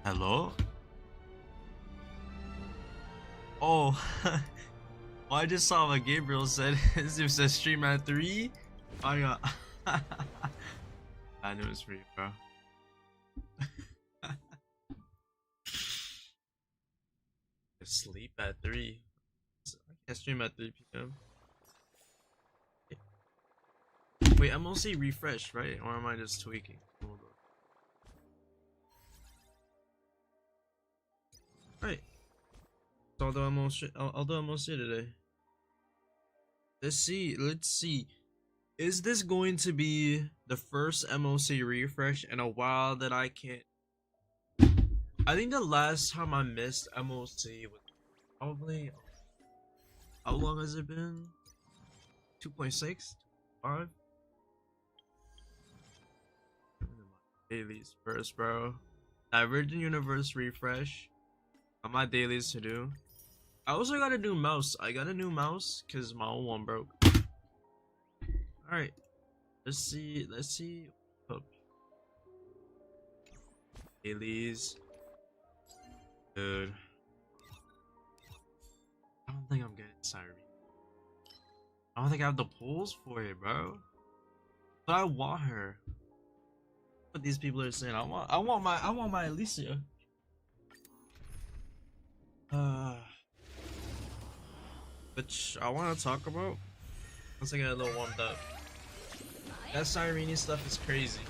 Hello? Oh, I just saw what Gabriel said. It says stream at 3. I got. I knew it was free, bro. Sleep at 3. I can't stream at 3 p.m. Wait, MLC refresh, right? Or am I just tweaking? Hold on. Right. So I'll do MLC today. Let's see. Is this going to be the first MLC refresh in a while that I can't? I think the last time I missed MLC was probably, how long has it been? 2.6? 5? Dailies first, bro. Virgin Universe refresh. On my dailies to do. I also got a new mouse. I got a new mouse because my old one broke. Alright. Let's see. Oh. Dailies. Dude. I don't think I'm getting Siren. I don't think I have the pulls for it, bro. But I want her. What these people are saying. I want my Alicia. Which I want to talk about once I get a little warmed up. That Sireni stuff is crazy.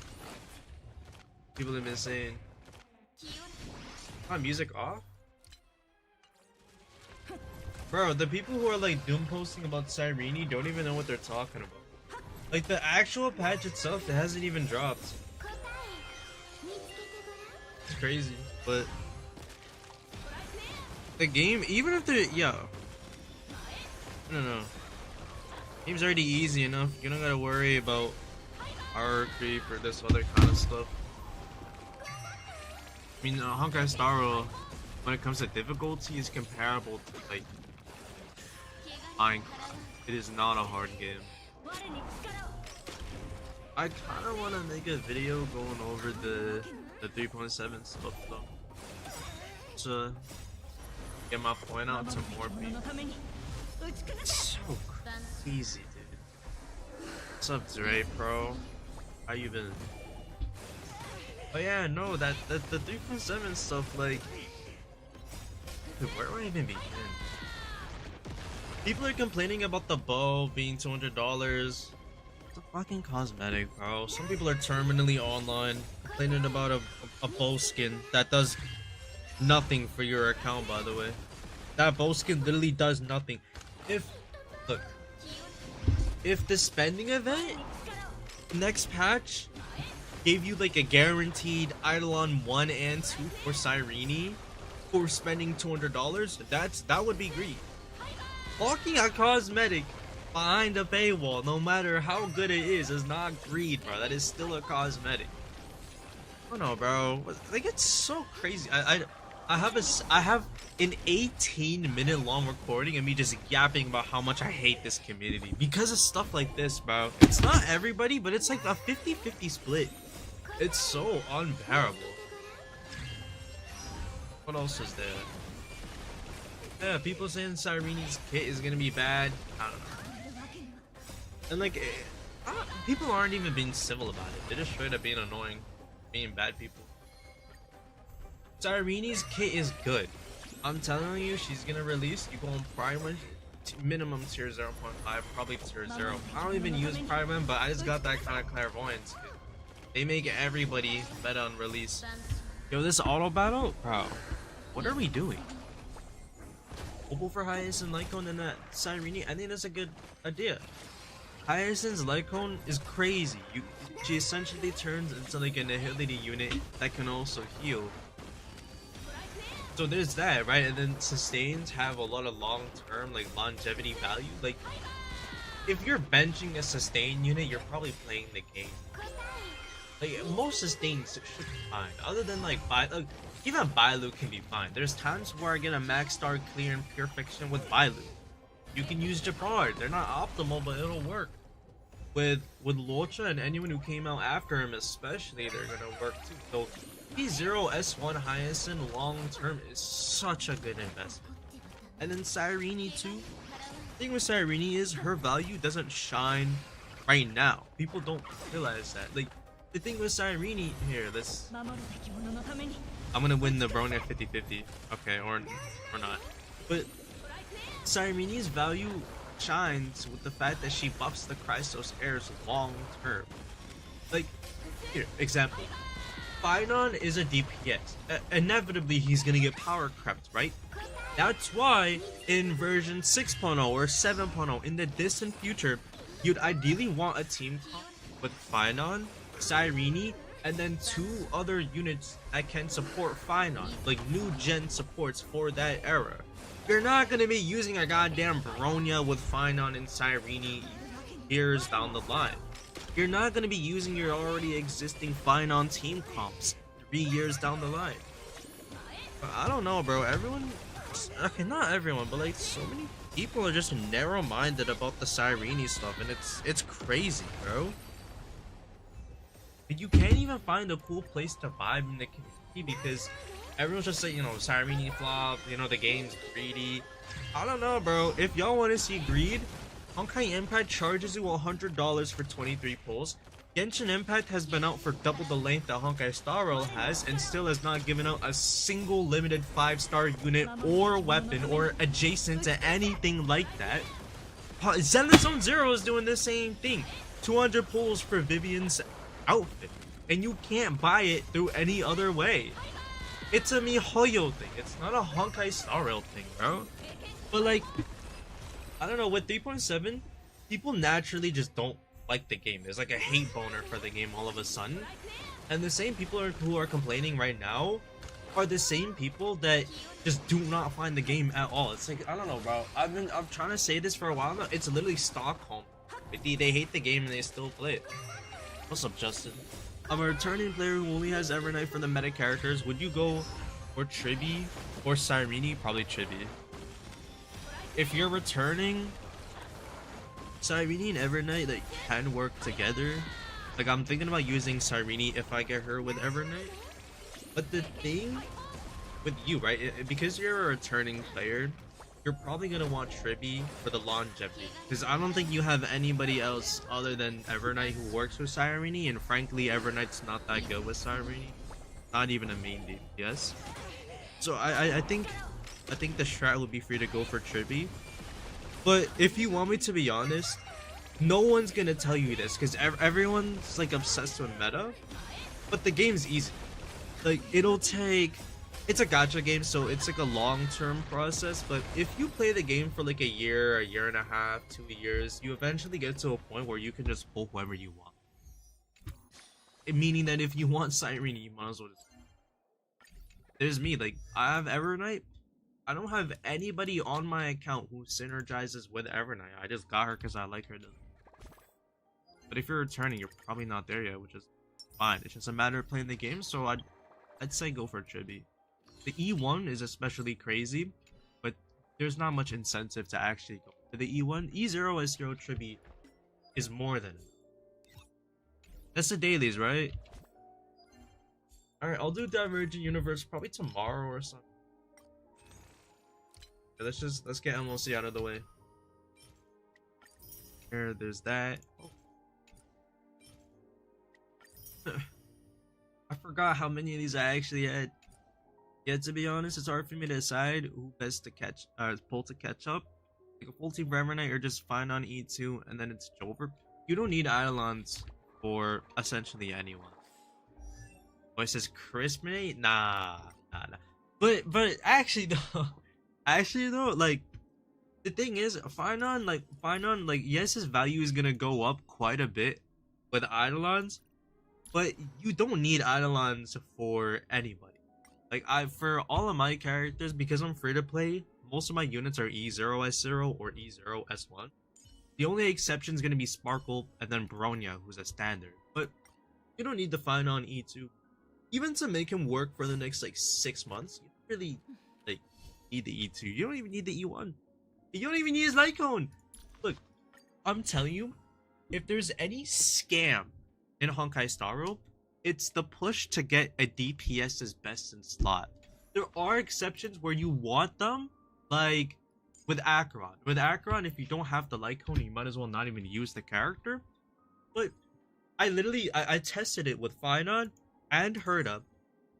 People have been saying, my music off? Bro, the people who are like doom posting about Sireni don't even know what they're talking about. Like the actual patch itself, it hasn't even dropped. It's crazy, but the game, even if they're, I don't know. Game's already easy enough. You don't gotta worry about power creep or this other kind of stuff. I mean, Honkai Star Rail, when it comes to difficulty, is comparable to like Minecraft. It is not a hard game. I kind of want to make a video going over the 3.7 stuff though, to get my point out to more people. It's so crazy, dude. What's up, Dre, bro? How you been? Oh yeah, no, the 3.7 stuff, like, dude, where do I even begin? People are complaining about the bow being $200. It's a fucking cosmetic, bro. Some people are terminally online complaining about a bow skin that does nothing for your account, by the way. That bow skin literally does nothing. If the spending event next patch gave you like a guaranteed Eidolon 1 and 2 for Sireni for spending $200, that would be greed. Locking a cosmetic behind a paywall, no matter how good it is not greed, bro. That is still a cosmetic. I don't know, bro. Like, it's so crazy. I have an 18-minute long recording of me just yapping about how much I hate this community because of stuff like this, bro. It's not everybody, but it's like a 50-50 split. It's so unbearable. What else is there? Yeah, people saying Sireni's kit is gonna be bad. I don't know. And like, people aren't even being civil about it. They're just straight up being annoying, being bad people. Sireni's kit is good. I'm telling you, she's gonna release. You go on Prime minimum tier 0.5, probably tier 0. I don't even use Prime, but I just got that kind of clairvoyance. They make everybody better on release. Yo, this auto battle, bro. What are we doing? Opal for Hyacinth, Lycone, and that Sireni. I think that's a good idea. Hyacinth's Lycone is crazy. She essentially turns into like an agility unit that can also heal. So there's that, right? And then sustains have a lot of long-term like longevity value. Like, if you're benching a sustain unit, you're probably playing the game. Like, most sustains should be fine. Other than like even Bailu can be fine. There's times where I get a max star clear and pure fiction with Bailu. You can use Japard. They're not optimal, but it'll work. With Locha and anyone who came out after him, especially, they're gonna work too. So E0 S1 Hyacinth long term is such a good investment. And then Cyrene too. The thing with Cyrene is her value doesn't shine right now. People don't realize that. Like, the thing with Cyrene here, I'm gonna win the Bronya 50-50. Okay, or not. But Cyrene's value shines with the fact that she buffs the Crystos heirs long term. Like, here, example. Finon is a DPS. Inevitably, he's gonna get power crept, right? That's why in version 6.0 or 7.0 in the distant future, you'd ideally want a team comp with Finon, Cyrene, and then 2 other units that can support Finon, like new gen supports for that era. You're not gonna be using a goddamn Bronya with Finon and Cyrene years down the line. You're not gonna be using your already existing Finon team comps 3 years down the line. But I don't know, bro. Everyone, okay, not everyone, but like so many people are just narrow-minded about the Cyrene stuff, and it's crazy, bro. You can't even find a cool place to vibe in the community because everyone's just saying, you know, Cyrene flop, you know, the game's greedy. I don't know, bro. If y'all want to see greed, Honkai Impact charges you $100 for 23 pulls. Genshin Impact has been out for double the length that Honkai Star Rail has and still has not given out a single limited 5-star unit or weapon or adjacent to anything like that. Zenless Zone Zero is doing the same thing. 200 pulls for Vivian's outfit, and you can't buy it through any other way. It's a MiHoYo thing. It's not a Honkai Star Rail thing, bro. But like, I don't know, with 3.7, people naturally just don't like the game. There's like a hate boner for the game all of a sudden. And the same people who are complaining right now are the same people that just do not find the game at all. It's like, I don't know, bro. I'm trying to say this for a while now. It's literally Stockholm. They hate the game and they still play it. What's up, Justin? I'm a returning player who only has Evernight for the meta characters. Would you go for Tribi or Cyrene? Probably Tribi. If you're returning, Cyrene and Evernight like can work together. Like, I'm thinking about using Cyrene if I get her with Evernight. But the thing with you, right? Because you're a returning player, you're probably gonna want Tribi for the longevity. Because I don't think you have anybody else other than Evernight who works with Cyrene, and frankly, Evernight's not that good with Cyrene. Not even a main DPS. So I think the strat would be free to go for Tribi. But if you want me to be honest, no one's gonna tell you this because everyone's like obsessed with meta. But the game's easy. Like, it's a gacha game, so it's like a long-term process. But if you play the game for like a year and a half, 2 years, you eventually get to a point where you can just pull whoever you want. Meaning that if you want Cyrene, you might as well just... There's me, like, I have Evernight. I don't have anybody on my account who synergizes with Evernight. I just got her because I like her. But if you're returning, you're probably not there yet, which is fine. It's just a matter of playing the game, so I'd say go for Tribi. The E1 is especially crazy, but there's not much incentive to actually go to the E1. E0 S0 Tribi is more than it. That's the dailies, right? Alright, I'll do Divergent Universe probably tomorrow or something. Let's get MoC out of the way. Here, there's that. Oh. I forgot how many of these I actually had. Yeah, to be honest, it's hard for me to decide who best to pull to catch up. Like a full team for Evernight or just find on E2 and then it's Jover. You don't need Eidolons for essentially anyone. Oh, it says Crispinate? Nah. But actually though, like, the thing is, Finon, yes, his value is gonna go up quite a bit with Eidolons, but you don't need Eidolons for anybody. Like, for all of my characters, because I'm free to play, most of my units are E0 S0 or E0 S1. The only exception is gonna be Sparkle and then Bronya, who's a standard. But you don't need to Finon E2. Even to make him work for the next like 6 months, you don't really like need the E2. You don't even need the E1. You don't even need his light cone. Look, I'm telling you, if there's any scam in Honkai Star Rail, it's the push to get a DPS as best in slot. There are exceptions where you want them, like with Acheron. With Acheron, if you don't have the light cone, you might as well not even use the character. But I tested it with Finon and Herda.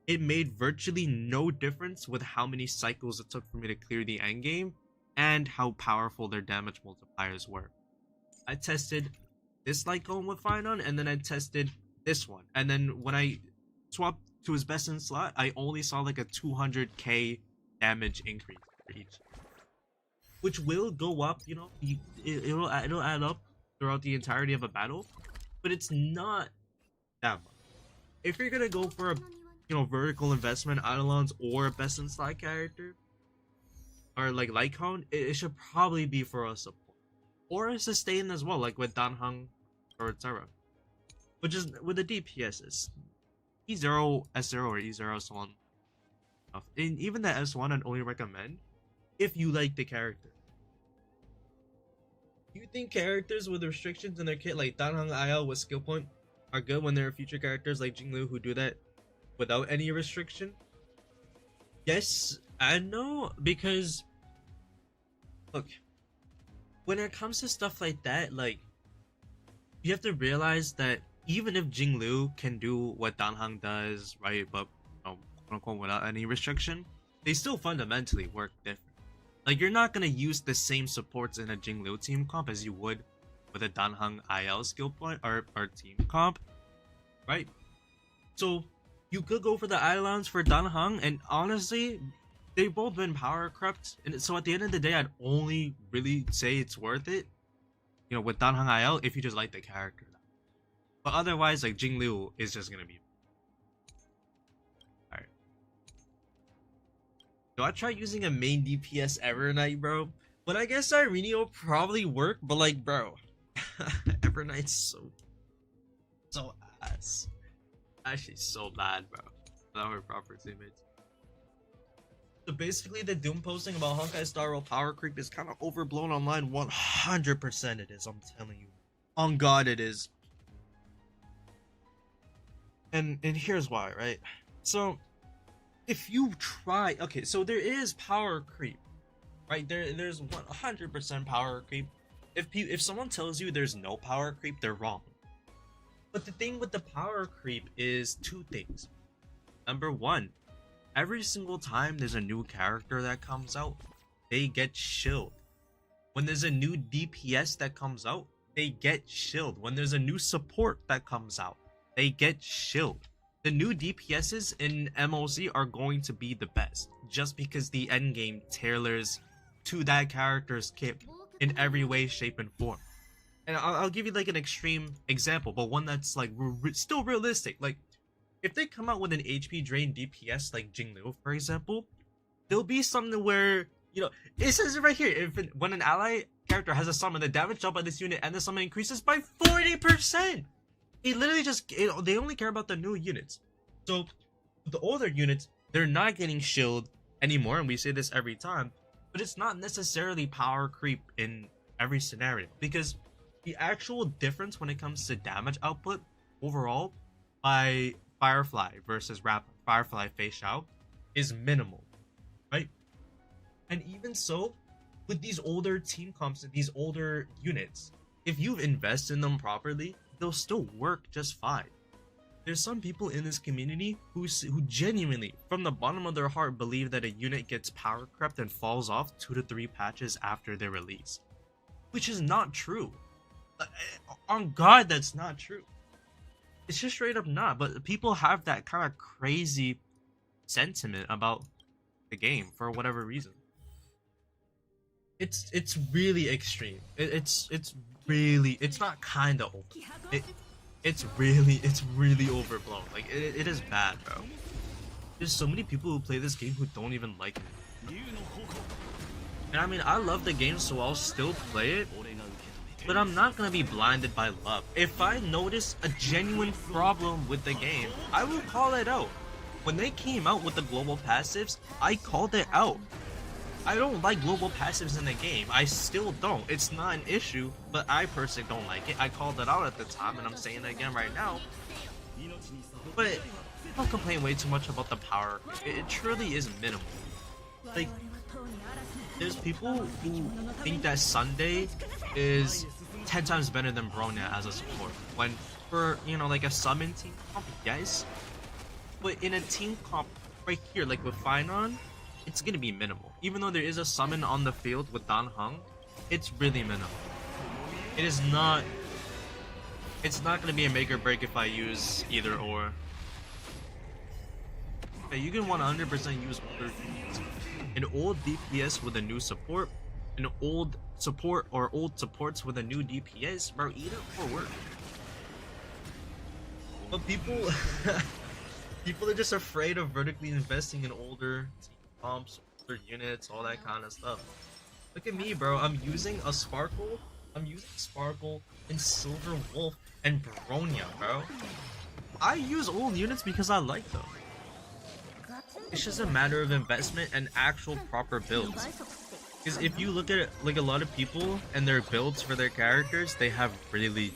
It made virtually no difference with how many cycles it took for me to clear the endgame and how powerful their damage multipliers were. I tested this light cone with Finon, and then I tested this one. And then when I swapped to his best in slot, I only saw like a 200k damage increase for each. Which will go up, you know, it'll add up throughout the entirety of a battle, but it's not that much. If you're gonna go for a, you know, vertical investment Eidolons or a best in slot character, or like Lycone, it should probably be for a support. Or a sustain as well, like with Danheng or etc. But just with the DPSs. E0, S0, or E0, so on. And even the S1 I'd only recommend if you like the character. Do you think characters with restrictions in their kit like Danheng IL with skill point are good when there are future characters like Jinglu who do that without any restriction? Yes and no, because look, when it comes to stuff like that, like, you have to realize that even if Jinglu can do what Danheng does, right, but quote unquote without any restriction, they still fundamentally work different. Like, you're not gonna use the same supports in a Jinglu team comp as you would with a Danheng IL skill point or team comp, right? So you could go for the Eidolons for Danheng, and honestly, they've both been power crept, and so at the end of the day, I'd only really say it's worth it, you know, with Danheng IL if you just like the character. But otherwise, like, Jinglu is just gonna be alright. Do I try using a main DPS Evernight, bro? But I guess Irene will probably work, but like, bro, Evernight's so ass. Actually, so bad, bro. Without her proper teammates. So basically, the doom posting about Honkai Star Rail power creep is kind of overblown online. 100% it is, I'm telling you. On God, it is. And here's why, right? So, if you try, okay, so there is power creep, right? There's 100% power creep. If someone tells you there's no power creep, they're wrong. But the thing with the power creep is two things. Number one, every single time there's a new character that comes out, they get shilled. When there's a new DPS that comes out, they get shilled. When there's a new support that comes out, they get shilled. The new DPSs in MoC are going to be the best, just because the endgame tailors to that character's kit in every way, shape, and form. And I'll give you like an extreme example, but one that's like still realistic. Like, if they come out with an HP drain DPS like Jinglu, for example, there'll be something where, you know, it says it right here. When an ally character has a summon, the damage dealt by this unit and the summon increases by 40%. They literally just, they only care about the new units. So the older units, they're not getting shielded anymore, and we say this every time, but it's not necessarily power creep in every scenario, because the actual difference when it comes to damage output overall by Firefly versus Firefly Face Out is minimal, right? And even so, with these older team comps and these older units, if you invest in them properly, they'll still work just fine. There's some people in this community who genuinely, from the bottom of their heart, believe that a unit gets power crept and falls off 2 to 3 patches after their release, which is not true. On God, that's not true. It's just straight up not. But people have that kind of crazy sentiment about the game for whatever reason. It's really extreme. It's not kind of over. It's really overblown. Like, it is bad, bro. There's so many people who play this game who don't even like it. And I mean, I love the game, so I'll still play it, but I'm not gonna be blinded by love. If I notice a genuine problem with the game, I will call it out. When they came out with the global passives, I called it out. I don't like global passives in the game. I still don't. It's not an issue, but I personally don't like it. I called it out at the time, and I'm saying it again right now. But I'll complain way too much about the power. It truly is minimal. Like, there's people who think that Sunday is 10 times better than Bronya as a support. When for, you know, like a summon team comp, yes. But in a team comp right here, like with Finon, it's gonna be minimal. Even though there is a summon on the field with Dan Heng, it's really minimal. It is not. It's not gonna be a make or break if I use either or. Okay, you can 100% use older units. An old DPS with a new support, an old support or old supports with a new DPS, bro, either or work. But people, people are just afraid of vertically investing in older team comps, older units, all that kind of stuff. Look at me, bro. I'm using a Sparkle. I'm using Sparkle and Silver Wolf and Bronya, bro. I use old units because I like them. It's just a matter of investment and actual proper builds. Because if you look at it, like a lot of people and their builds for their characters, they have really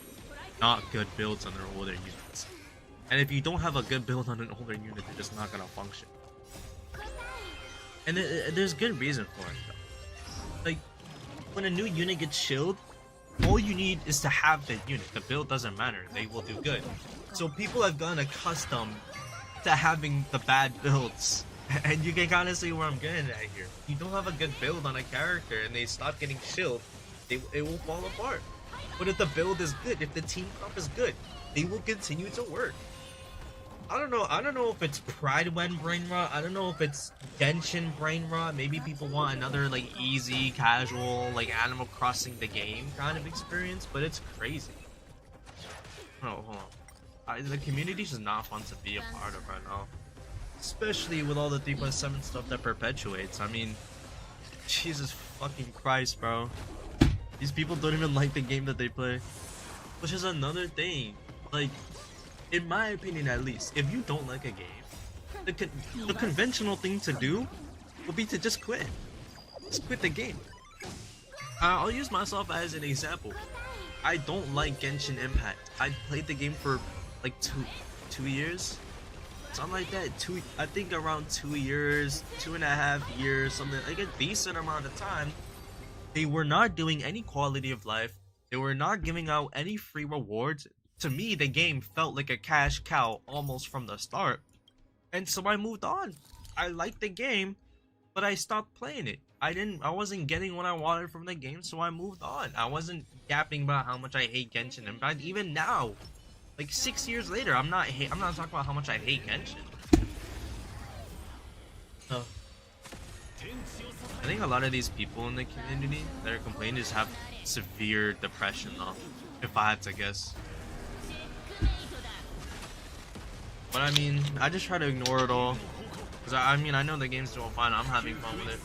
not good builds on their older units. And if you don't have a good build on an older unit, they're just not gonna function. And there's good reason for it though. Like, when a new unit gets shilled, all you need is to have the unit. The build doesn't matter, they will do good. So people have gotten accustomed to having the bad builds. And you can kind of see where I'm getting at here. If you don't have a good build on a character and they stop getting shilled, it will fall apart. But if the build is good, if the team comp is good, they will continue to work. I don't know if it's Pride when brain rot. I don't know if it's Genshin brain rot. Maybe people want another like easy, casual, like Animal Crossing the game kind of experience, but it's crazy. Oh, hold on. The community is not fun to be a part of right now. Especially with all the 3.7 stuff that perpetuates. I mean, Jesus fucking Christ, bro. These people don't even like the game that they play. Which is another thing. Like, in my opinion at least, if you don't like a game, the conventional thing to do would be to just quit. Just quit the game. I'll use myself as an example. I don't like Genshin Impact. I played the game for like two years. Something like that. I think around 2 years, 2.5 years, something like a decent amount of time. They were not doing any quality of life. They were not giving out any free rewards. To me, the game felt like a cash cow almost from the start. And so I moved on. I liked the game, but I stopped playing it. I wasn't getting what I wanted from the game, so I moved on. I wasn't yapping about how much I hate Genshin Impact. Even now, like 6 years later, I'm not talking about how much I hate Genshin. Oh. I think a lot of these people in the community that are complaining just have severe depression though, if I had to guess. But I mean, I just try to ignore it all. Cause I mean, I know the game's doing fine, I'm having fun with it.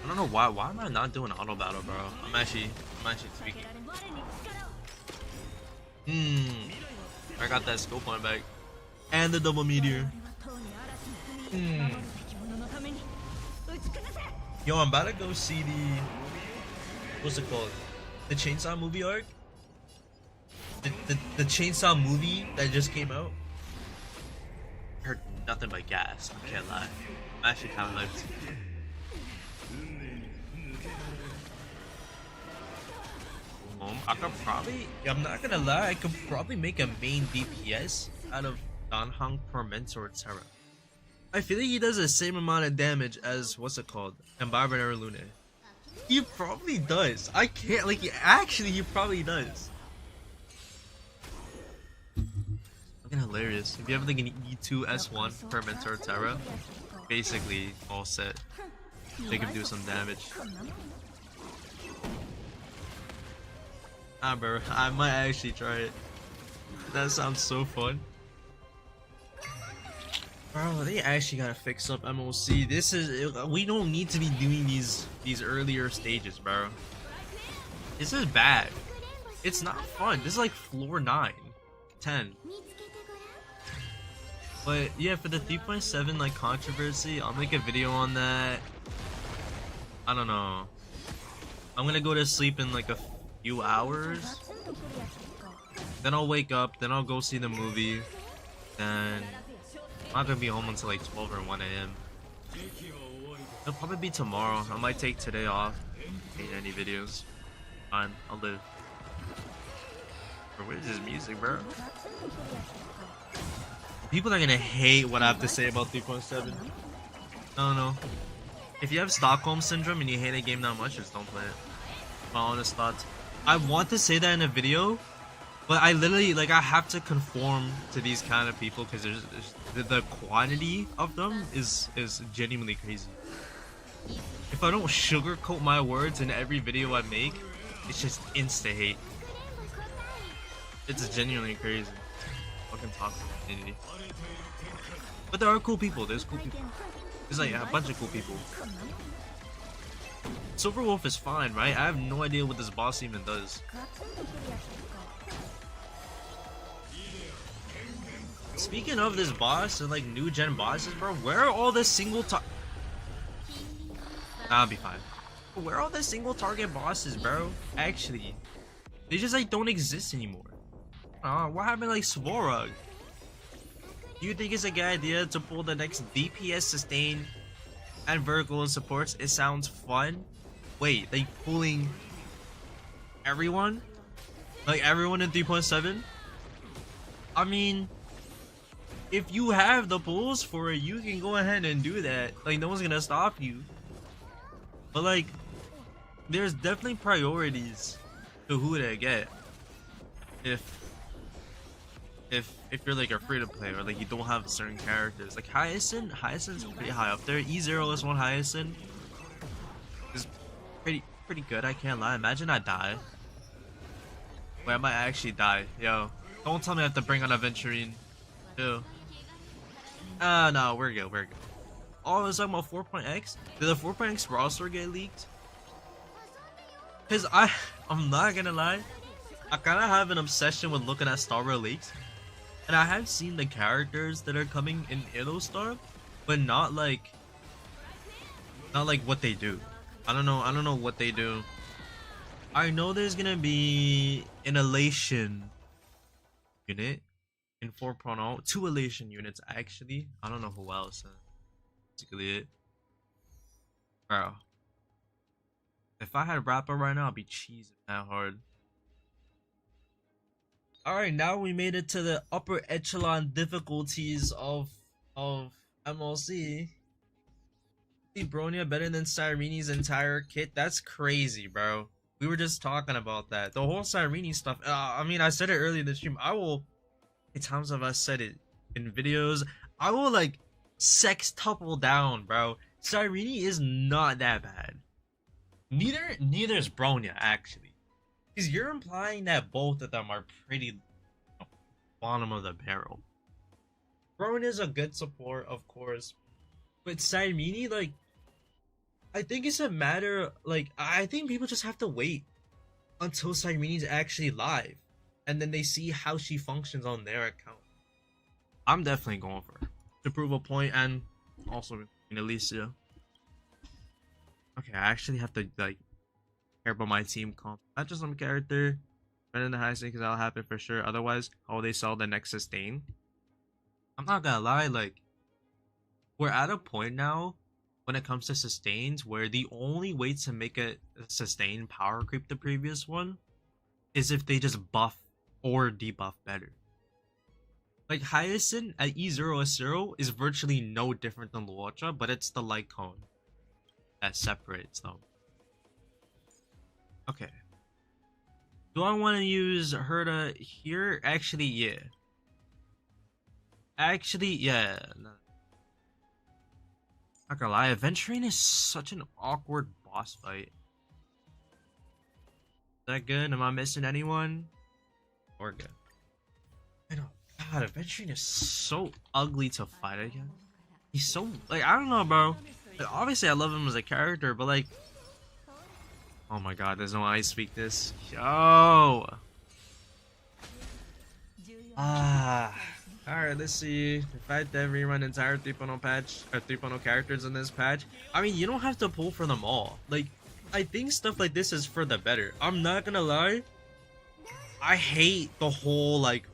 I don't know why am I not doing auto battle, bro? I'm actually tweaking. I got that scope on back. And the double meteor. Yo, I'm about to go see the, what's it called? The Chainsaw movie arc? The Chainsaw movie that just came out? I heard nothing but gas, I can't lie. I'm actually kind of hyped. I could probably, I'm not gonna lie, I could probably make a main DPS out of Dan Heng per Mentor Terra. I feel like he does the same amount of damage as, what's it called? Embarber Lune. He probably does. I can't, like, actually, he probably does. Fucking hilarious. If you have like an E2 S1 per Mentor Terra, basically all set. They can do some damage. Ah, bro, I might actually try it. That sounds so fun. Bro, they actually gotta fix up MoC. This is, we don't need to be doing these earlier stages, bro. This is bad. It's not fun. This is like floor 9, 10. But yeah, for the 3.7 like controversy, I'll make a video on that. I don't know. I'm gonna go to sleep in like few hours. Then I'll wake up, then I'll go see the movie. Then I'm not gonna be home until like 12 or 1 a.m. It'll probably be tomorrow. I might take today off. Ain't any videos. Fine, I'll live. Bro, where's this music, bro? People are gonna hate what I have to say about 3.7. No. If you have Stockholm Syndrome and you hate a game that much, just don't play it. My honest thoughts. I want to say that in a video, but I literally, like, I have to conform to these kind of people because the quantity of them is genuinely crazy. If I don't sugarcoat my words in every video I make, it's just insta hate. It's genuinely crazy. Fucking toxic community. But there are cool people. There's cool people. There's like a bunch of cool people. Silver Wolf is fine, right? I have no idea what this boss even does. Speaking of this boss and like new gen bosses, bro, where are all the single I'll be fine. Where are all the single target bosses, bro? Actually, they just like don't exist anymore. What happened to like Svarog? Do you think it's a good idea to pull the next DPS sustain and vertical supports? It sounds fun. Wait, like pulling everyone? Like everyone in 3.7? I mean, if you have the pulls for it, you can go ahead and do that. Like, no one's gonna stop you. But like, there's definitely priorities to who to get. If you're like a free to play or like you don't have certain characters, like Hyacinth's pretty high up there. E0 is one Hyacinth is pretty good. I can't lie. Imagine I die. Wait, I might actually die. Yo, don't tell me I have to bring on Aventurine. Ew. No, we're good. Oh, I was talking about 4.x. Did the 4.x roster get leaked? Cause I'm not gonna lie, I kind of have an obsession with looking at Star Rail leaks. And I have seen the characters that are coming in Illostar, but not like what they do. I don't know what they do. I know there's gonna be an Elation unit in 4.0, 2 Elation units actually. I don't know who else. Basically it. Bro. If I had Rapper right now, I'd be cheesing that hard. Alright, now we made it to the upper echelon difficulties of MLC. Bronya better than Cyreni's entire kit? That's crazy, bro. We were just talking about that. The whole Cyrene stuff. I mean, I said it earlier in the stream. I will. How many times have I said it in videos? I will like sextuple down, bro. Cyrene is not that bad. Neither is Bronya actually. Because you're implying that both of them are pretty bottom of the barrel. Bronya is a good support, of course. But Cyrene, like, I think it's a matter, like, I think people just have to wait until Cyrene's actually live. And then they see how she functions on their account. I'm definitely going for her. To prove a point, and also in Alicia. Okay, I actually have to, like, care about my team comp. Not just some character. Better than the highest because that'll happen for sure. Otherwise, how will they sell the next sustain? I'm not gonna lie, like, we're at a point now when it comes to sustains where the only way to make a sustain power creep the previous one is if they just buff or debuff better. Like Hyacinth at E0S0 is virtually no different than Luocha, but it's the light cone that separates them. Okay. Do I want to use Herta here? Actually, yeah. No. Not gonna lie, Aventurine is such an awkward boss fight. Is that good? Am I missing anyone? We're good. I know. God, Aventurine is so ugly to fight again. He's so, like, I don't know, bro. Like, obviously, I love him as a character, but, like, oh my god, there's no ice weakness. Yo! Alright, let's see. If I had to rerun entire 3.0 patch, or 3.0 characters in this patch, I mean, you don't have to pull for them all. Like, I think stuff like this is for the better. I'm not gonna lie. I hate the whole like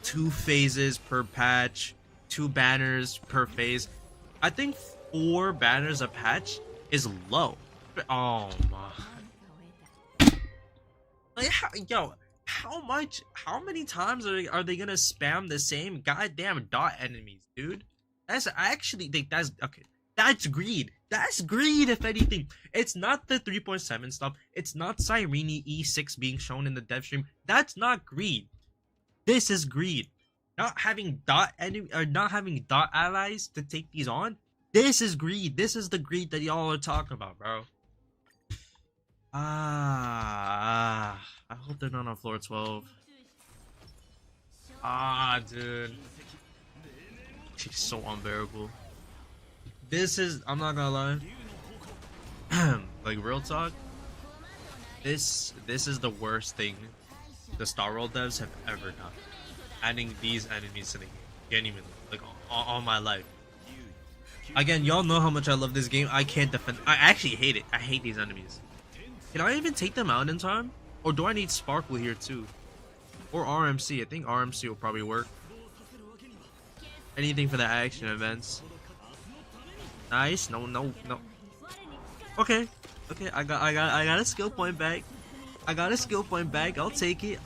2 phases per patch, 2 banners per phase. I think 4 banners a patch is low. Oh my. Like, yo, how many times are they gonna spam the same goddamn dot enemies, dude? That's I actually think that's okay. That's greed. That's greed, if anything. It's not the 3.7 stuff. It's not Cyrene E6 being shown in the dev stream. That's not greed. This is greed. Not having dot enemy or not having dot allies to take these on. This is greed. This is the greed that y'all are talking about, bro. I hope they're not on floor 12. Dude. She's so unbearable. This is, I'm not gonna lie. Like, real talk. This is the worst thing the Star World devs have ever done. Adding these enemies to the game. Genuinely. Like, all my life. Again, y'all know how much I love this game. I can't defend. I actually hate it. I hate these enemies. Can I even take them out in time? Or do I need Sparkle here too? Or RMC. I think RMC will probably work. Anything for the action events. Nice. No. Okay. I got a skill point back. I'll take it.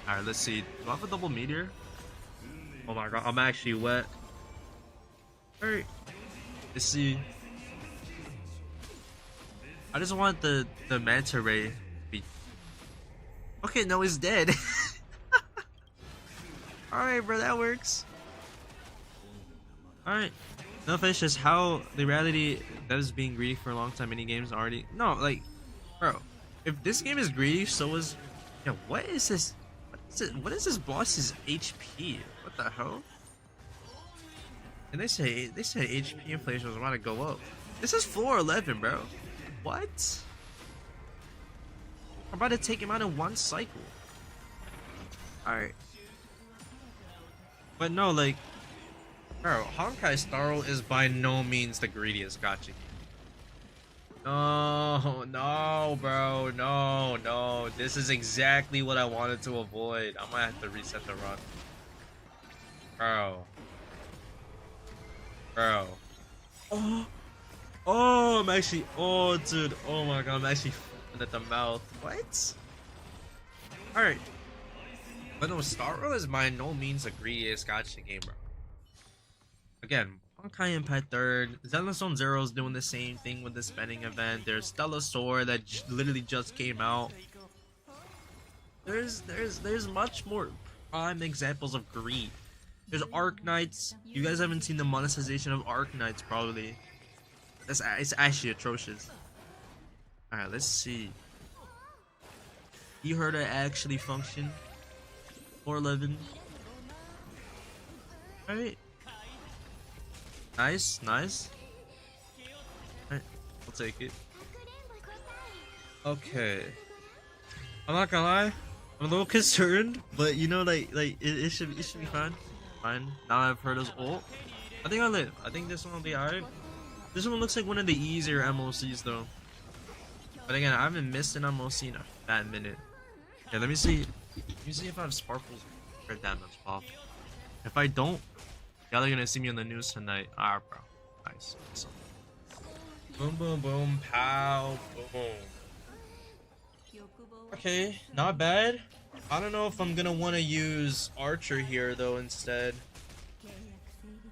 Alright, let's see. Do I have a double meteor? Oh my god, I'm actually wet. Alright. Let's see. I just want the manta ray to be. Okay, no, it's dead. Alright, bro, that works. Alright. No, it's just how the reality that is being greedy for a long time. Many games already. No, like, bro, if this game is greedy, so is. Yo, what is this? What is this boss's HP? What the hell? And they say HP inflation was about to go up. This is floor 11, bro. What? I'm about to take him out in 1 cycle. Alright. But no, like, bro, Honkai Star Rail is by no means the greediest gacha game. No, bro, no. This is exactly what I wanted to avoid. I might have to reset the run. Bro. Oh, I'm actually, dude. Oh my god, I'm actually f***ing at the mouth. What? Alright. But no, Star Rail is by no means the greediest gacha game, bro. Again, Honkai Impact 3rd, Zenless Zero is doing the same thing with the spending event. There's Stella Sword that literally just came out. There's much more prime examples of greed. There's Arc Knights. You guys haven't seen the monetization of Arc Knights probably. It's actually atrocious. Alright, let's see. You heard it actually function. 411. Alright. Nice. Alright, I'll take it. Okay. I'm not gonna lie, I'm a little concerned, but you know, like it should be fine. Now I've heard his ult. I think I'll live. I think this one will be alright. This one looks like one of the easier MOCs though. But again, I haven't missed an MOC in a fat minute. Yeah, let me see. Let me see if I have sparkles for damage off. If I don't, y'all are gonna see me on the news tonight. Ah, bro. Nice. Awesome. Boom, pow, boom. Okay, not bad. I don't know if I'm gonna want to use Archer here though instead.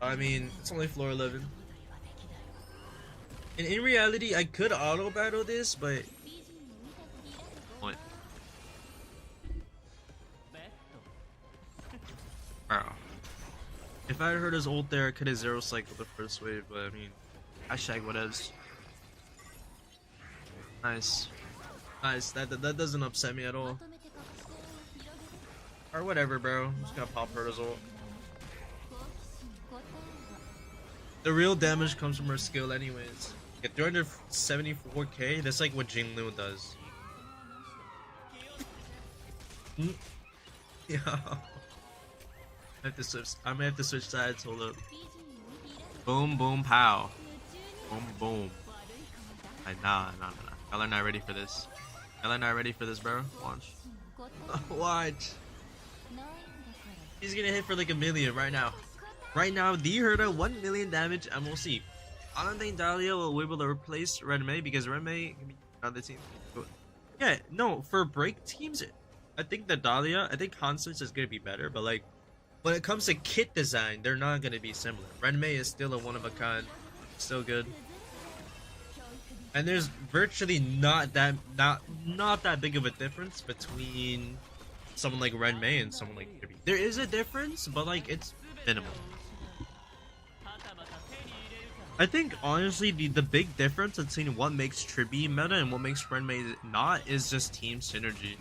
I mean, it's only floor 11. And in reality, I could auto battle this, but what? Bro. If I had heard his ult there, I could have zero cycled the first wave, but I mean, hashtag whatevs. Nice. That doesn't upset me at all. Or whatever, bro. I'm just gonna pop Herta's ult. The real damage comes from her skill anyways. Get 374k, that's like what Jinlu does. Yeah. I may have to switch sides, hold up. Boom, pow. Boom, boom. Nah. Y'all are not ready for this. Y'all are not ready for this, bro. Watch. Watch. He's gonna hit for like 1,000,000 right now. Right now, the Herda 1,000,000 damage MOC. I don't think Dahlia will be able to replace Red May because Red May can be another team. Yeah, no, for break teams, I think the Dahlia, I think Constance is gonna be better, but like when it comes to kit design, they're not gonna be similar. Red May is still a one of a kind, still good. And there's virtually not that big of a difference between someone like Red May and someone like Kirby. There is a difference, but like it's minimal. I think honestly the big difference between what makes Tribby meta and what makes Ren May not is just team synergy.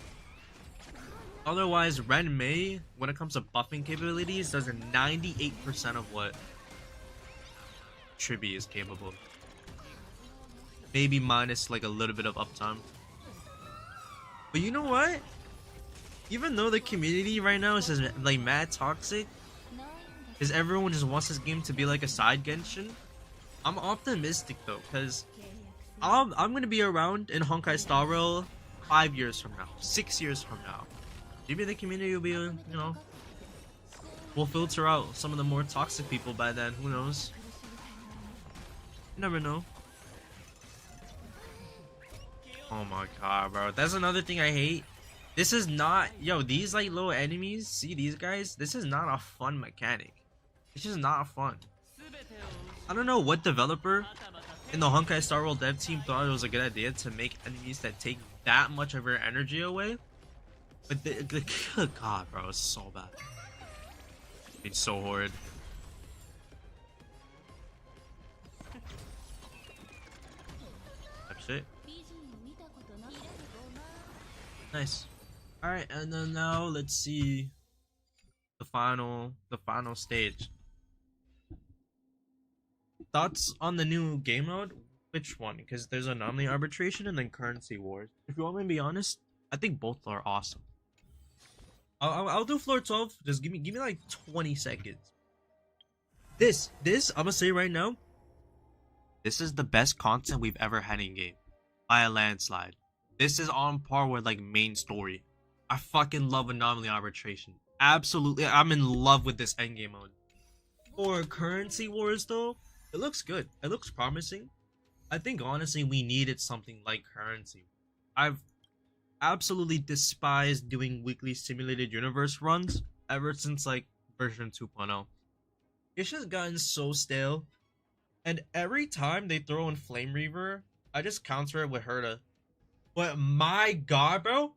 Otherwise, Ren May, when it comes to buffing capabilities, does 98% of what Tribby is capable of. Maybe minus like a little bit of uptime. But you know what? Even though the community right now is just like mad toxic, because everyone just wants this game to be like a side Genshin, I'm optimistic though, because I'm gonna be around in Honkai Star Rail 5 years from now, 6 years from now. Maybe the community will be, you know, we'll filter out some of the more toxic people by then. Who knows? You never know. Oh my god, bro. That's another thing I hate. This is not, yo, these like little enemies, see these guys? This is not a fun mechanic. It's just not fun. I don't know what developer in the Honkai Star Rail dev team thought it was a good idea to make enemies that take that much of your energy away. But good god, bro, it's so bad. It's so horrid. That's it. Nice. Alright, and then now let's see the final stage. Thoughts on the new game mode? Which one? Because there's anomaly arbitration and then currency wars. If you want me to be honest, I think both are awesome. I'll do floor 12. Just give me like 20 seconds. This I'm gonna say right now. This is the best content we've ever had in game by a landslide. This is on par with like main story. I fucking love anomaly arbitration. Absolutely, I'm in love with this endgame mode. For currency wars though, it looks good. It looks promising. I think honestly we needed something like currency. I've absolutely despised doing weekly simulated universe runs ever since like version 2.0. It's just gotten so stale. And every time they throw in Flame Reaver, I just counter it with Herda. But my god, bro,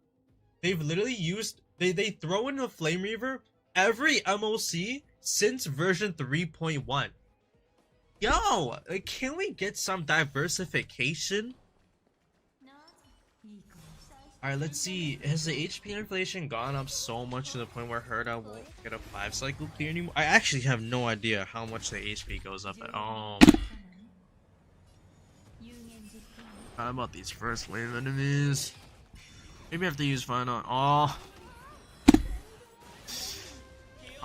they've literally used they throw in the Flame Reaver every MOC since version 3.1. Yo, like, can we get some diversification? Alright, let's see. Has the HP inflation gone up so much to the point where Herda won't get a 5 cycle clear anymore? I actually have no idea how much the HP goes up at all. How about these first wave enemies? Maybe I have to use final. Oh.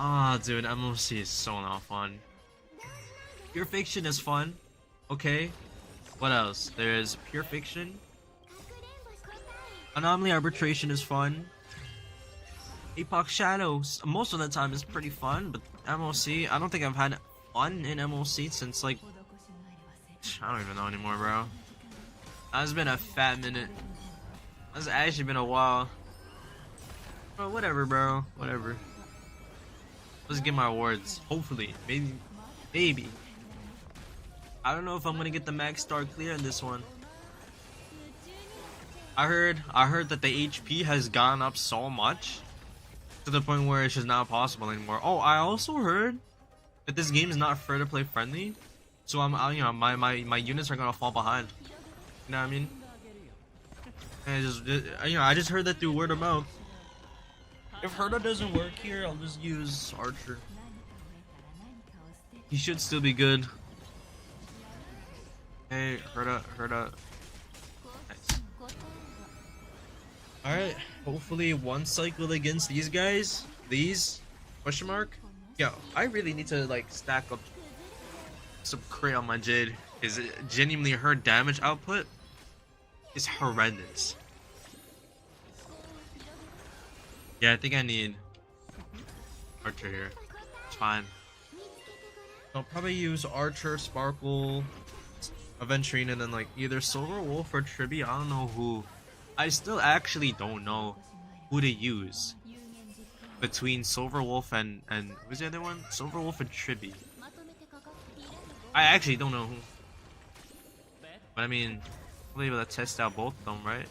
Ah, dude, MOC is so not fun. Pure Fiction is fun. Okay. What else? There's Pure Fiction. Anomaly Arbitration is fun. Epoch Shadows, most of the time is pretty fun, but MOC, I don't think I've had fun in MOC since like, I don't even know anymore, bro. That's been a fat minute. That's actually been a while. Bro, whatever, bro. Whatever. Let's get my awards. Hopefully. Maybe. I don't know if I'm gonna get the max star clear in this one. I heard that the HP has gone up so much to the point where it's just not possible anymore. Oh, I also heard that this game is not free to play friendly, so you know, my units are gonna fall behind. You know what I mean? And I just heard that through word of mouth. If Herda doesn't work here, I'll just use Archer. He should still be good. Hey, Herda. Nice. Alright, hopefully one cycle against these guys. These? Question mark? Yo, I really need to like stack up some crit on my Jade. Is it genuinely her damage output is horrendous. Yeah, I think I need Archer here. It's fine. I'll probably use Archer, Sparkle, Aventurine, and then like either Silver Wolf or Tribby. I don't know who. I still actually don't know who to use between Silver Wolf and who's the other one? Silver Wolf and Tribby. I actually don't know who. But I mean, I'll be able to test out both of them, right?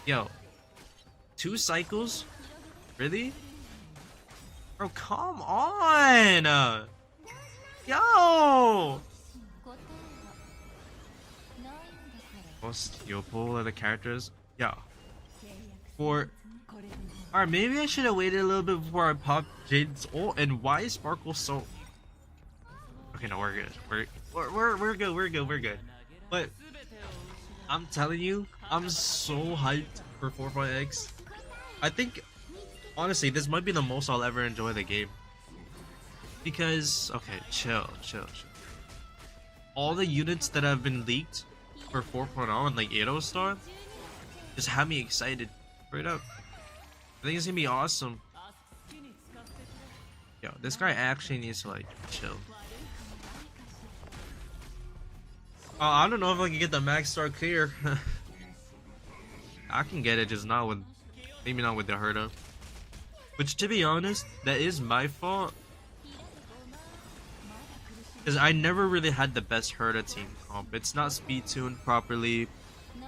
Yo, 2 cycles? Really? Bro, come on! Yo! Most Yopol are the characters? Yeah. Alright, maybe I should have waited a little bit before I popped Jade's ult. And why is Sparkle so... Okay, no, we're good. We're good. But I'm telling you, I'm so hyped for 4.x. I think, honestly, this might be the most I'll ever enjoy the game. Because, okay, chill. All the units that have been leaked for 4.0 and like Aerostar just have me excited. Straight up. I think it's gonna be awesome. Yo, this guy actually needs to like chill. I don't know if I can get the max star clear. I can get it, just not with, maybe not with the Herda. Which, to be honest, that is my fault. Because I never really had the best Herda team comp. It's not speed tuned properly.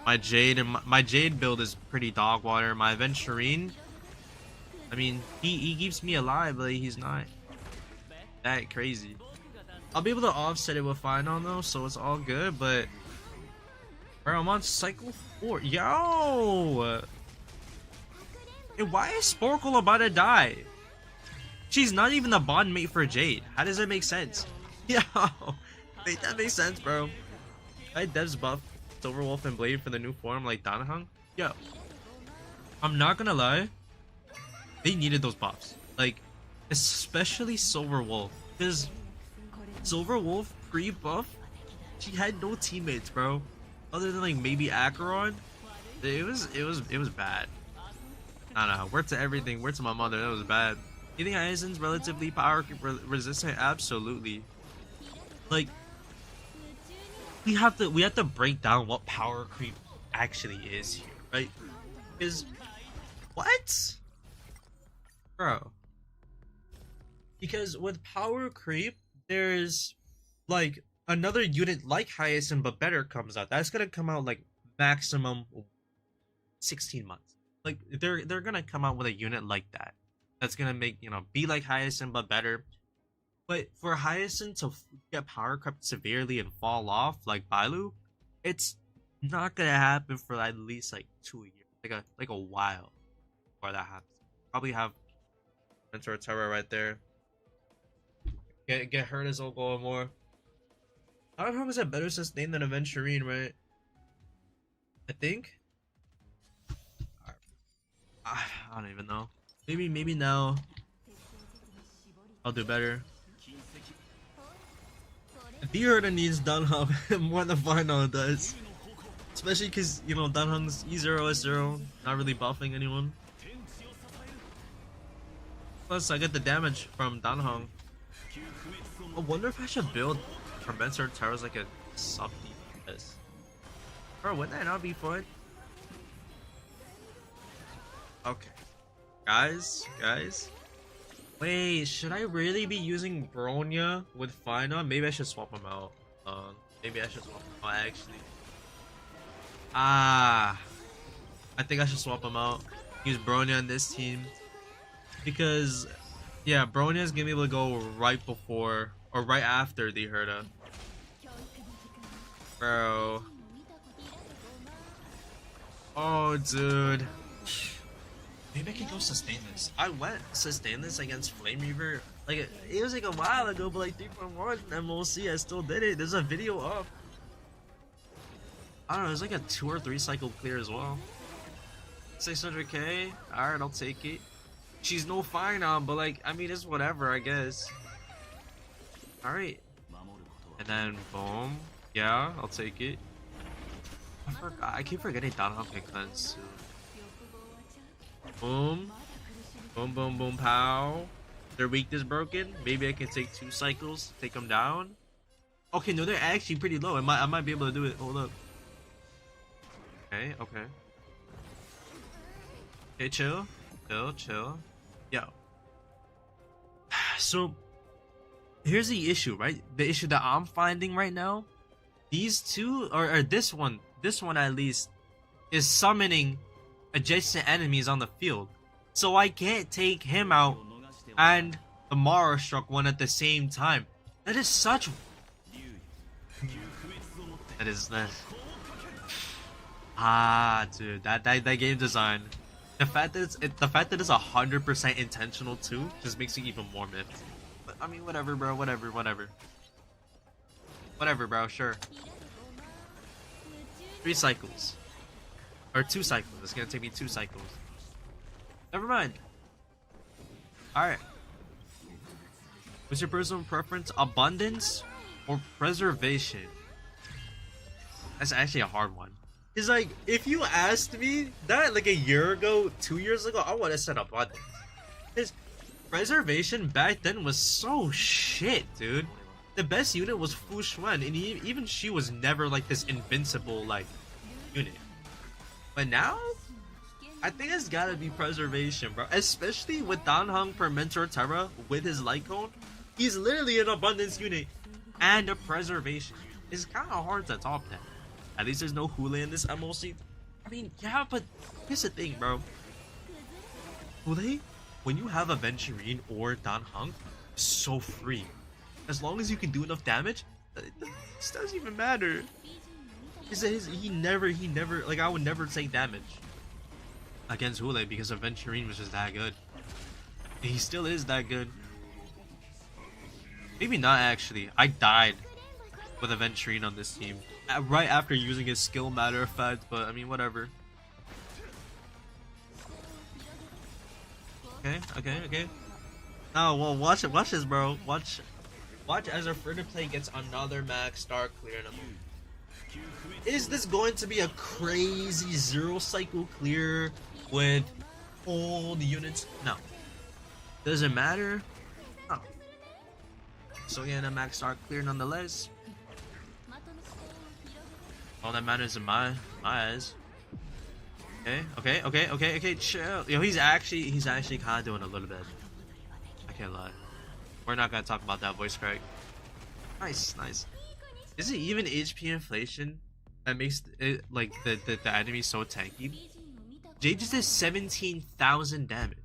My Jade build is pretty dog water. My Aventurine, I mean, he keeps me alive, but he's not that crazy. I'll be able to offset it with Final though, so it's all good. But bro, I'm on cycle 4. Yo, hey, why is Sparkle about to die? She's not even the bond mate for Jade. How does that make sense? Yo, wait, that makes sense, bro. I devs buff Silver Wolf and Blade for the new form like Danahung. Yo, I'm not gonna lie, they needed those buffs, like especially Silver Wolf, because Silver Wolf pre-buff, she had no teammates, bro, other than like maybe Acheron. It was bad. I don't know. Word to everything. Word to my mother. That was bad. You think Aizen's relatively power resistant? Absolutely. Like, we have to break down what power creep actually is here, right? Because what, bro? Because with power creep, there's like another unit like Hyacinth but better comes out. That's gonna come out like maximum 16 months. Like they're gonna come out with a unit like that. That's gonna make, you know, be like Hyacinth but better. But for Hyacinth to get power crept severely and fall off like Bailu, it's not gonna happen for at least like 2 years, like a while before that happens. Probably have Mentor Terror right there. Get hurt as all go more. I don't know, is that better sustained than Aventurine, right? I think. I don't even know. Maybe now I'll do better. The Herda needs Dunhung more than Final does. Especially because, you know, Dunhung's E0, S0, not really buffing anyone. Plus, I get the damage from Dunhung. I wonder if I should build Tormentor Towers like a sub DPS. Bro, wouldn't that not be fun? Okay. Guys. Wait, should I really be using Bronya with Final? Maybe I should swap them out. Maybe I should swap them out, actually. I think I should swap them out. Use Bronya on this team. Because, yeah, Bronya is gonna be able to go right before, or right after the Herda. Bro. Oh, dude. Maybe I can go sustain this. I went sustain this against Flame Reaver. Like, it was like a while ago, but like 3.1 MoC, I still did it. There's a video up. I don't know, it's like a 2 or 3 cycle clear as well. 600k? Alright, I'll take it. She's no fire now, but like, I mean, it's whatever, I guess. Alright. And then boom. Yeah, I'll take it. I keep forgetting Danhong can cleanse too. Boom. Boom, boom, boom, pow. Their weakness broken. Maybe I can take 2 cycles, take them down. Okay, no, they're actually pretty low. I might be able to do it. Hold up. Okay, okay. Okay, chill. Chill. Yo. So, here's the issue, right? The issue that I'm finding right now. These two, or this one at least, is summoning adjacent enemies on the field. So I can't take him out and the Mara struck one at the same time. That is such... That is... dude, that game design. The fact that it's 100% intentional too just makes it even more miffed. But I mean, whatever, bro. Whatever, bro. Sure. 3 cycles, or 2 cycles. It's gonna take me 2 cycles. Never mind. All right. What's your personal preference? Abundance or preservation? That's actually a hard one. It's like, if you asked me that like a year ago, 2 years ago, I would have said abundance. Because preservation back then was so shit, dude. The best unit was Fu Xuan, and even she was never like this invincible like unit. But now, I think it's gotta be preservation, bro. Especially with Danhong per Mentor Terra with his light cone. He's literally an abundance unit and a preservation unit. It's kind of hard to top that. At least there's no Hule in this MOC. I mean, yeah, but here's the thing, bro. Hule, when you have a Venturine or Danhong, so free. As long as you can do enough damage, this doesn't even matter. He never, like, I would never take damage against Hule because a Venturine was just that good. And he still is that good. Maybe not, actually. I died with a Venturine on this team right after using his skill, matter of fact, but I mean, whatever. Okay. Oh, well, watch this, bro. Watch as our free-to-play gets another max star clear in a moment. Is this going to be a crazy 0 cycle clear with all the units? No. Does it matter? No. So again, a max star clear nonetheless. All that matters in my eyes. Okay, chill. Yo, he's actually kind of doing a little bit. I can't lie. We're not gonna talk about that voice crack. Nice. Is it even HP inflation that makes it like the enemy so tanky? Jade just did 17,000 damage.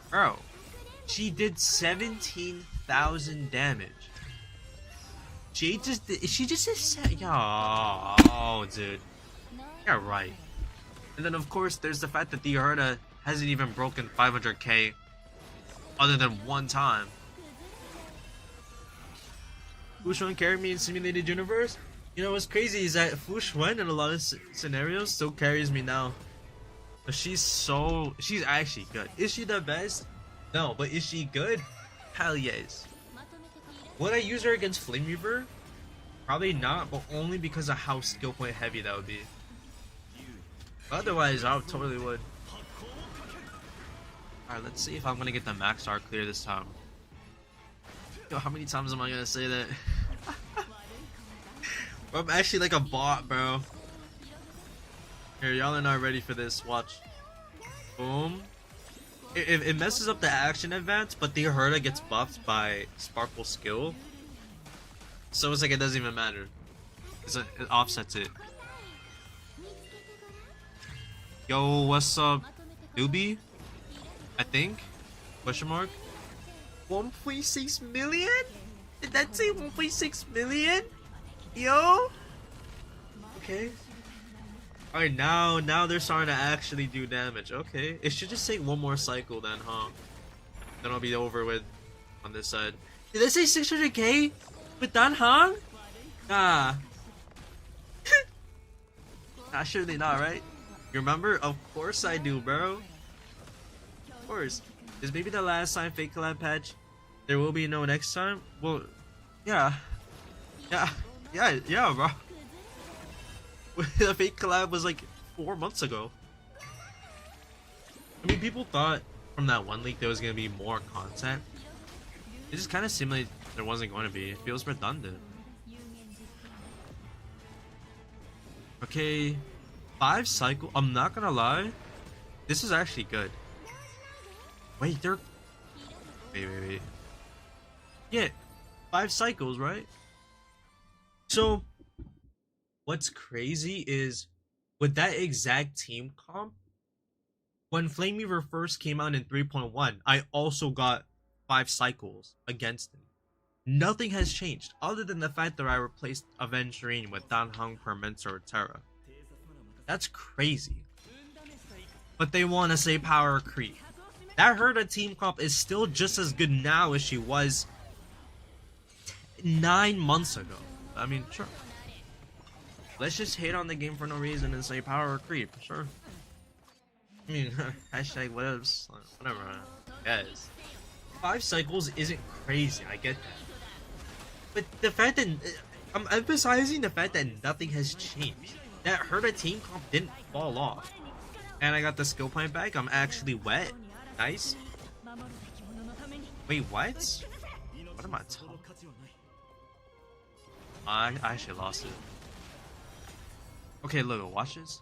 Bro, she did 17,000 damage. She just did oh, dude. You're right. And then of course there's the fact that the Herda hasn't even broken 500k other than one time. Fu Xuan carried me in simulated universe. You know what's crazy is that Fu Xuan in a lot of scenarios still carries me now. But she's actually good. Is she the best? No, but is she good? Hell yes. Would I use her against Flame Reaver? Probably not, but only because of how skill point heavy that would be. Otherwise, I totally would. Alright, let's see if I'm gonna get the max R clear this time. Yo, how many times am I gonna say that? Bro, I'm actually like a bot, bro. Here, y'all are not ready for this. Watch. Boom. It messes up the action advance, but the Herda gets buffed by Sparkle skill. So it's like it doesn't even matter. It offsets it. Yo, what's up, newbie? I think? Question mark? 1.6 million? Did that say 1.6 million? Yo? Okay. Alright, now they're starting to actually do damage. Okay. It should just take one more cycle then, huh? Then I'll be over with on this side. Did they say 600k? With Danhong? Nah. Nah, surely not, right? You remember? Of course I do, bro. Of course. Is maybe the last time Fake Collab patch? There will be no next time? Well, yeah. Yeah, yeah, bro. The fake collab was like 4 months ago. I mean, people thought from that one leak there was gonna be more content. It just kind of seemed like there wasn't going to be. It feels redundant. Okay, 5 cycle. I'm not gonna lie, this is actually good. Wait, they're wait. Yeah, 5 cycles, right? So, what's crazy is with that exact team comp, when Flame Weaver first came out in 3.1, I also got 5 cycles against him. Nothing has changed other than the fact that I replaced Aventurine with Danheng, Permenter, or Terra. That's crazy. But they want to say power creep. That Herda team comp is still just as good now as she was 9 months ago. I mean, sure. Let's just hate on the game for no reason and say power creep. Sure. I mean, hashtag whatever. Guys, 5 cycles isn't crazy. I get that. But the fact that I'm emphasizing the fact that nothing has changed. That Herda team comp didn't fall off. And I got the skill point back. I'm actually wet. Nice. Wait, what? What am I talking? I actually lost it. Okay, look, watch this.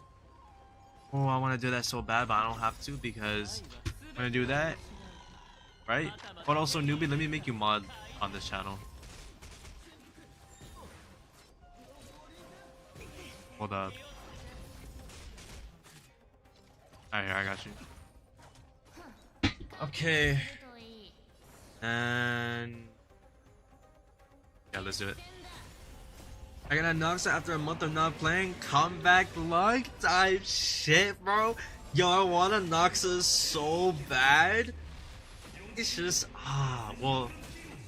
Oh, I want to do that so bad, but I don't have to because I'm gonna do that, right? But also, newbie, let me make you mod on this channel. Hold up. Alright, here, I got you. Okay. And yeah, let's do it. I got a Noxa after a month of not playing. Comeback luck type shit, bro. Yo, I want a Noxa so bad. It's just well,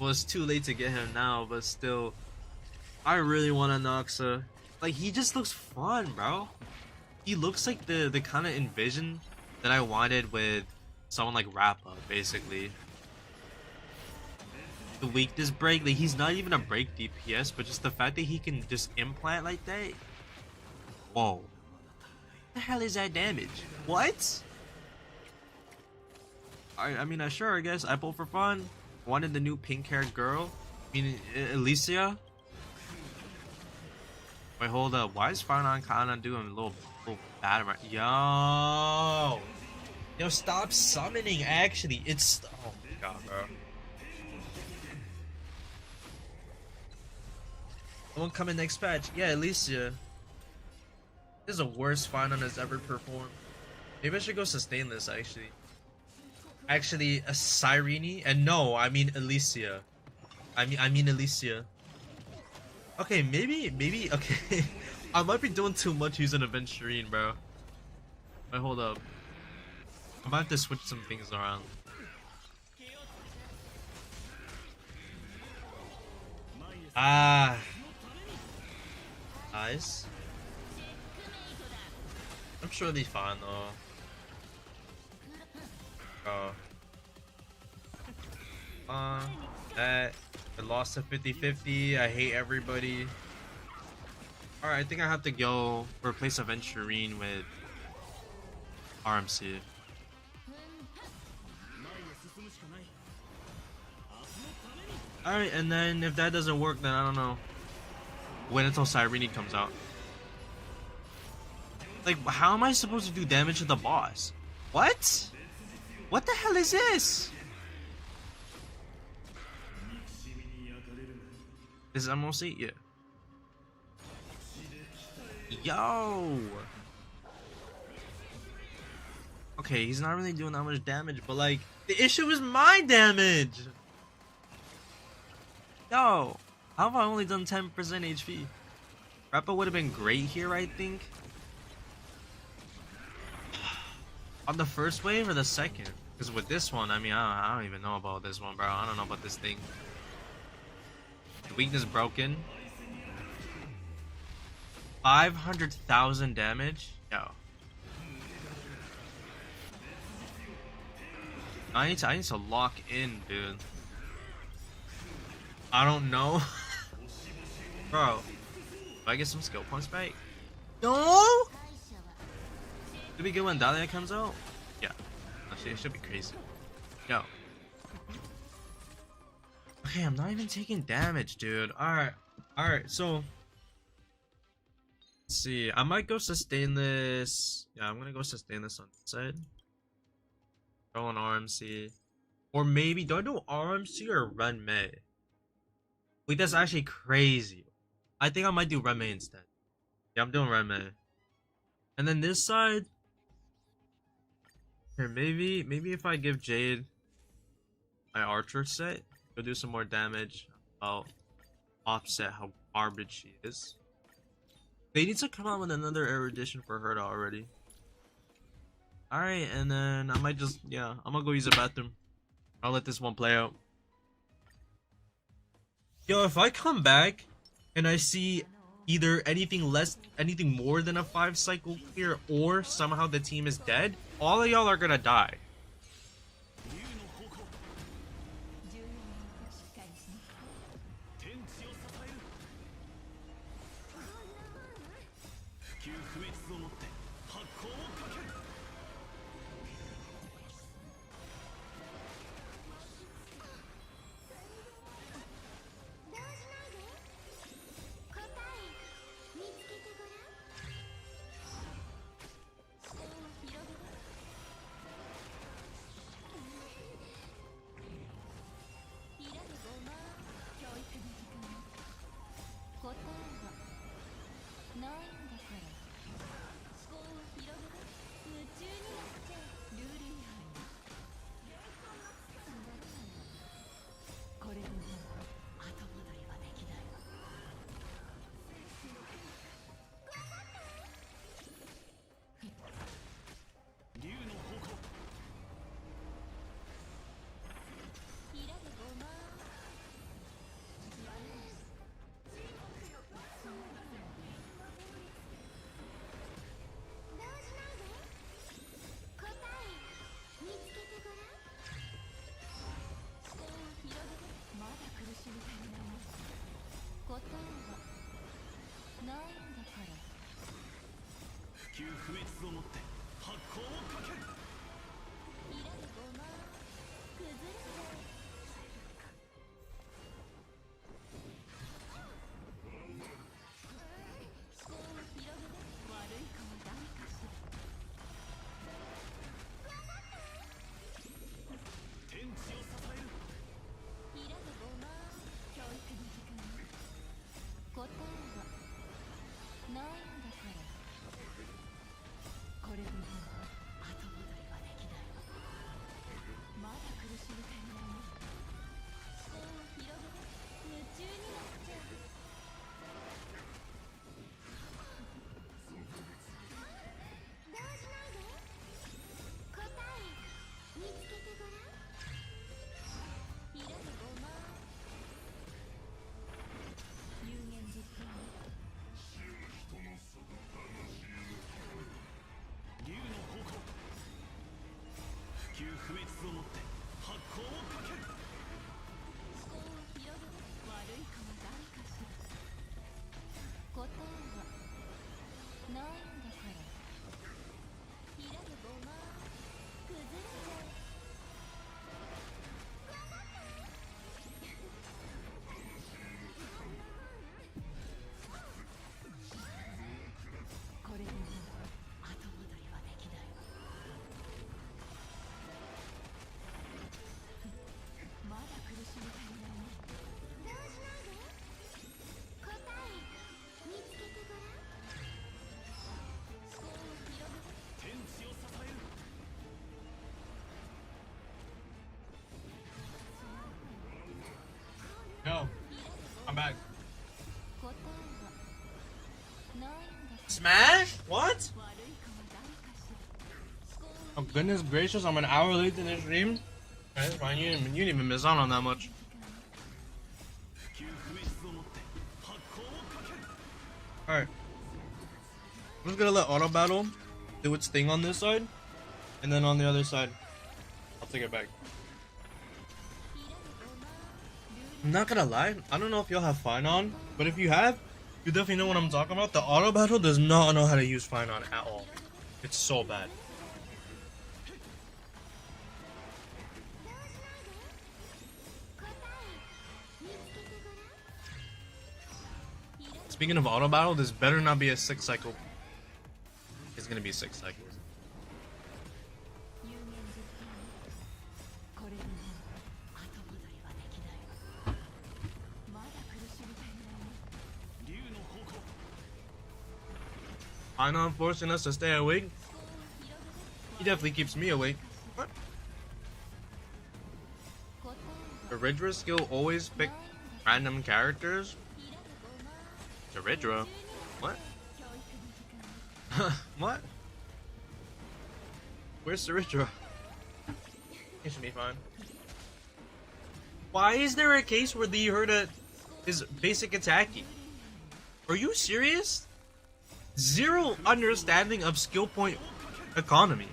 it's too late to get him now, but still, I really want a Noxa. Like, he just looks fun, bro. He looks like the kind of envision that I wanted with someone like Rappa, basically. The weakness break, like, he's not even a break DPS, but just the fact that he can just implant like that. Whoa. What the hell is that damage? What? I mean, sure, I guess. I pulled for fun. Wanted the new pink-haired girl. I mean, Alicia. Wait, hold up. Why is Farnon kinda doing a little bad right? Yo, stop summoning. Actually, it's oh my god, bro. The one coming next patch. Yeah, Alicia. This is the worst Farnon has ever performed. Maybe I should go sustain this, actually. Actually, a Cyrene? And no, I mean Alicia. I mean Alicia. Okay, maybe, okay. I might be doing too much using Aventurine, bro. Wait, hold up. I might have to switch some things around. Nice. I'm sure they'll be fine, though. That I lost to 50-50. I hate everybody. Alright, I think I have to go replace Aventurine with RMC. Alright, and then if that doesn't work, then I don't know. Wait until Cyrene comes out. Like, how am I supposed to do damage to the boss? What? What the hell is this? Is MoC? Yeah. Yo! Okay, he's not really doing that much damage, but like, the issue is my damage! Yo! How have I only done 10% HP? Rappa would have been great here, I think. On the first wave or the second? Because with this one, I mean, I don't even know about this one, bro. I don't know about this thing. Weakness broken. 500,000 damage? Yo. I need to lock in, dude. I don't know. Bro, do I get some skill points back? No! Should be good when Dahlia comes out? Yeah. Actually, it should be crazy. Yo. Okay, I'm not even taking damage, dude. Alright. Alright, so. Let's see. I might go sustain this. Yeah, I'm gonna go sustain this on this side. Go on RMC. Or maybe, do I do RMC or Ren Mei? Wait, that's actually crazy. I think I might do Ren Mei instead. Yeah, I'm doing Ren Mei. And then this side. Here, maybe if I give Jade my Archer set, go do some more damage. I'll offset how garbage she is. They need to come out with another erudition for her already. Alright, and then I might just, yeah, I'm gonna go use the bathroom. I'll let this one play out. Yo, if I come back and I see either anything more than a 5 cycle clear, or somehow the team is dead, all of y'all are gonna die. Yo, I'm back. Smash? What? Oh goodness gracious, I'm an hour late in this stream. That's fine, you didn't even miss out on that much. Alright. I'm just gonna let auto battle do its thing on this side. And then on the other side, I'll take it back. I'm not gonna lie, I don't know if you'll have fun on, But if you have, you definitely know what I'm talking about. The auto battle does not know how to use Fine On at all. It's so bad. Speaking of auto battle, this better not be a 6 cycle. It's gonna be 6 cycles. Fine On forcing us to stay awake. He definitely keeps me awake. What? The Ridra skill always pick random characters? Ridra? What? What? Where's Ridra? It should be fine. Why is there a case where the Herda is basic attacking? Are you serious? Zero understanding of skill point economy.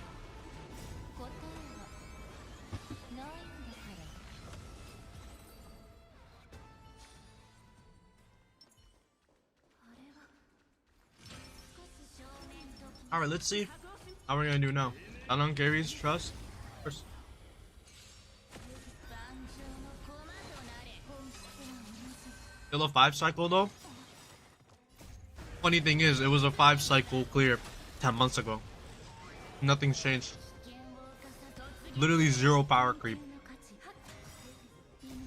Alright, let's see how we're gonna do now. Alan carries trust first. Still a 5 cycle though. Funny thing is, it was a 5 cycle clear 10 months ago. Nothing's changed. Literally 0 power creep.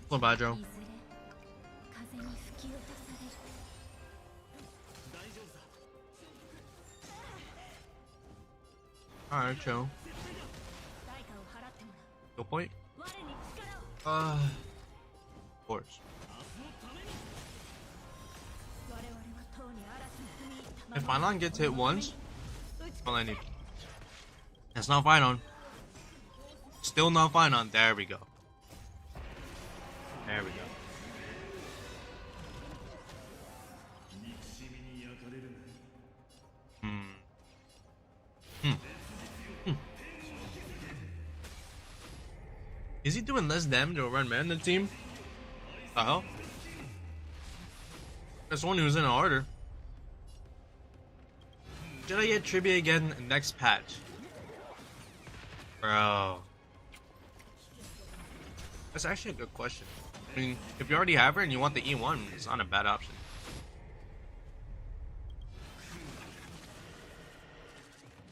Hello, Badjo. Alright, chill. Go point? Of course. If Fine gets hit once, that's all I need. That's not Fine On. Still not Fine On. There we go. There we go. Is he doing less damage to a red man than the team? The hell? That's one who's in harder. Should I get trivia again next patch? Bro. That's actually a good question. I mean, if you already have her and you want the E1, it's not a bad option.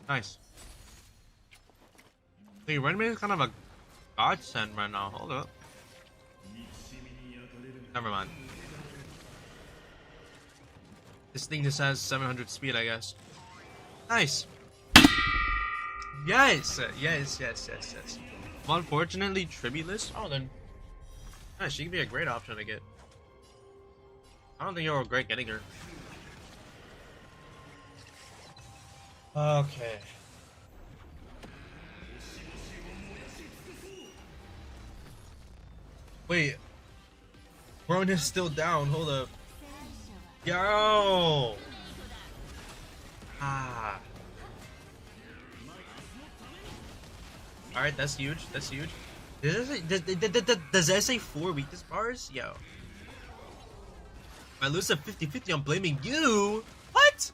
Nice. Hey, red man is kind of a godsend right now. Hold up. Never mind. This thing just has 700 speed, I guess. Nice. Yes, yes. Well, unfortunately, tribulous. Oh, then. Yeah, she could be a great option to get. I don't think you'll regret getting her. Okay. Wait. Brown is still down. Hold up. Yo. Ah. Alright, that's huge. That's huge. Does that say 4 weakness bars? Yo. If I lose a 50-50, I'm blaming you. What?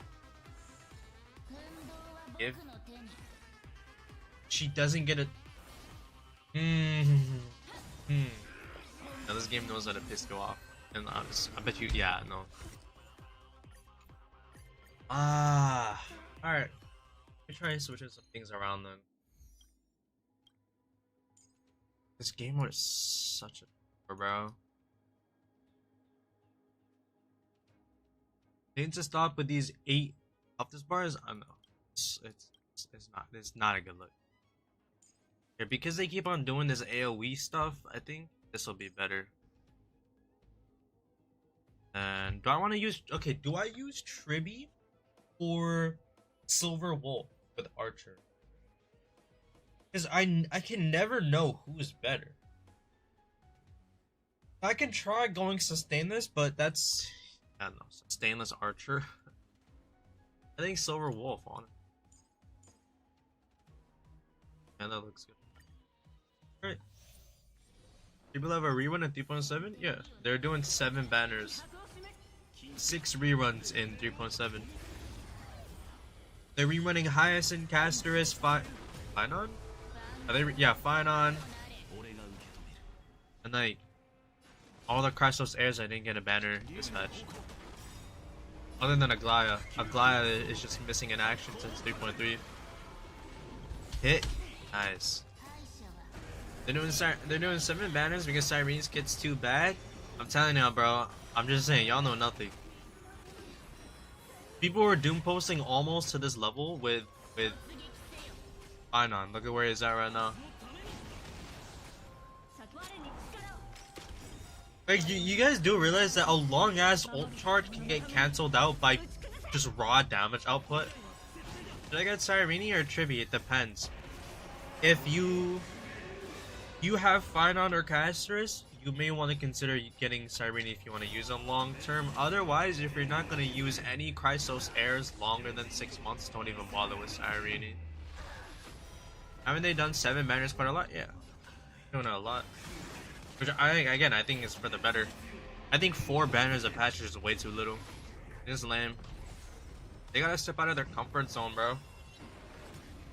If she doesn't get it. Now this game knows how to piss you off. And I bet you, yeah, no. Ah. Alright. Let me try switching some things around then. This game mode is such a bro. They need to stop with these 8 toughness bars. I know. It's not a good look. Yeah, because they keep on doing this AoE stuff, I think this will be better. And do I want to use? Okay, do I use Tribby or Silver Wolf with Archer? Because I can never know who's better. I can try going Sustainless, but that's, I don't know, Sustainless Archer. I think Silver Wolf on it. Yeah, that looks good. Alright. People have a rerun at 3.7? Yeah, they're doing 7 banners. 6 reruns in 3.7. They're rerunning Hyacinth, Casterus, Finon? Are they? Yeah, Finon. And like all the Crystos heirs, I didn't get a banner this match. Other than Aglaya. Aglaya is just missing in action since 3.3. Hit. Nice. They're doing 7 banners because Cyrene's kit's too bad. I'm telling you, bro. I'm just saying, y'all know nothing. People were doom posting almost to this level with Finon. Look at where he's at right now. Like, you guys do realize that a long ass ult charge can get cancelled out by just raw damage output? Should I get Cyrene or Trivi? It depends. If you have Finon or Casterus, you may want to consider getting Cyrene if you want to use them long term. Otherwise, if you're not going to use any Crystos heirs longer than 6 months, don't even bother with Cyrene. Haven't they done 7 banners quite a lot? Yeah. Doing it a lot. Which I think is for the better. I think 4 banners a patch is way too little. It's lame. They gotta step out of their comfort zone, bro.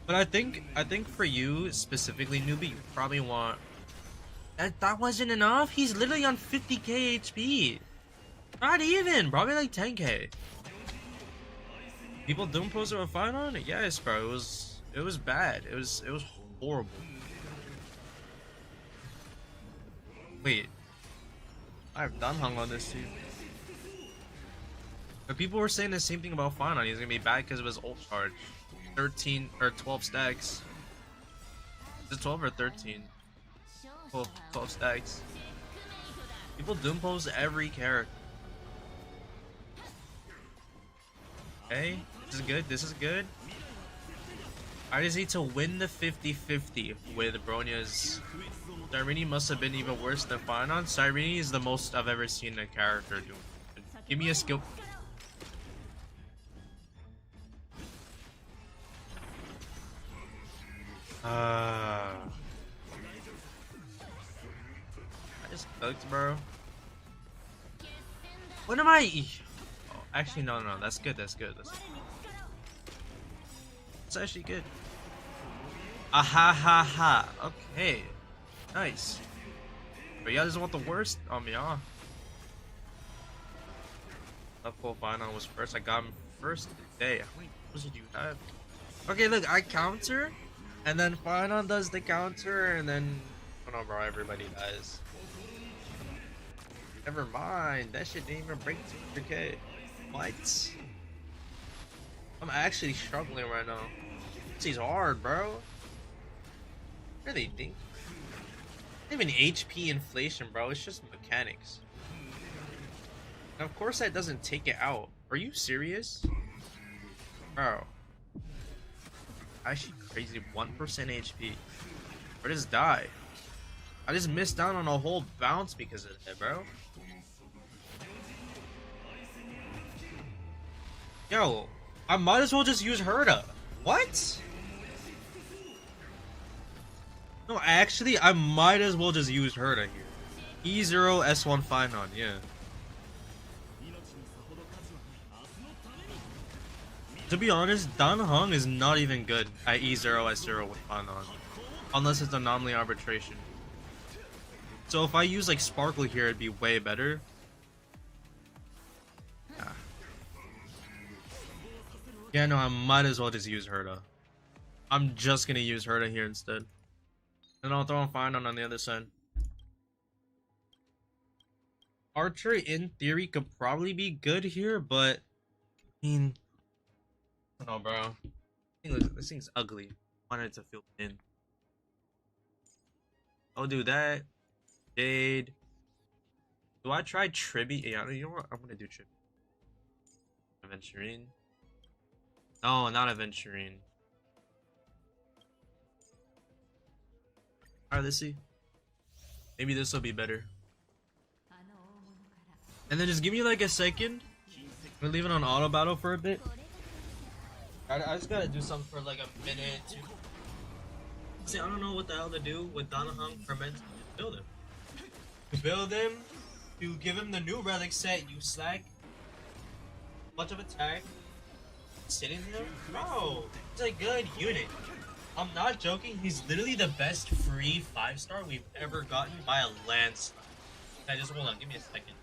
But I think for you specifically, newbie, you probably want that wasn't enough. He's literally on 50k HP. Not even, probably like 10k. People doom posted with Finon? Yes, bro. It was bad. It was horrible. Wait, I have Danhong on this team. But people were saying the same thing about Finon. He's gonna be bad because of his ult charge. 13 or 12 stacks. Is it 12 or 13? 12 stacks. People doom post every character. Okay, this is good. This is good. I just need to win the 50-50 with Bronya's. Cyrene must have been even worse than Finon. Cyrene is the most I've ever seen a character do. Give me a skill. I just cooked, bro. What am I? Oh, actually, no. That's good. That's good. It's actually good. Ha. Okay. Nice. But y'all just want the worst on me, huh? Upload Finon was first. I got him first today. Wait, what did you have? Okay, look, I counter, and then Finon does the counter, and then oh no, bro, everybody dies. Never mind. That shit didn't even break 200k. What? I'm actually struggling right now. This is hard, bro. What do they think? Not even HP inflation, bro. It's just mechanics. And of course that doesn't take it out. Are you serious? Bro. Actually crazy. 1% HP. Or just die. I just missed out on a whole bounce because of it, bro. Yo, I might as well just use Herda. What? No, actually, I might as well just use Herda here. E0 S1 Finon, yeah. To be honest, Danhong is not even good at E0 S0 with Finon. Unless it's anomaly arbitration. So if I use like Sparkle here, it'd be way better. Yeah, no, I might as well just use Herda. I'm just gonna use Herda here instead. And I'll throw a Finon on the other side. Archer, in theory, could probably be good here, but I mean, I don't know, bro. This thing's ugly. I wanted it to feel thin. I'll do that. Jade. Do I try Tribi? Yeah, you know what? I'm gonna do Tribi. Aventurine. No, not Aventurine. Alright, let's see. Maybe this will be better. And then just give me like a second. We'll leave it on auto battle for a bit. I just gotta do something for like a minute, 2. See, I don't know what the hell to do with Danhong Ferment. Build him. To build him, to give him the new relic set, you slack. Bunch of attack. Sitting there? Bro, he's a good unit. I'm not joking, he's literally the best free 5-star we've ever gotten by a landslide. I just hold on, give me a second.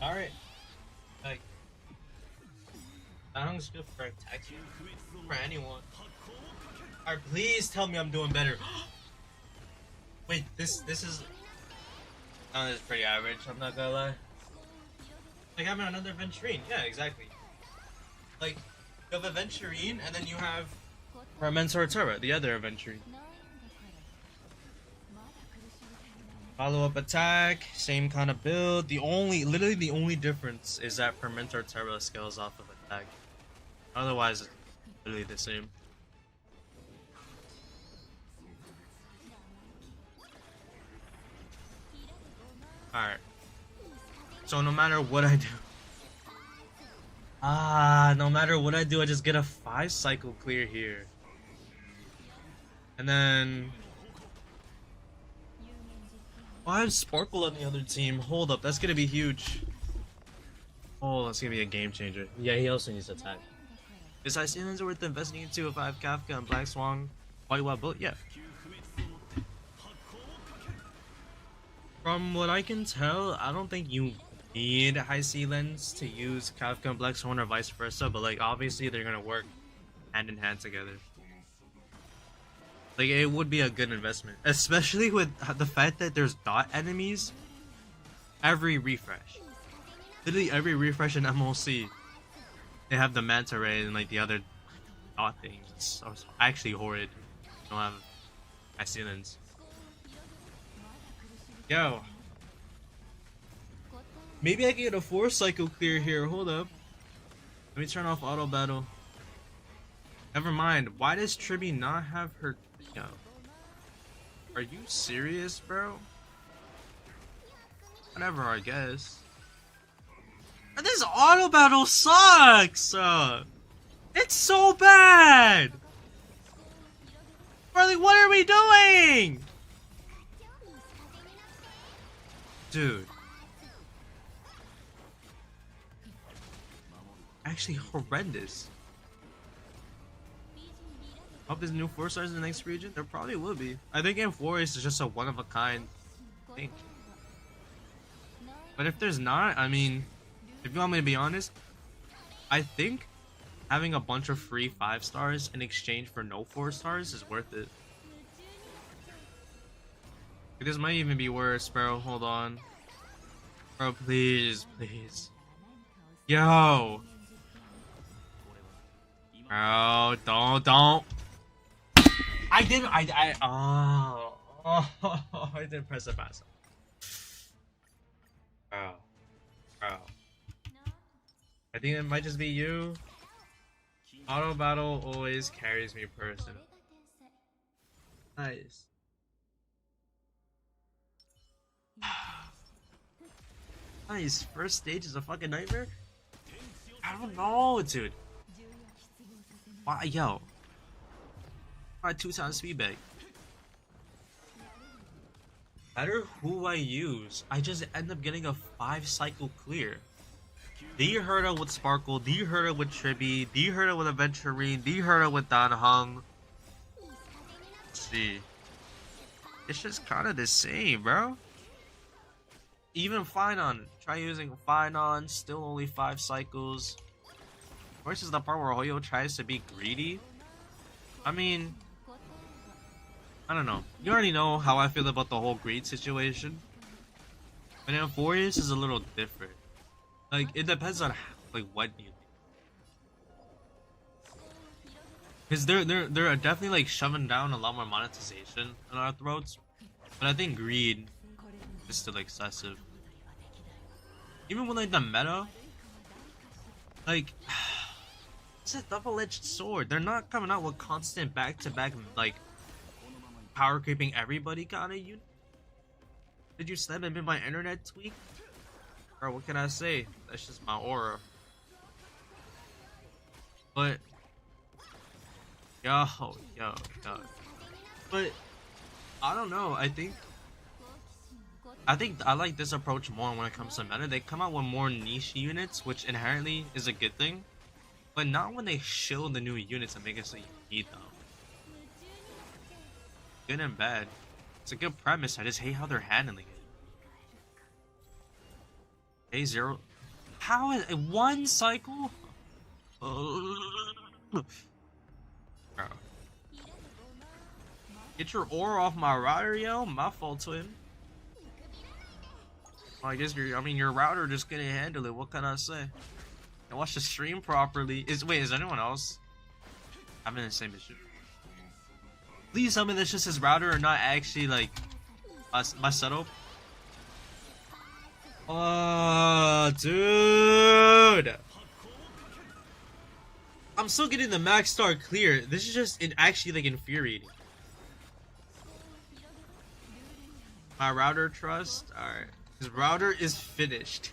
Alright. Like, I don't just good for attack for anyone. Alright, please tell me I'm doing better. Wait, this is pretty average, I'm not gonna lie. Like having another Venturine, yeah, exactly. Like, you have a Venturine and then you have Mentor Terra, the other Venturine. Follow-up attack, same kind of build. Literally the only difference is that Fermentor Terra scales off of attack. Otherwise, it's literally the same. Alright. So no matter what I do... no matter what I do, I just get a 5-cycle clear here. And then... Oh, I have Sparkle on the other team. Hold up, that's gonna be huge. Oh, that's gonna be a game changer. Yeah, he also needs attack. Is Icelands worth investing into a 5 Kafka and Black Swan White Wild Bullet? Yeah. From what I can tell, I don't think you need High Sea Lens to use Kafka and Black Swan or vice versa, but like obviously they're gonna work hand in hand together. Like, it would be a good investment, especially with the fact that there's dot enemies every refresh. Literally every refresh in MoC, they have the manta ray and like the other dot things. It's actually horrid. They don't have Assailants. Yo, maybe I can get a 4-cycle clear here. Hold up. Let me turn off auto battle. Never mind. Why does Tribby not have her? Yo, are you serious, bro? Whatever, I guess. And this auto battle sucks. It's so bad. Bro, like, what are we doing, dude? Actually, horrendous. Hope there's new 4-stars in the next region. There probably will be. I think M4 is just a one-of-a-kind thing. But if there's not, I mean, if you want me to be honest, I think Having a bunch of free 5 stars in exchange for no 4 stars is worth it. This might even be worse, bro. Hold on. Bro, please, please. Yo! Bro, don't. I didn't, I didn't press the button. Bro. I think it might just be you. Auto battle always carries me personally. Nice. Nice. First stage is a fucking nightmare? I don't know, dude. Why, yo. I 2-time speed bag. Matter who I use, I just end up getting a 5-cycle clear. D-Herda with Sparkle, D-Herda with Triby, D-Herda with Aventurine, D-Herda with Danheng. Let's see. It's just kind of the same, bro. Even Finon. Try using Finon, still only 5 cycles. Versus the part where Hoyo tries to be greedy. I mean, I don't know. You already know how I feel about the whole greed situation. But in Furious is a little different. Like, it depends on like what you do. Because they're definitely like shoving down a lot more monetization on our throats. But I think greed is still excessive. Even with like the meta, like it's a double-edged sword. They're not coming out with constant back-to-back like power creeping everybody kind of unit. Did you snap and my internet tweak? Or what can I say? That's just my aura. But yo. But I don't know. I think I like this approach more when it comes to meta. They come out with more niche units, which inherently is a good thing. But not when they show the new units and make it so you need them. Good and bad. It's a good premise. I just hate how they're handling it. A0. How is it 1 cycle? Bro. Get your aura off my router, yo. My fault, twin. Well, I guess your router just couldn't handle it. What can I say? I watched the stream properly. Is anyone else having the same issue? Please tell me that's just his router and not actually like my setup. Oh, dude. I'm still getting the max star clear. This is just actually like infuriating. My router trust? Alright. His router is finished.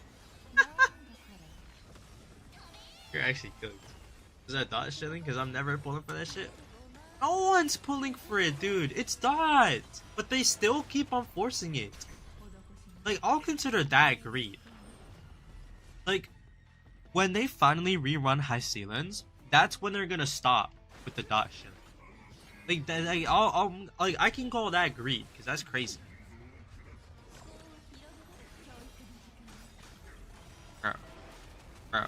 You're actually cooked. Is that dot shilling? Because I'm never pulling for that shit. No one's pulling for it, dude. It's dot. But they still keep on forcing it. Like, I'll consider that greed. Like, when they finally rerun high ceilings, that's when they're gonna stop with the dot shilling. Like, I can call that greed, because that's crazy. Bro.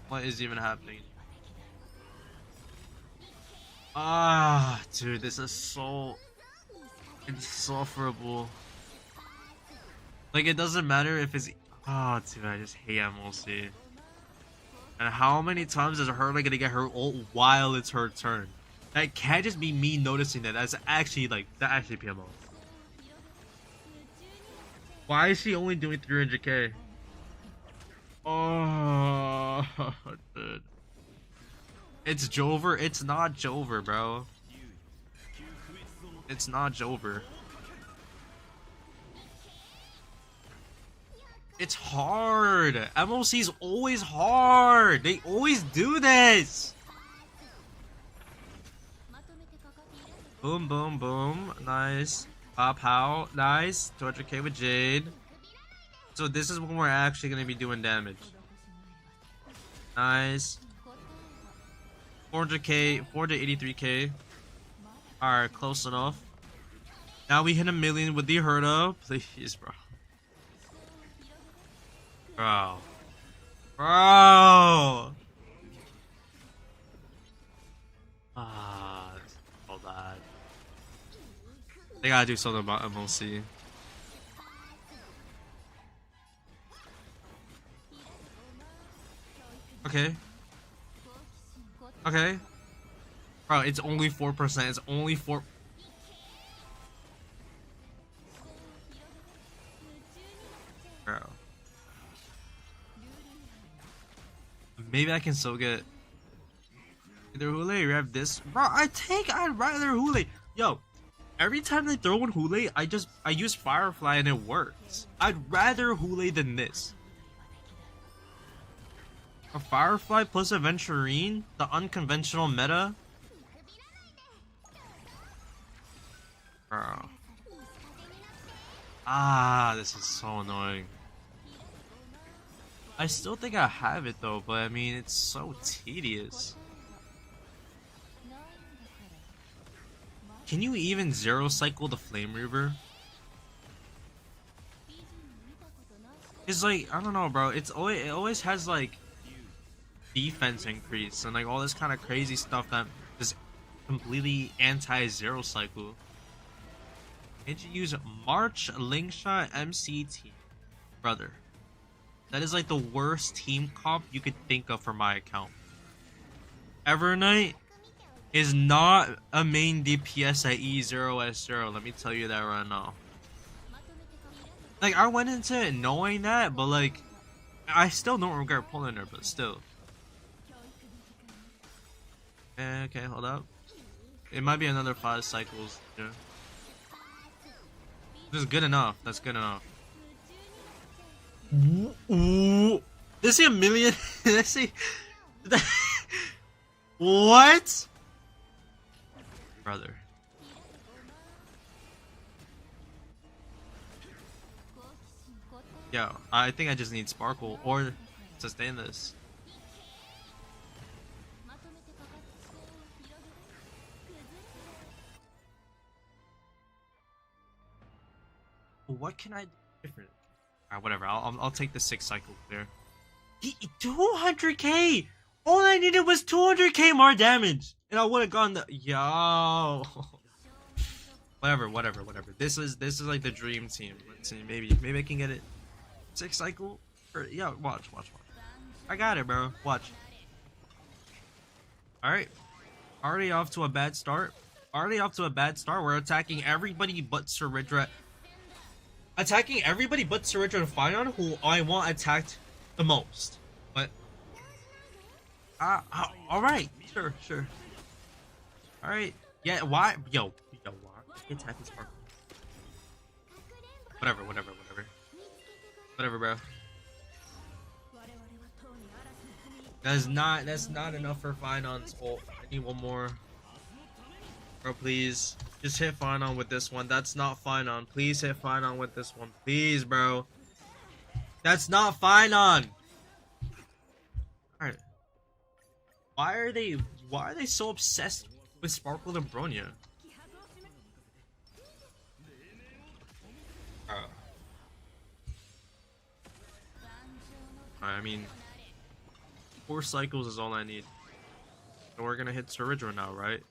What is even happening? Ah, dude, this is so insufferable. Like, it doesn't matter if it's... Oh, dude, I just hate MoC. And how many times is her like gonna get her ult while it's her turn? That can't just be me noticing that. That's actually like... That actually PMO. Why is she only doing 300k? Oh, dude. It's Jover. It's not Jover, bro. It's not Jover. It's hard. MoC's always hard. They always do this. Boom, boom, boom. Nice. Pop how. Nice. 200k with Jade. So this is when we're actually going to be doing damage. Nice. 400k, 483k. Alright, close enough. Now we hit 1 million with the Herda. Please, bro. Bro. Ah, it's so bad. They gotta do something about MoC. Okay. Okay. Bro, it's only 4%. It's only 4. Bro. Maybe I can still get either Hule or have this. Bro, I'd rather Hule. Yo, every time they throw in Hule, I use Firefly and it works. I'd rather Hule than this. A Firefly plus a Venturine, the unconventional meta. Bro. Ah, this is so annoying. I still think I have it though, but I mean, it's so tedious. Can you even zero cycle the Flame Reaver? It's like, I don't know, bro. It always has like defense increase and like all this kind of crazy stuff that is completely anti-zero cycle. Did you use March Linkshot MCT? Brother. That is like the worst team comp you could think of for my account. Evernight is not a main DPS at E0S0. Let me tell you that right now. Like, I went into it knowing that, but like, I still don't regret pulling her, but still. Okay, hold up. It might be another 5 cycles. Yeah. This is good enough. That's good enough. Ooh. Let's see a million. Let's see. What? Brother. Yo, I think I just need Sparkle or sustain this. What can I do different? Alright, whatever. I'll take the 6 cycle clear. 200k. All I needed was 200k more damage, and I would have gone the yo. whatever. This is like the dream team. Let's see. Maybe I can get it. 6 cycle. Or, yeah. Watch. I got it, bro. Watch. All right. Already off to a bad start. We're attacking everybody but Saridra. Attacking everybody but Saridra and Fion, who I want attacked the most. But all right, sure. All right, yeah. Why, yo, why? Attack this Sparkle. Whatever, bro. That's not enough for Finon's ult. I need one more. Bro, please. Just hit Finon with this one. That's not Finon. Please hit Finon with this one. Please, bro. That's not Finon. Alright. Why are they so obsessed with Sparkle and Bronya? I mean, 4 cycles is all I need. And we're gonna hit Saridra now, right?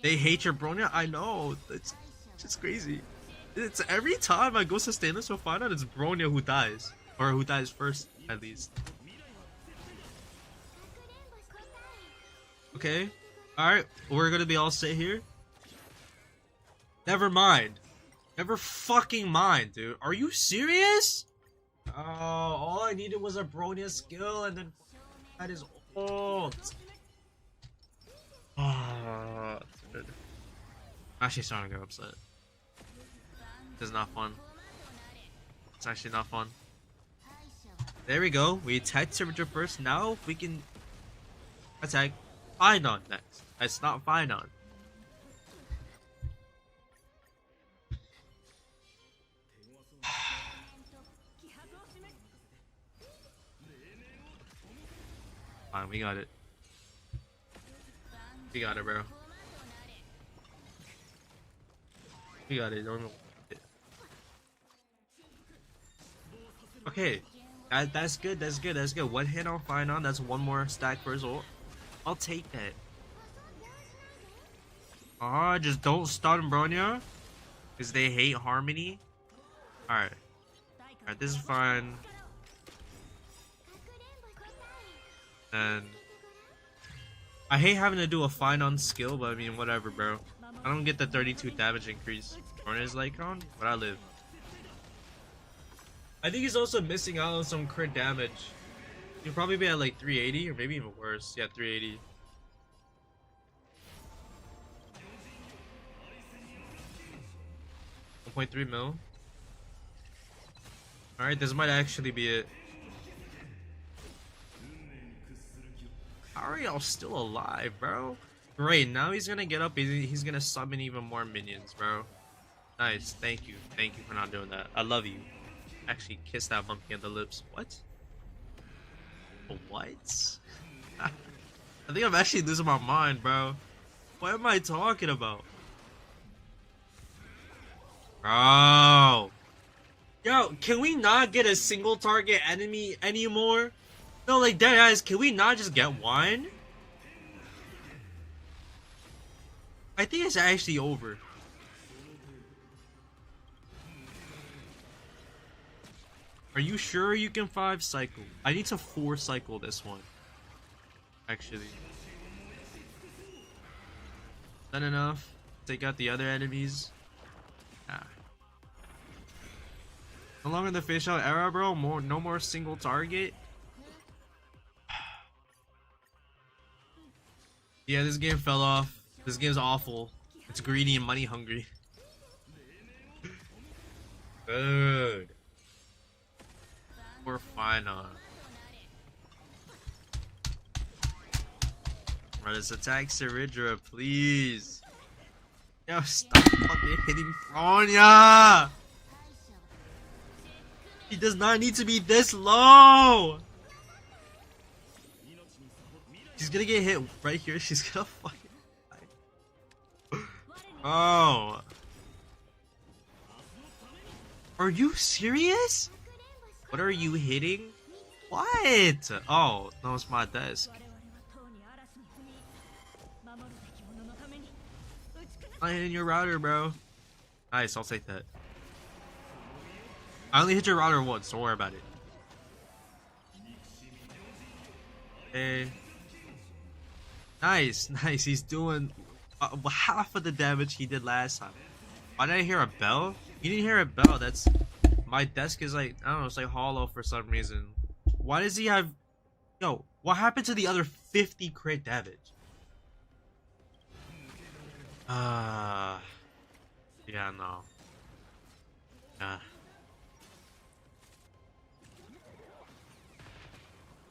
They hate your Bronya? I know. It's just crazy. It's every time I go sustain this, we'll find out it's Bronya who dies. Or who dies first, at least. Okay. Alright. We're gonna be all sit here. Never mind. Never fucking mind, dude. Are you serious? Oh, all I needed was a Bronya skill and then that is ult. Oh, dude. I'm actually starting to get upset. This is not fun. It's actually not fun. There we go. We attacked Saridra first. Now we can attack Finon next. It's not Finon. Fine, we got it. We got it, bro. We got it. Okay. That's good. One hit on Finon. That's one more stack for his ult. I'll take that. Just don't stun Bronya. Because they hate Harmony. Alright. Alright, this is fine. And I hate having to do a fine on skill, but I mean, whatever, bro. I don't get the 32 damage increase. Bronya's Lycon, but I live. I think he's also missing out on some crit damage. He'll probably be at like 380 or maybe even worse. Yeah, 380. $1.3 mil. Alright, this might actually be it. How are y'all still alive, bro? Great, now he's gonna get up. He's gonna summon even more minions, bro. Nice, thank you. Thank you for not doing that. I love you. Actually, kiss that monkey on the lips. What? What? I think I'm actually losing my mind, bro. What am I talking about? Bro. Yo, can we not get a single target enemy anymore? No, like, dead guys, can we not just get one? I think it's actually over. Are you sure you can 5 cycle? I need to 4 cycle this one. Actually. Is that enough? Take out the other enemies? Nah. No longer the fish out era, bro. No more single target. Yeah, this game fell off. This game's awful. It's greedy and money hungry. Good. We're fine on. Right, let's attack Saridra, please. Yo, stop fucking hitting Bronya! He does not need to be this low! She's gonna get hit right here. She's gonna fucking die. Oh. Are you serious? What are you hitting? What? Oh, no, it's my desk. I'm hitting your router, bro. Nice, I'll take that. I only hit your router once, don't worry about it. Hey. Nice, nice. He's doing half of the damage he did last time. Why did I hear a bell? You didn't hear a bell. That's... My desk is like, I don't know, it's like hollow for some reason. Why does he have... Yo, what happened to the other 50 crit damage? Yeah, no.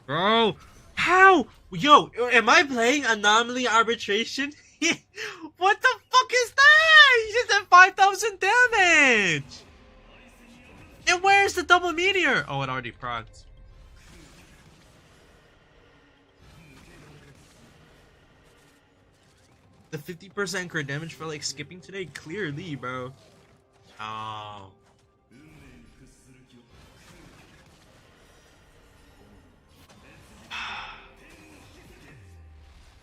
Bro, how? Yo, am I playing Anomaly Arbitration? What the fuck is that? He just did 5,000 damage! And where's the double meteor? Oh, it already procced. The 50% crit damage for like skipping today? Clearly, bro. Oh.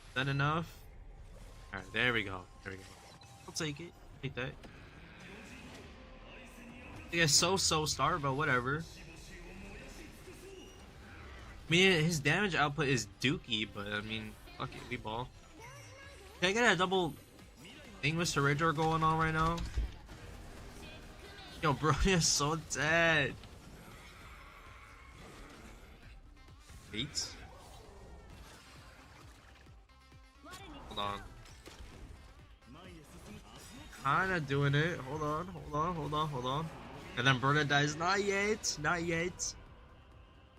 Is that enough? Alright, there we go. There we go. I'll take it. Take that. Yeah, so star, but whatever. I mean, his damage output is dookie, but I mean, fuck it, we ball. Can I get a double thing with Saridra going on right now? Yo, bro, you're so dead. Wait. Hold on. Kinda doing it. Hold on. And then Berna dies. Not yet. Not yet.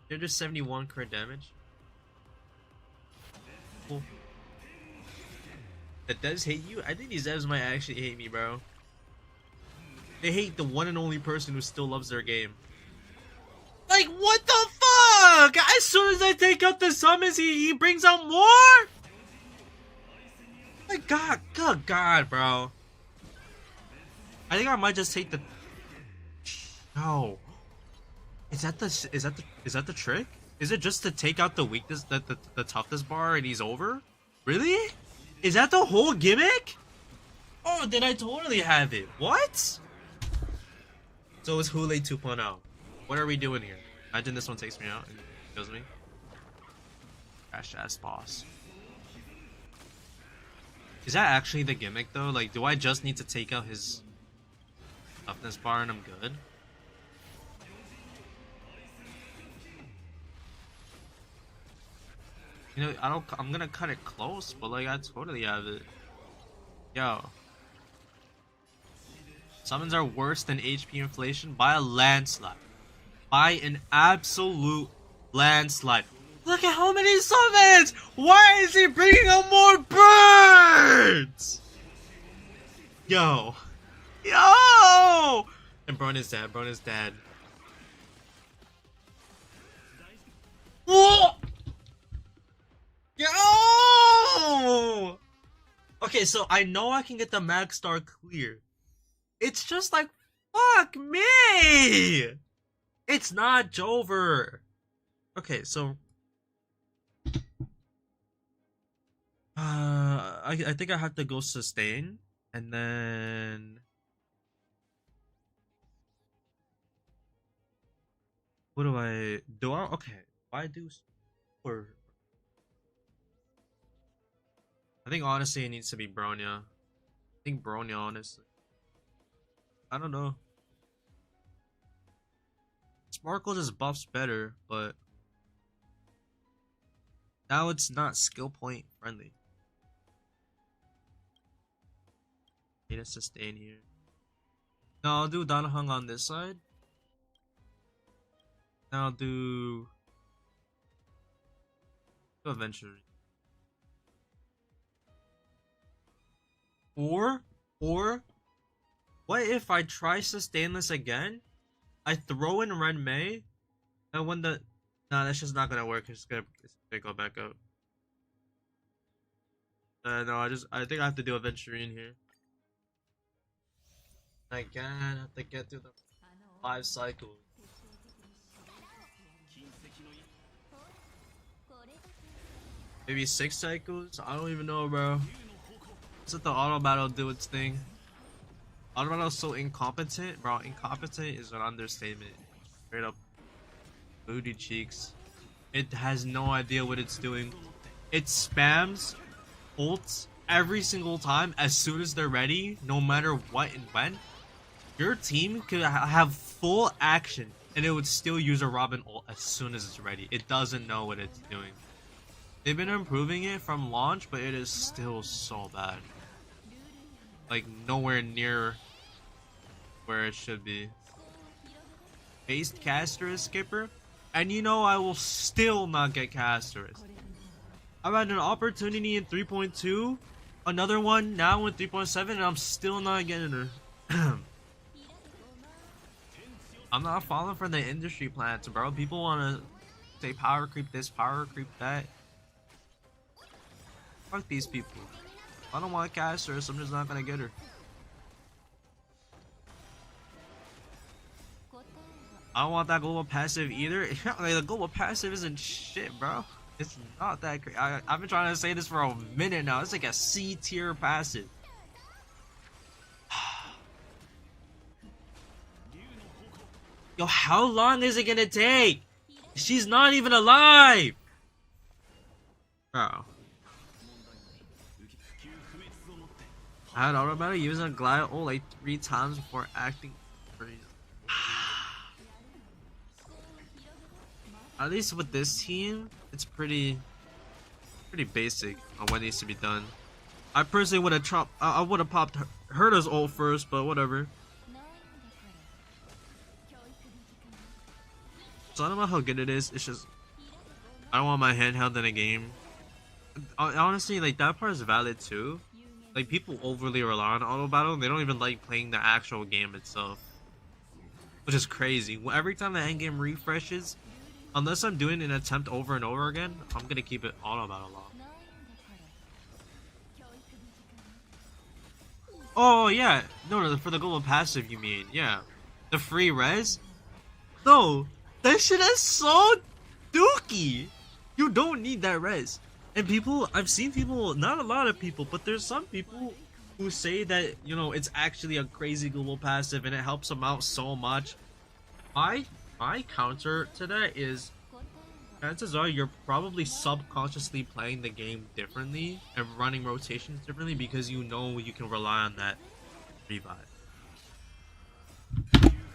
They're just 71 crit damage. Cool. That does hate you? I think these devs might actually hate me, bro. They hate the one and only person who still loves their game. Like, what the fuck? As soon as I take out the summons, he brings out more? My god, good god, bro. I think I might just take the... No. Is that the trick? Is it just to take out the weakness, the toughness bar and he's over? Really? Is that the whole gimmick? Oh, then I totally have it. What? So it's Hule 2.0. What are we doing here? Imagine this one takes me out and kills me. Trash ass boss. Is that actually the gimmick though? Like, do I just need to take out his toughness bar and I'm good? You know, I'm gonna cut it close, but like I totally have it. Yo. Summons are worse than HP inflation by a landslide. By an absolute landslide. Look at how many summons! Why is he bringing up more birds? Yo. Yo! And Bron is dead. Bron is dead. Whoa! Yo! Okay, so I know I can get the max star clear. It's just like, fuck me! It's not Jover. Okay, so I think I have to go sustain and then what do I do? Okay, why do or I think honestly it needs to be Bronya. I think Bronya honestly. I don't know. Sparkle just buffs better, but now it's not skill point friendly. Need a sustain here. No, I'll do Danahung on this side. Now I'll do Adventure. Or what if I try sustainless again? I throw in Ren Mei, and when the that's just not gonna work. It's gonna go back up. No, I think I have to do Aventurine here. Again, I have to get through the 5 cycles. Maybe 6 cycles? I don't even know, bro. Let's let the auto battle do its thing. Auto battle is so incompetent, bro. Incompetent is an understatement. Straight up booty cheeks. It has no idea what it's doing. It spams ults every single time as soon as they're ready, no matter what and when. Your team could have full action and it would still use a Robin ult as soon as it's ready. It doesn't know what it's doing. They've been improving it from launch, but it is still so bad. Like nowhere near where it should be. Based Casterus skipper, and you know I will still not get Casterus. I've had an opportunity in 3.2, another one now in 3.7, and I'm still not getting her. I'm not falling for the industry plans, bro. People want to say power creep this, power creep that. Fuck these people. I don't want Casterus, I'm just not gonna get her. I don't want that global passive either. Like, the global passive isn't shit, bro. It's not that great. I've been trying to say this for a minute now. It's like a C tier passive. Yo, how long is it gonna take? She's not even alive! Bro. I had auto battle using a glide ult like 3 times before acting crazy. At least with this team, it's pretty basic on what needs to be done. I personally would have I would have popped Herta's ult first, but whatever. So I don't know how good it is. It's just I don't want my handheld in a game. Honestly, like that part is valid too. Like people overly rely on auto battle. They don't even like playing the actual game itself, which is crazy. Every time the end game refreshes, unless I'm doing an attempt over and over again, I'm gonna keep it auto battle long. Oh yeah, no, for the global passive you mean? Yeah, the free res. No, that shit is so dookie. You don't need that res. And people, I've seen people, not a lot of people, but there's some people who say that, you know, it's actually a crazy global passive and it helps them out so much. My counter to that is, chances are you're probably subconsciously playing the game differently and running rotations differently because you know you can rely on that revive.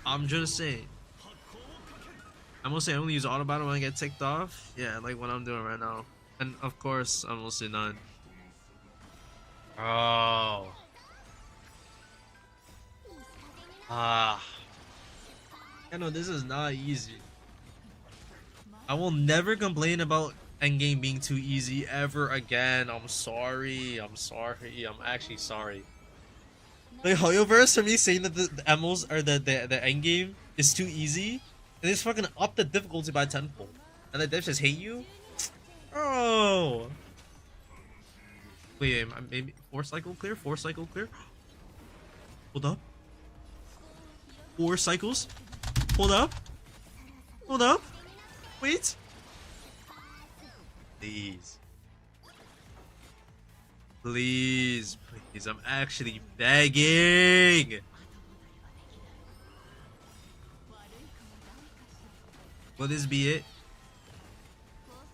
I'm just saying. I'm gonna say I only use auto battle when I get ticked off. Yeah, like what I'm doing right now. And of course, I'm mostly none. Oh. Ah. I know this is not easy. I will never complain about endgame being too easy ever again. I'm sorry. I'm sorry. I'm actually sorry. Like Hoyoverse for me saying that the Emmels or the endgame is too easy, and it's fucking up the difficulty by tenfold. And the devs just hate you? Oh. Wait, maybe 4 cycle clear? 4 cycle clear? Hold up. 4 cycles? Hold up. Hold up. Wait. Please. Please, please. I'm actually begging. Will this be it?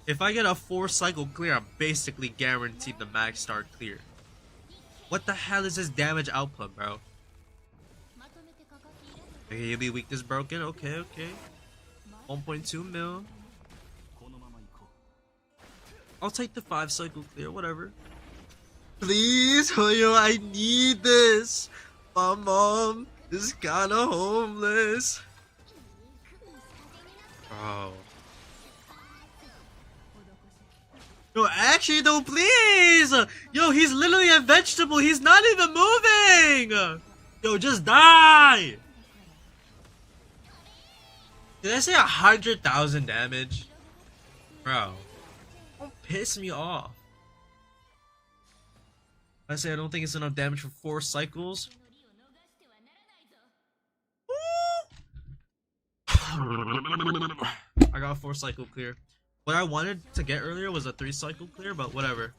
If I get a 4 cycle clear, I'm basically guaranteed the max start clear. What the hell is this damage output, bro? Healy weakness broken. Okay, okay. 1.2 mil. I'll take the 5 cycle clear, whatever. Please, Hoyo, I need this. My mom is kinda homeless. Bro. Yo, actually, though, please! Yo, he's literally a vegetable. He's not even moving! Yo, just die! Did I say 100,000 damage? Bro. Don't piss me off. I say I don't think it's enough damage for 4 cycles. I got a 4 cycle clear. What I wanted to get earlier was a 3 cycle clear, but whatever.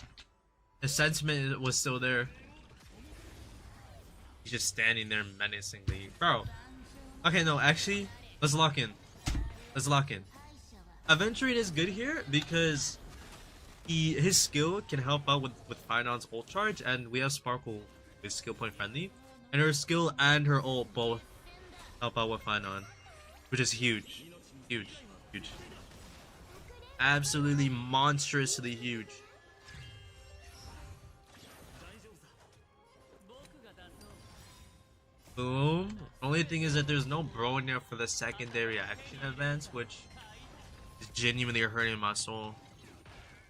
The sentiment was still there. He's just standing there menacingly. Bro. Okay, no, actually, let's lock in. Let's lock in. Aventurine is good here because his skill can help out with Finon's ult charge, and we have Sparkle with skill point friendly. And her skill and her ult both help out with Finon, which is huge. Huge. Huge. Absolutely monstrously huge. Boom. Only thing is that there's no bro in there for the secondary action events, which is genuinely hurting my soul.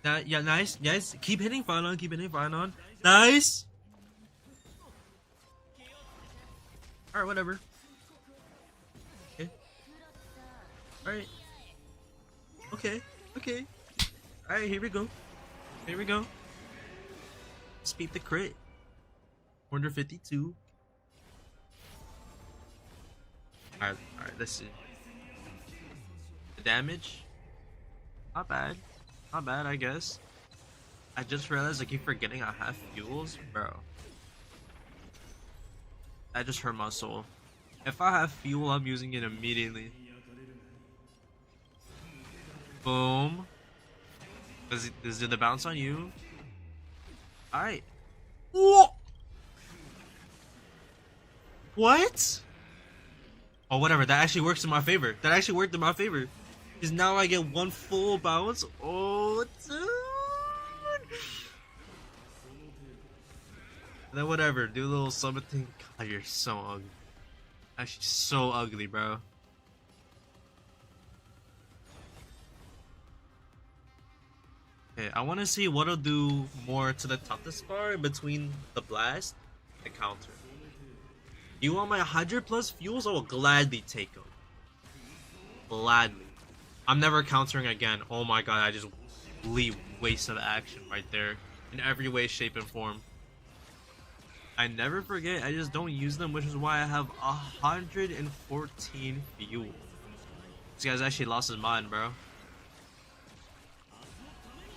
Yeah, nice. Yes, keep hitting Finon, keep hitting Finon. Nice! Alright, whatever. Okay. Alright. Okay. Okay. Alright, here we go. Here we go. Speed the crit. 452. Alright, let's see. The damage? Not bad. Not bad, I guess. I just realized I keep forgetting I have fuels. Bro. That just hurt my soul. If I have fuel, I'm using it immediately. Boom. Does it bounce on you? Alright. What? Oh, whatever. That actually works in my favor. That actually worked in my favor. Because now I get 1 full bounce. Oh, dude. And then whatever. Do a little summon thing. God, you're so ugly. Actually, so ugly, bro. Okay, I want to see what'll do more to the toughest bar between the blast and the counter. You want my 100 plus fuels? I will gladly take them. Gladly. I'm never countering again. Oh my god, I just leave waste of action right there. In every way, shape, and form. I never forget, I just don't use them, which is why I have 114 fuel. This guy's actually lost his mind, bro.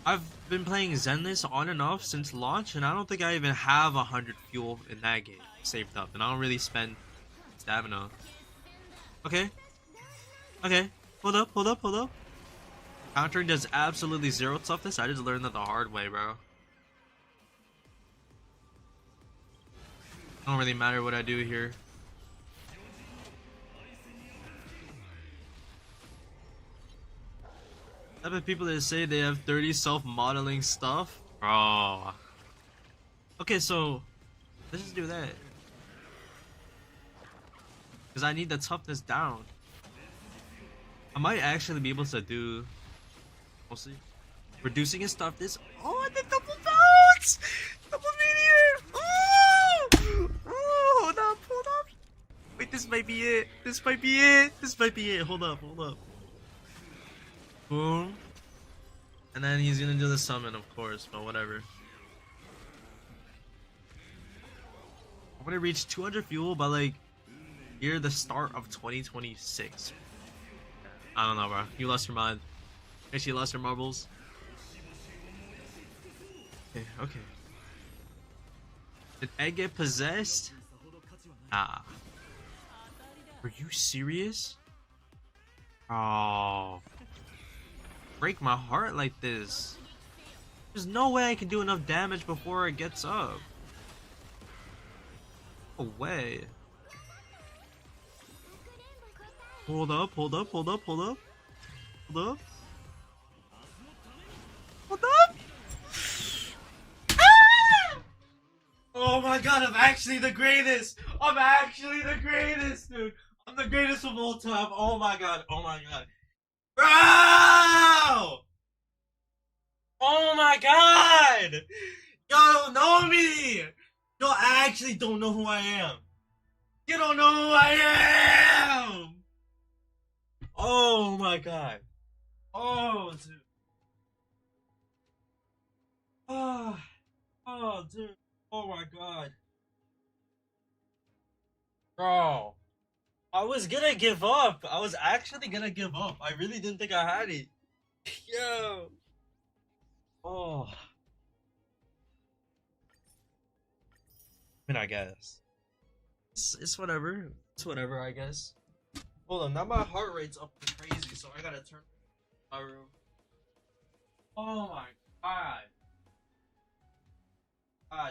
I've been playing Zenless on and off since launch, and I don't think I even have 100 fuel in that game saved up, and I don't really spend stamina. Okay. Okay. Hold up, hold up, hold up. Countering does absolutely zero toughness. I just learned that the hard way, bro. Don't really matter what I do here. Type of people that say they have 30 self-modeling stuff. Bro. Okay, so let's just do that. Because I need the toughness down. I might actually be able to do... We'll see. Reducing his toughness. Oh, the double bounce! Double meteor! Oh! Oh, hold up, hold up. Wait, this might be it. This might be it. This might be it. Hold up, hold up. Boom. And then he's gonna do the summon, of course, but whatever. I'm gonna reach 200 fuel by like near the start of 2026. I don't know, bro. You lost your mind. Guess you lost your marbles. Okay, okay. Did Egg get possessed? Ah. Are you serious? Oh. Break my heart like this. There's no way I can do enough damage before it gets up. No way. Hold up, hold up, hold up, hold up. Hold up. Hold up. Ah! Oh my god, I'm actually the greatest. I'm actually the greatest, dude. I'm the greatest of all time. Oh my god, oh my god. Bro! Oh my god! Y'all don't know me! Y'all actually don't know who I am. You don't know who I am! Oh my god. Oh, dude. Oh, oh dude. Oh my god. Bro. I was gonna give up. I was actually gonna give up. I really didn't think I had it. Yo. Oh. I mean, I guess. It's whatever. It's whatever, I guess. Hold on, now my heart rate's up to crazy, so I gotta turn my room. Oh my god.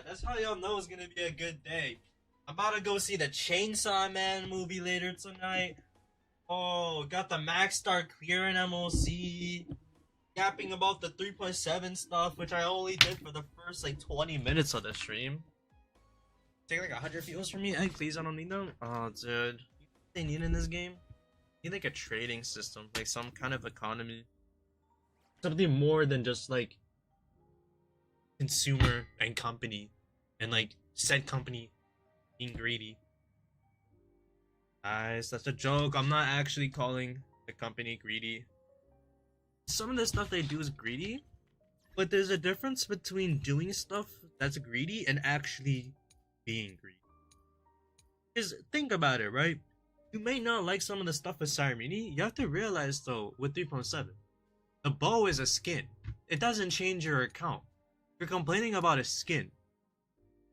That's how y'all know it's gonna be a good day. I'm about to go see the Chainsaw Man movie later tonight. Oh, got the max start clearing MoC. Yapping about the 3.7 stuff, which I only did for the first like 20 minutes of the stream. Take like 100 fuels from me? Hey, please, I don't need them. Oh, dude. They need in this game? Need like a trading system, like some kind of economy. Something more than just like consumer and company and like said company being greedy. Guys, that's a joke. I'm not actually calling the company greedy. Some of the stuff they do is greedy, but there's a difference between doing stuff that's greedy and actually being greedy. Because think about it, right? You may not like some of the stuff with Sirenini. You have to realize though, with 3.7, the bow is a skin. It doesn't change your account. You're complaining about a skin.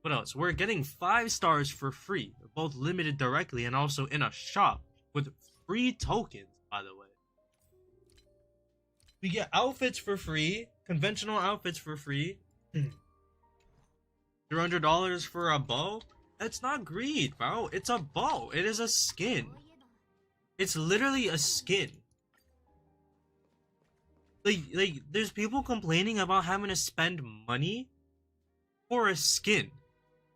What else? We're getting 5 stars for free, both limited directly and also in a shop with free tokens, by the way. We get outfits for free, conventional outfits for free. $300 for a bow? That's not greed, bro. It's a bow. It is a skin. It's literally a skin. Like, there's people complaining about having to spend money for a skin.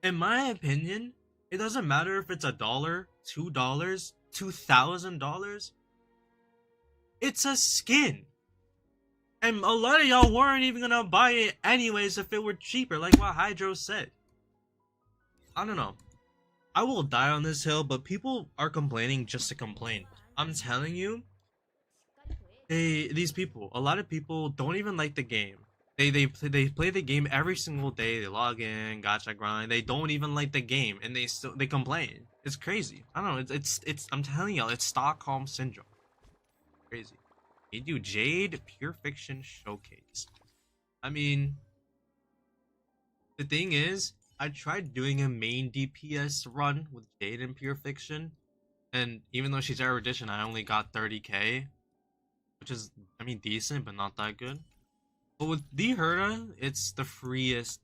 In my opinion, it doesn't matter if it's $1, $2, $2,000. It's a skin. And a lot of y'all weren't even gonna buy it anyways if it were cheaper, like what Hydro said. I don't know. I will die on this hill, but people are complaining just to complain. I'm telling you, these people, a lot of people don't even like the game. They play the game every single day. They log in, gacha grind. They don't even like the game, and they complain. It's crazy. I don't know. It's. I'm telling y'all, it's Stockholm syndrome. Crazy. They do Jade Pure Fiction Showcase. I mean, the thing is, I tried doing a main DPS run with Jade in Pure Fiction, and even though she's erudition, I only got 30k, which is, I mean, decent, but not that good. But with the Herda, it's the freest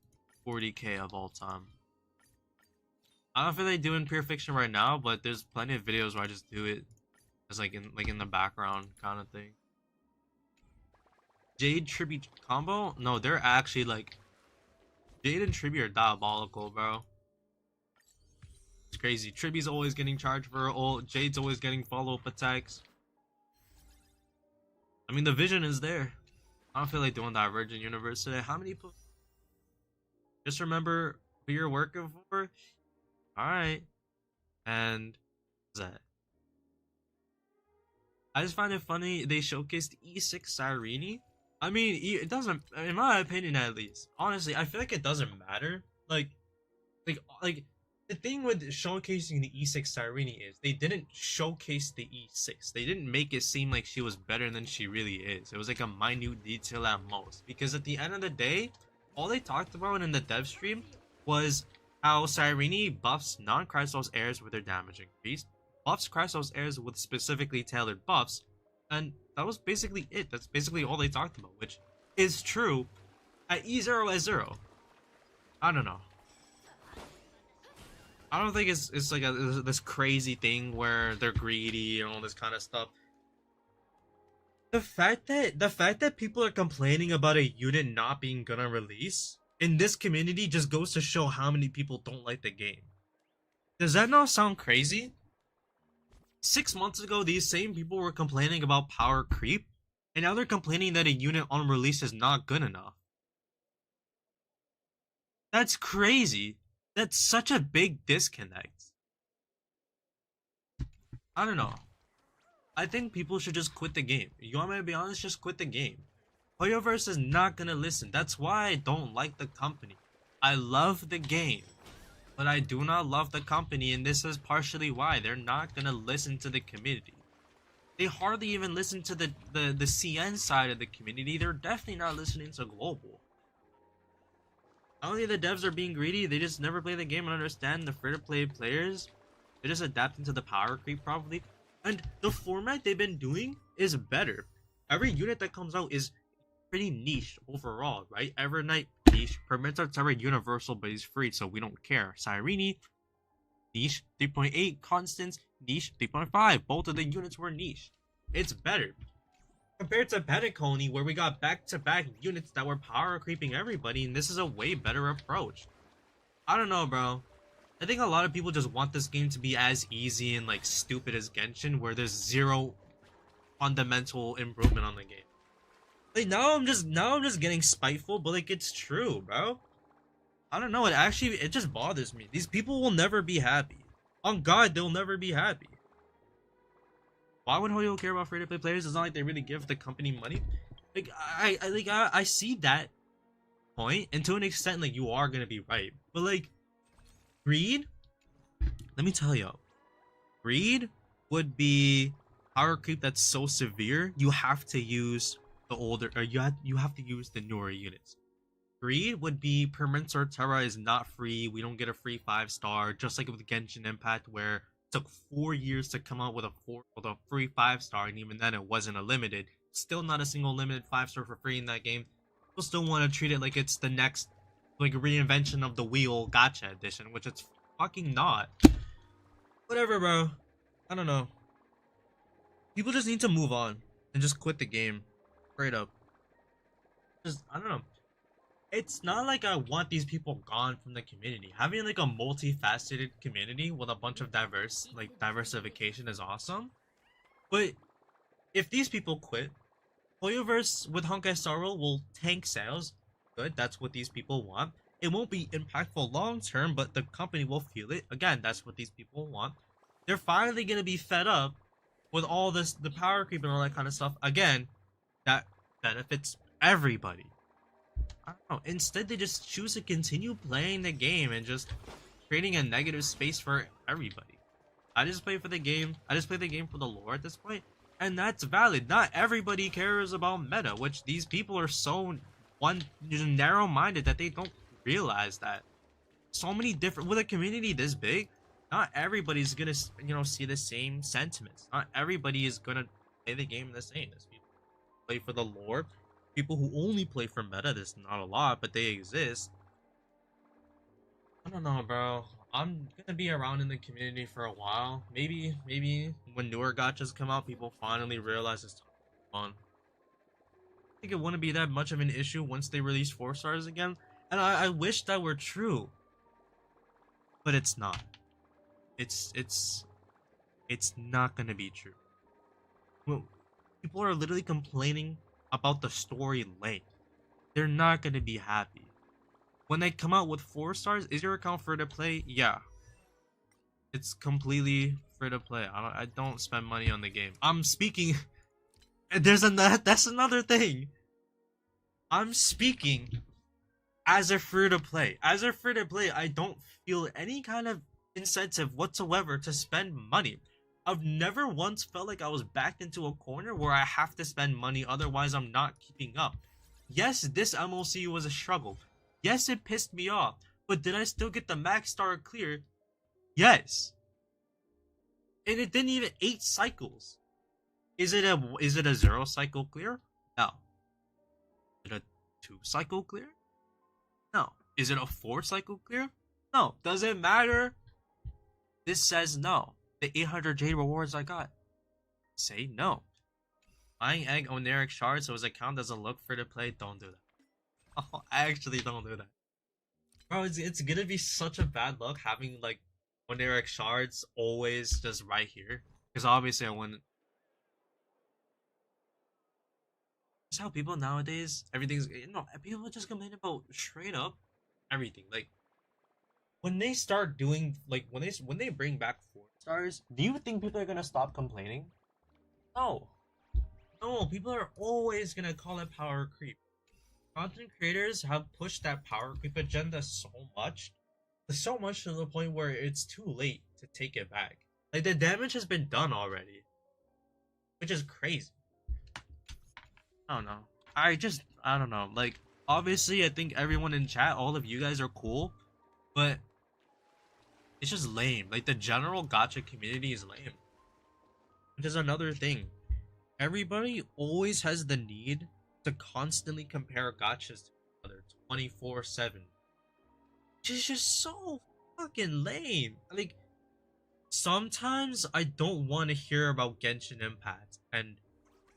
40k of all time. I don't feel like doing Pure Fiction right now, but there's plenty of videos where I just do it as like in the background kind of thing. Jade Tribute combo? No, they're actually like Jade and Tribute are diabolical, bro. It's crazy. Tribute's always getting charged for her ult. Jade's always getting follow-up attacks. I mean, the vision is there. I don't feel like doing Divergent Universe today. How many people? Just remember who you're working for. Alright. And what's that? I just find it funny they showcased E6 Cyrene. I mean, it doesn't, in my opinion at least. Honestly, I feel like it doesn't matter. Like the thing with showcasing the E6 Cyrene is they didn't showcase the E6. They didn't make it seem like she was better than she really is. It was like a minute detail at most. Because at the end of the day, all they talked about in the dev stream was how Cyrene buffs non-Chrysos heirs with their damage increased, buffs Chrysos heirs with specifically tailored buffs, and that was basically it. That's basically all they talked about, which is true at E0 S0. I don't know. I don't think it's like this crazy thing where they're greedy and all this kind of stuff. The fact that people are complaining about a unit not being gonna release in this community just goes to show how many people don't like the game. Does that not sound crazy? 6 months ago, these same people were complaining about power creep, and now they're complaining that a unit on release is not good enough. That's crazy. That's such a big disconnect. I don't know. I think people should just quit the game. You want me to be honest? Just quit the game. Hoyoverse is not gonna listen. That's why I don't like the company. I love the game, but I do not love the company, and this is partially why. They're not gonna listen to the community. They hardly even listen to the CN side of the community. They're definitely not listening to global. I don't think the devs are being greedy. They just never play the game and understand the free-to-play players. They're just adapting to the power creep probably. And the format they've been doing is better. Every unit that comes out is pretty niche overall, right? Evernight niche, Permita Terra universal, but he's free, so we don't care. Cyrene niche, 3.8 Constance niche, 3.5. Both of the units were niche. It's better compared to Pentaconey, where we got back-to-back units that were power creeping everybody, and this is a way better approach. I don't know, bro. I think a lot of people just want this game to be as easy and like stupid as Genshin, where there's zero fundamental improvement on the game. Like now I'm just getting spiteful, but like it's true, bro. I don't know, it just bothers me. These people will never be happy. On God, they'll never be happy. Why would Hoyo care about free-to-play players? It's not like they really give the company money. Like I see that point, and to an extent, like you are gonna be right. But like greed, let me tell you, greed would be power creep that's so severe you have to use the older, or you have to use the newer units. Greed would be Permentor Terra is not free. We don't get a free 5-star, just like with Genshin Impact, where it took 4 years to come out with a free 5-star, and even then it wasn't a limited. Still not a single limited 5-star for free in that game. People still want to treat it like it's the next like reinvention of the wheel gacha edition, which it's fucking not. Whatever, bro. I don't know. People just need to move on and just quit the game. Straight up. Just, I don't know. It's not like I want these people gone from the community. Having like a multifaceted community with a bunch of diversification is awesome. But if these people quit, Hoyoverse with Honkai Star Rail will tank sales. Good, that's what these people want. It won't be impactful long term, but the company will feel it. Again, that's what these people want. They're finally gonna be fed up with all this, the power creep and all that kind of stuff. Again, that benefits everybody. I don't know. Instead, they just choose to continue playing the game and just creating a negative space for everybody. I just play for the game. I just play the game for the lore at this point, and that's valid. Not everybody cares about meta, which these people are so one narrow-minded that they don't realize that so many different with a community this big, not everybody's gonna see the same sentiments. Not everybody is gonna play the game the same. There's people who play for the lore, people who only play for meta. There's not a lot, but they exist. I don't know, bro. I'm gonna be around in the community for a while. Maybe when newer gachas come out, people finally realize it's fun. I think it wouldn't be that much of an issue once they release 4 stars again. And I wish that were true. But it's not. It's not gonna be true. Well, people are literally complaining about the story length. They're not gonna be happy. When they come out with 4 stars, is your account free to play? Yeah. It's completely free to play. I don't spend money on the game. I'm speaking. That's another thing. I'm speaking as a free to play. As a free to play, I don't feel any kind of incentive whatsoever to spend money. I've never once felt like I was backed into a corner where I have to spend money, otherwise I'm not keeping up. Yes, this MoC was a struggle. Yes, it pissed me off. But did I still get the max star clear? Yes. And it didn't even 8 cycles. Is it a 0 cycle clear? No. Is it a 2 cycle clear? No. Is it a 4 cycle clear? No. Does it matter? This says no. The 800 Jade rewards I got say no. Buying egg oneric shards so his account doesn't look free to play. Don't do that. Oh, I actually don't do that. Bro, it's gonna be such a bad luck having like oneric shards always just right here. Because obviously I wouldn't. It's how people nowadays, everything's, people just complain about straight up everything. Like, when they start doing, like, when they bring back 4 stars, do you think people are gonna stop complaining? No. No, people are always gonna call it power creep. Content creators have pushed that power creep agenda so much to the point where it's too late to take it back. Like, the damage has been done already. Which is crazy. I don't know. I don't know. Like, obviously, I think everyone in chat, all of you guys are cool, but it's just lame. Like, the general gacha community is lame. Which is another thing. Everybody always has the need to constantly compare gachas to each other 24/7. Which is just so fucking lame. Like, sometimes I don't want to hear about Genshin Impact and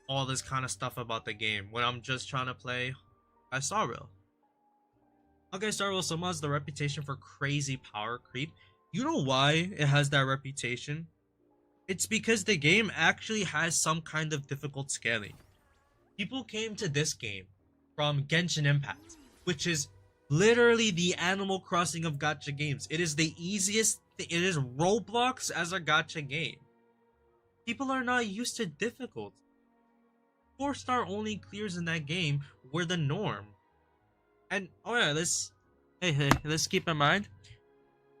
all this kind of stuff about the game when I'm just trying to play Honkai Star Rail. Honkai Star Rail somehow has the reputation for crazy power creep. You know why it has that reputation? It's because the game actually has some kind of difficult scaling. People came to this game from Genshin Impact, which is literally the Animal Crossing of gacha games. It is the easiest. It is Roblox as a gacha game. People are not used to difficult. 4-star only clears in that game were the norm. And oh yeah, let's keep in mind,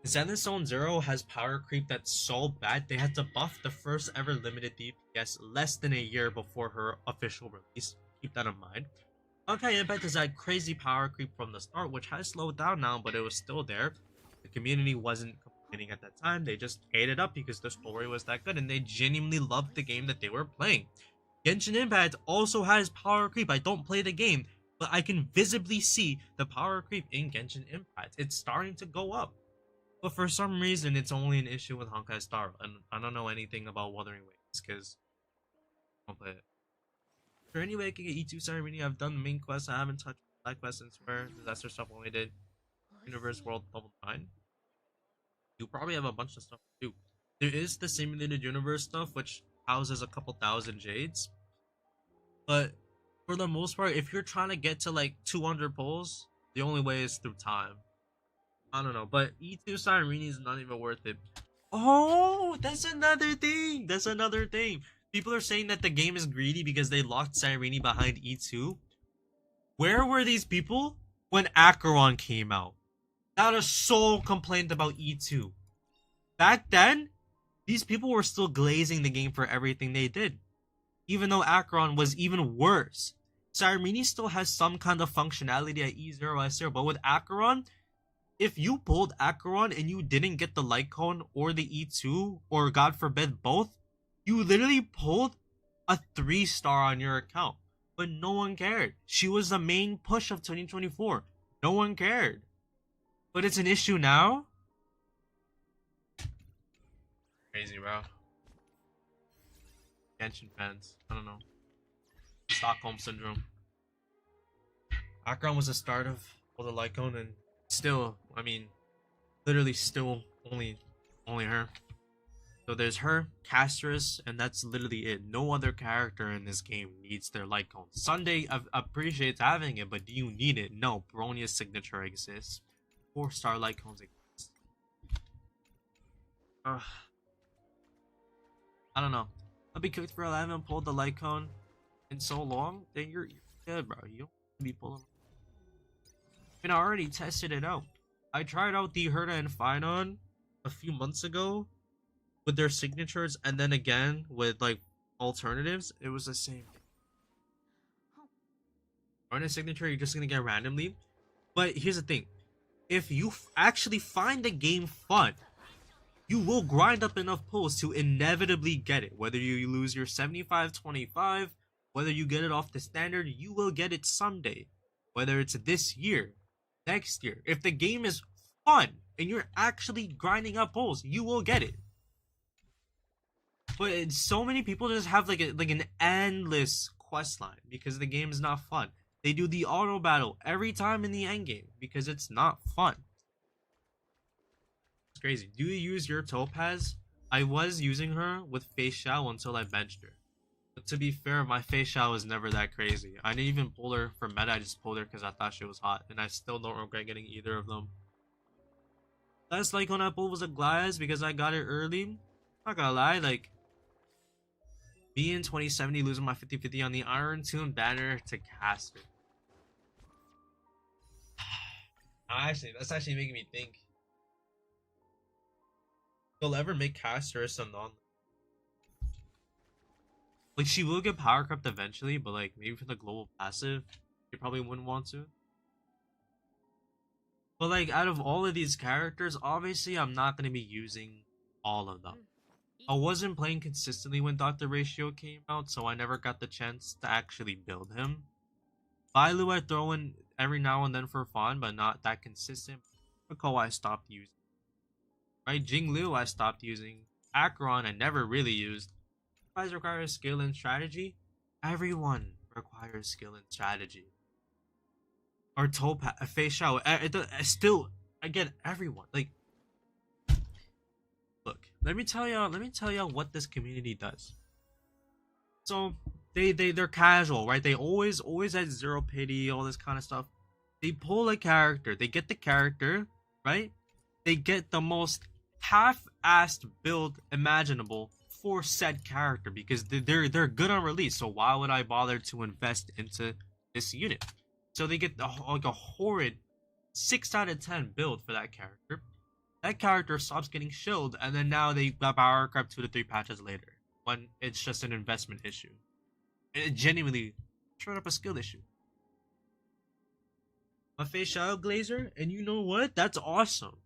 Zenith Zone Zero has power creep that's so bad they had to buff the first ever limited DPS less than a year before her official release. Keep that in mind. Honkai Impact has had crazy power creep from the start, which has slowed down now, but it was still there. The community wasn't complaining at that time. They just ate it up because the story was that good and they genuinely loved the game that they were playing. Genshin Impact also has power creep. I don't play the game, but I can visibly see the power creep in Genshin Impact. It's starting to go up. But for some reason, it's only an issue with Honkai Star Rail, and I don't know anything about Wuthering Waves, because I don't play it. Is there any way I can get E2 Ceremony? I've done the main quest, I haven't touched side quests since where disaster stuff only did Universe World level 9. You probably have a bunch of stuff to do. There is the Simulated Universe stuff, which houses a couple thousand jades. But for the most part, if you're trying to get to like 200 pulls, the only way is through time. I don't know, but E2 Sireeni is not even worth it. Oh, that's another thing. That's another thing. People are saying that the game is greedy because they locked Sireeni behind E2. Where were these people when Acheron came out? Not a soul complained about E2. Back then, these people were still glazing the game for everything they did. Even though Acheron was even worse. Cyrene still has some kind of functionality at E0, S0, but with Acheron, if you pulled Acheron and you didn't get the light cone or the E2, or God forbid both, you literally pulled a 3-star on your account. But no one cared. She was the main push of 2024. No one cared. But it's an issue now? Crazy, bro. Genshin fans. I don't know. Stockholm Syndrome. Acheron was the start of all the Lycone, and still, I mean, literally still only her. So there's her, Castris, and that's literally it. No other character in this game needs their Lycone. Sunday appreciates having it, but do you need it? No. Baronia's signature exists. 4-star Lycones exist. I don't know. I'll be cooked for 11, pulled the Lycone in so long, then you're good, bro. You don't be pulling. And I already tested it out. I tried out the Herta and Phynon a few months ago with their signatures, and then again with like alternatives. It was the same. On a signature, you're just gonna get randomly. But here's the thing: if you actually find the game fun, you will grind up enough pulls to inevitably get it. Whether you lose your 75-25, whether you get it off the standard, you will get it someday. Whether it's this year, next year. If the game is fun and you're actually grinding up pulls, you will get it. But so many people just have like an endless quest line because the game is not fun. They do the auto battle every time in the end game because it's not fun. It's crazy. Do you use your Topaz? I was using her with Face Shao until I benched her. But to be fair, my Face Shao was never that crazy. I didn't even pull her for meta. I just pulled her because I thought she was hot, and I still don't regret getting either of them. Last Lycone I pulled was a Glass because I got it early. Not gonna lie, like me in 2070 losing my 50-50 on the Iron Tomb banner to Caster. That's actually making me think. They'll ever make Caster some non. Like, she will get power crept eventually, but like maybe for the global passive, you probably wouldn't want to. But like, out of all of these characters, obviously I'm not gonna be using all of them. I wasn't playing consistently when Dr. Ratio came out, so I never got the chance to actually build him. Bailu I throw in every now and then for fun, but not that consistent. Miko I stopped using. Right, Jinglu I stopped using. Acheron I never really used. Guys require skill and strategy. Everyone requires skill and strategy. Or Topaz, Face Shao. Still, again, everyone. Like, look, let me tell y'all what this community does. So they're casual, right? They always had zero pity, all this kind of stuff. They pull a character, they get the character, right? They get the most half-assed build imaginable for said character because they're good on release. So why would I bother to invest into this unit? So they get like a horrid 6 out of 10 build for that character. That character stops getting shilled, and then now they got power crap 2 to 3 patches later when it's just an investment issue. It genuinely straight up a skill issue. A Face Shao Glazer, and you know what? That's awesome.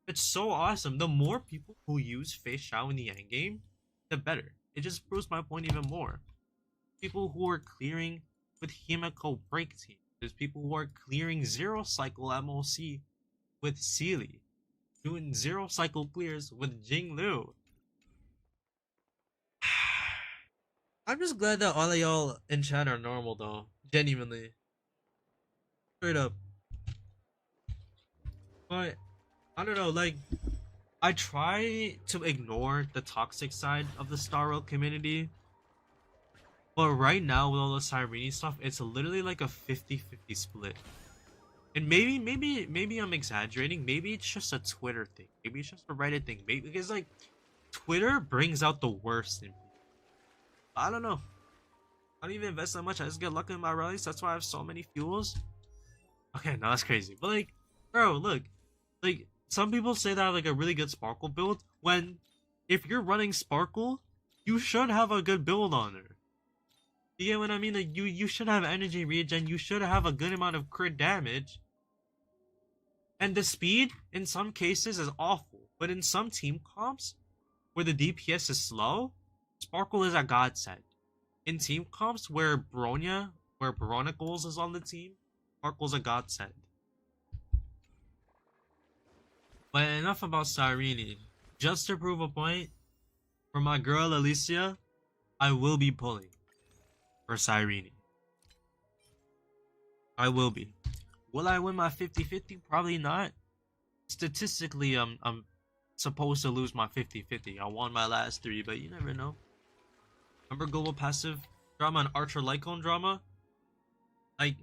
It's so awesome. The more people who use Face Shao in the endgame, the better. It just proves my point even more. People who are clearing with Himiko Break Team. There's people who are clearing 0 cycle MoC with Sealy. Doing 0 cycle clears with Jinglu. I'm just glad that all of y'all in chat are normal though. Genuinely. Straight up. But I don't know, like, I try to ignore the toxic side of the Star World community. But right now with all the Cyrene stuff, it's literally like a 50-50 split. And maybe I'm exaggerating. Maybe it's just a Twitter thing. Maybe it's just a Reddit thing. Maybe because like Twitter brings out the worst in people. I don't know. I don't even invest that much. I just get lucky in my rallies. That's why I have so many fuels. Okay, no, that's crazy. But like, bro, look, like some people say that I have like a really good Sparkle build. When if you're running Sparkle, you should have a good build on her. You get what I mean? Like you should have energy regen. You should have a good amount of crit damage. And the speed in some cases is awful, but in some team comps where the DPS is slow, Sparkle is a godsend. In team comps where Baronicles is on the team, Sparkle's a godsend. But enough about Cyrene. Just to prove a point, for my girl Alicia, I will be pulling for Cyrene. I will be. Will I win my 50-50? Probably not. Statistically, I'm supposed to lose my 50-50. I won my last 3, but you never know. Remember global passive drama and Archer Lycone drama? Like,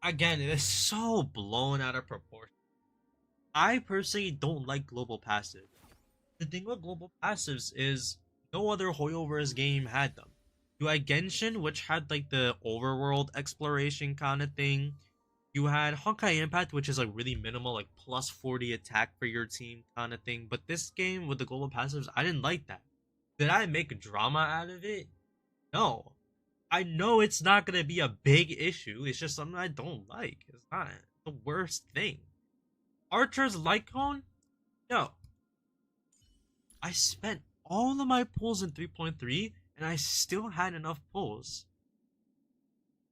again, it is so blown out of proportion. I personally don't like global passive. The thing with global passives is no other Hoyoverse game had them. You had Genshin, which had like the overworld exploration kind of thing. You had Honkai Impact, which is like really minimal, like plus 40 attack for your team kind of thing. But this game with the global passives, I didn't like that. Did I make a drama out of it? No. I know it's not gonna be a big issue. It's just something I don't like. It's not the worst thing. Archer's Lycone? No. I spent all of my pulls in 3.3 and I still had enough pulls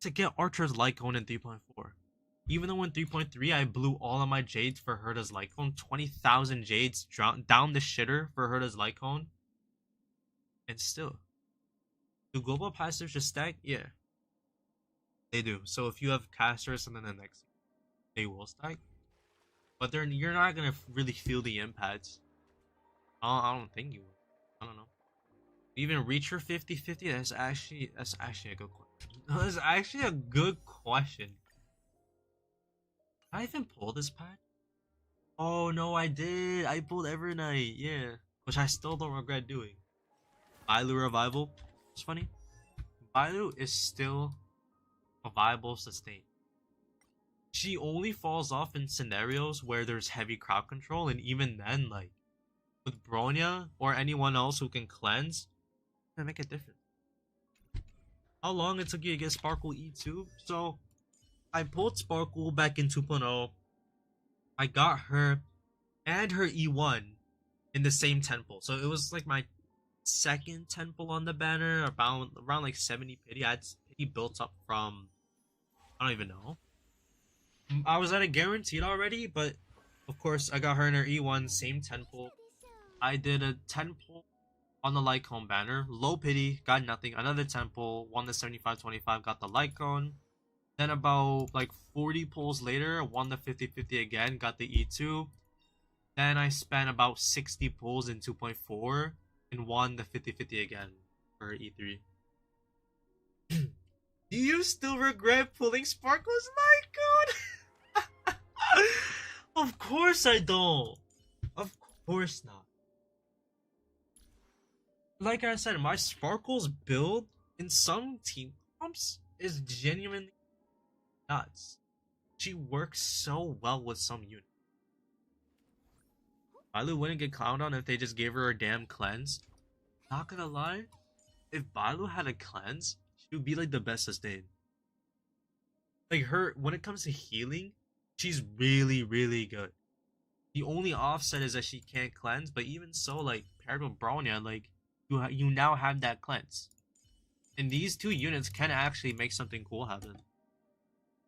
to get Archer's Lycone in 3.4. Even though in 3.3 I blew all of my Jades for Herta's Lycone, 20,000 Jades down the shitter for Herta's Lycone. And still. Do global passives just stack? Yeah. They do. So if you have casters and then the next, they will stack. But you're not going to really feel the impacts. I don't think you will. I don't know. Even reach your 50-50? That's actually a good question. That's actually a good question. Did I even pull this pack? Oh no, I did. I pulled Evernight, yeah. Which I still don't regret doing. Bailu Revival. It's funny. Bailu is still a viable sustain. She only falls off in scenarios where there's heavy crowd control, and even then, like, with Bronya or anyone else who can cleanse, it's gonna make a difference. How long it took you to get Sparkle E2? So, I pulled Sparkle back in 2.0. I got her and her E1 in the same 10 pull. So it was like my second 10 pull on the banner, around like 70 pity. I had pity built up from, I don't even know. I was at a guaranteed already, but of course I got her in her E1, same 10 pull. I did a 10 pull on the Lycone banner, low pity, got nothing. Another 10 pull, won the 75-25, got the Lycone. Then about like 40 pulls later, won the 50-50 again, got the E2. Then I spent about 60 pulls in 2.4 and won the 50-50 again for E3. Do you still regret pulling Sparkle's Lycone? Of course I don't. Of course not. Like I said, my Sparkle's build in some team comps is genuinely nuts. She works so well with some units. Bailu wouldn't get clowned on if they just gave her a damn cleanse. Not gonna lie, if Bailu had a cleanse, she would be like the best sustain. Like her, when it comes to healing, she's really, really good. The only offset is that she can't cleanse, but even so, like paired with Bronya, like you now have that cleanse, and these two units can actually make something cool happen.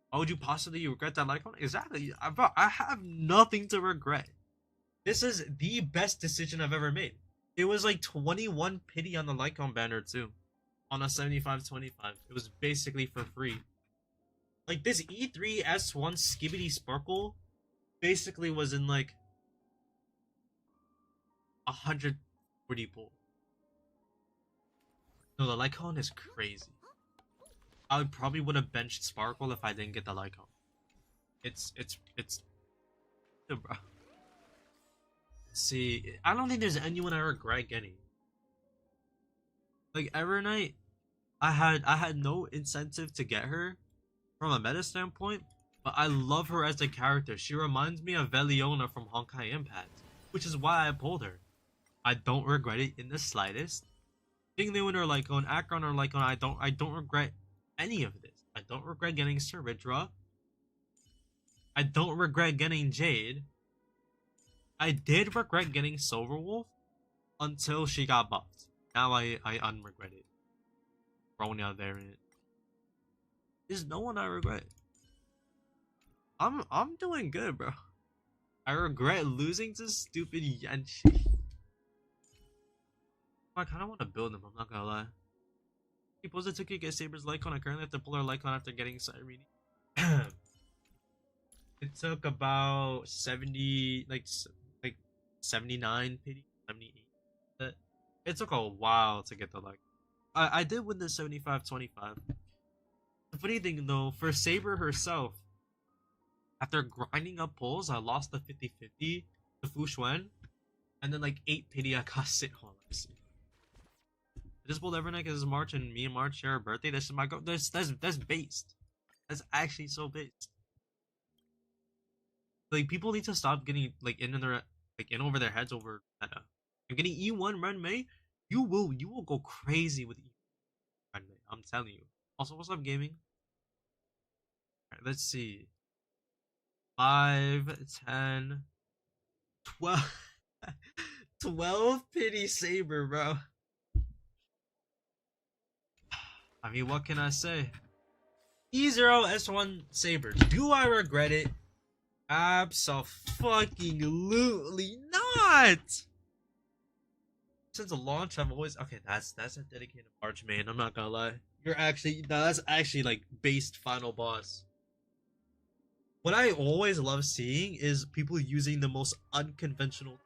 Why would you possibly regret that Lycone? Exactly. I have nothing to regret. This is the best decision I've ever made. It was like 21 pity on the Lycone banner too, on a 75-25. It was basically for free. Like this E3 S1 Skibbity Sparkle basically was in like 140 pull. No, the Lycone is crazy. I probably would have benched Sparkle if I didn't get the Lycone. It's bro. See, I don't think there's anyone I regret getting. Like Evernight, I had no incentive to get her from a meta standpoint, but I love her as a character. She reminds me of Veliona from Honkai Impact, which is why I pulled her. I don't regret it in the slightest. Jingliu or Lycon, Akron or Lycon, I don't regret any of this. I don't regret getting Servidra. I don't regret getting Jade. I did regret getting Silverwolf until she got buffed. Now I unregret it. Bronya variant. There's no one I regret. I'm doing good, bro. I regret losing to stupid Yanshi. I kind of want to build them, I'm not gonna lie. He posted 2K get Saber's Lycon. I currently have to pull her Lycon after getting Siren. It took about 70, like 79 pity, 78. It took a while to get the Lycon. I did win the 75-25. The funny thing though, for Saber herself, after grinding up pulls, I lost the 50-50 to Fu Xuan, and then like 8 pity I got sit home. I just pulled every night because it's March and me and March share a birthday. That's my go. That's based. That's actually so based. Like people need to stop getting like in over their heads over meta. I'm getting E1 Ren Mei. You will go crazy with E1 Ren Mei. I'm telling you. Also, what's up, gaming? Alright, let's see. 5, 10, 12, 12 pity Saber, bro. I mean, what can I say? E0 S1 Sabers. Do I regret it? Absolutely not. Since the launch, I've always That's a dedicated March main. I'm not gonna lie. That's actually like based final boss. What I always love seeing is people using the most unconventional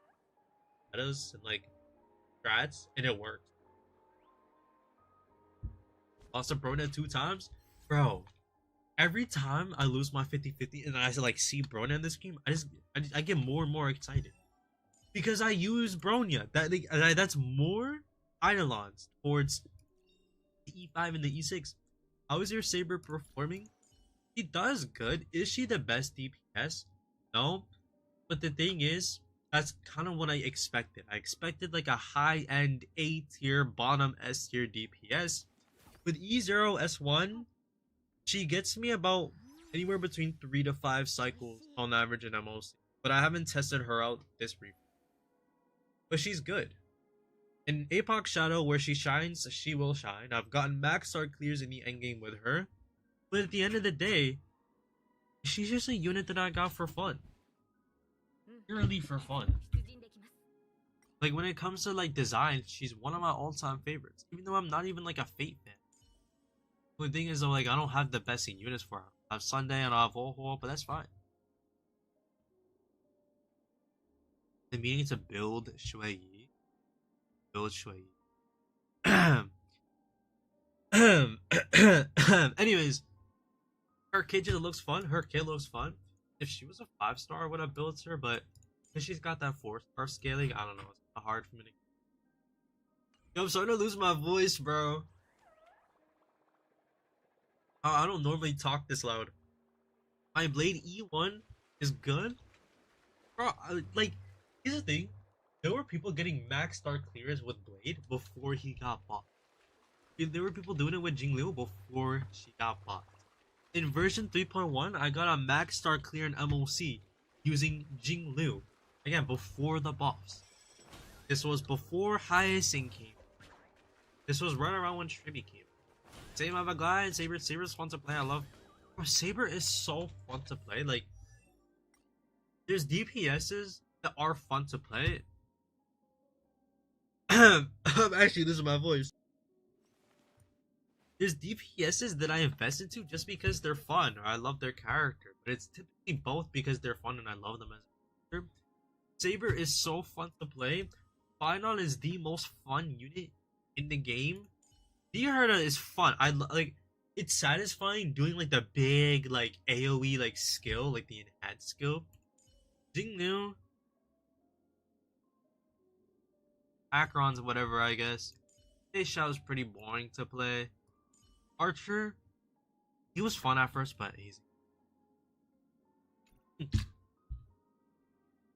metas and like strats, and it works. Lost a Bronya 2 times, bro. Every time I lose my 50-50 and I like see Bronya in this game, I get more and more excited because I use Bronya. That's more Eidolons towards the E5 and the E6. How is your Saber performing? She does good. Is she the best DPS? No, but the thing is, that's kind of what I expected. I expected like a high-end A tier, bottom S tier DPS. With E0 S1, she gets me about anywhere between 3 to 5 cycles on average in MoC. But I haven't tested her out this brief. But she's good. In Apoc Shadow, where she shines, she will shine. I've gotten max start clears in the endgame with her. But at the end of the day, she's just a unit that I got for fun. Purely for fun. Like when it comes to like design, she's one of my all-time favorites. Even though I'm not even like a Fate fan. The thing is though, like I don't have the best units for her. I have Sunday and I have Volho, but that's fine. The meaning to build Shui Yi. Build Shui Yi. Anyways, her kid just looks fun. Her kid looks fun. If she was a 5-star, I would have built her, but because she's got that 4-star scaling, I don't know. It's hard for me to. Yo, I'm starting to lose my voice, bro. I don't normally talk this loud. My Blade E1 is good. Bro, like, here's the thing. There were people getting max star clearance with Blade before he got bought. There were people doing it with Jingliu before she got bought. In version 3.1, I got a max star clear in MoC using Jingliu. Again, before the buffs. This was before Hyacinth came. This was right around when Tribby came. Same other guy, Saber's fun to play. I love. Bro, Saber is so fun to play. Like, there's DPSs that are fun to play. I'm actually losing my voice. There's DPSs that I invest into just because they're fun or I love their character, but it's typically both because they're fun and I love them as a character. Saber is so fun to play. Final is the most fun unit in the game. Dihurta is fun. Like it's satisfying doing like the big like AoE like skill, like the enhanced skill. Jingliu, Akron's whatever, I guess. Xiao is pretty boring to play. Archer, he was fun at first, but easy.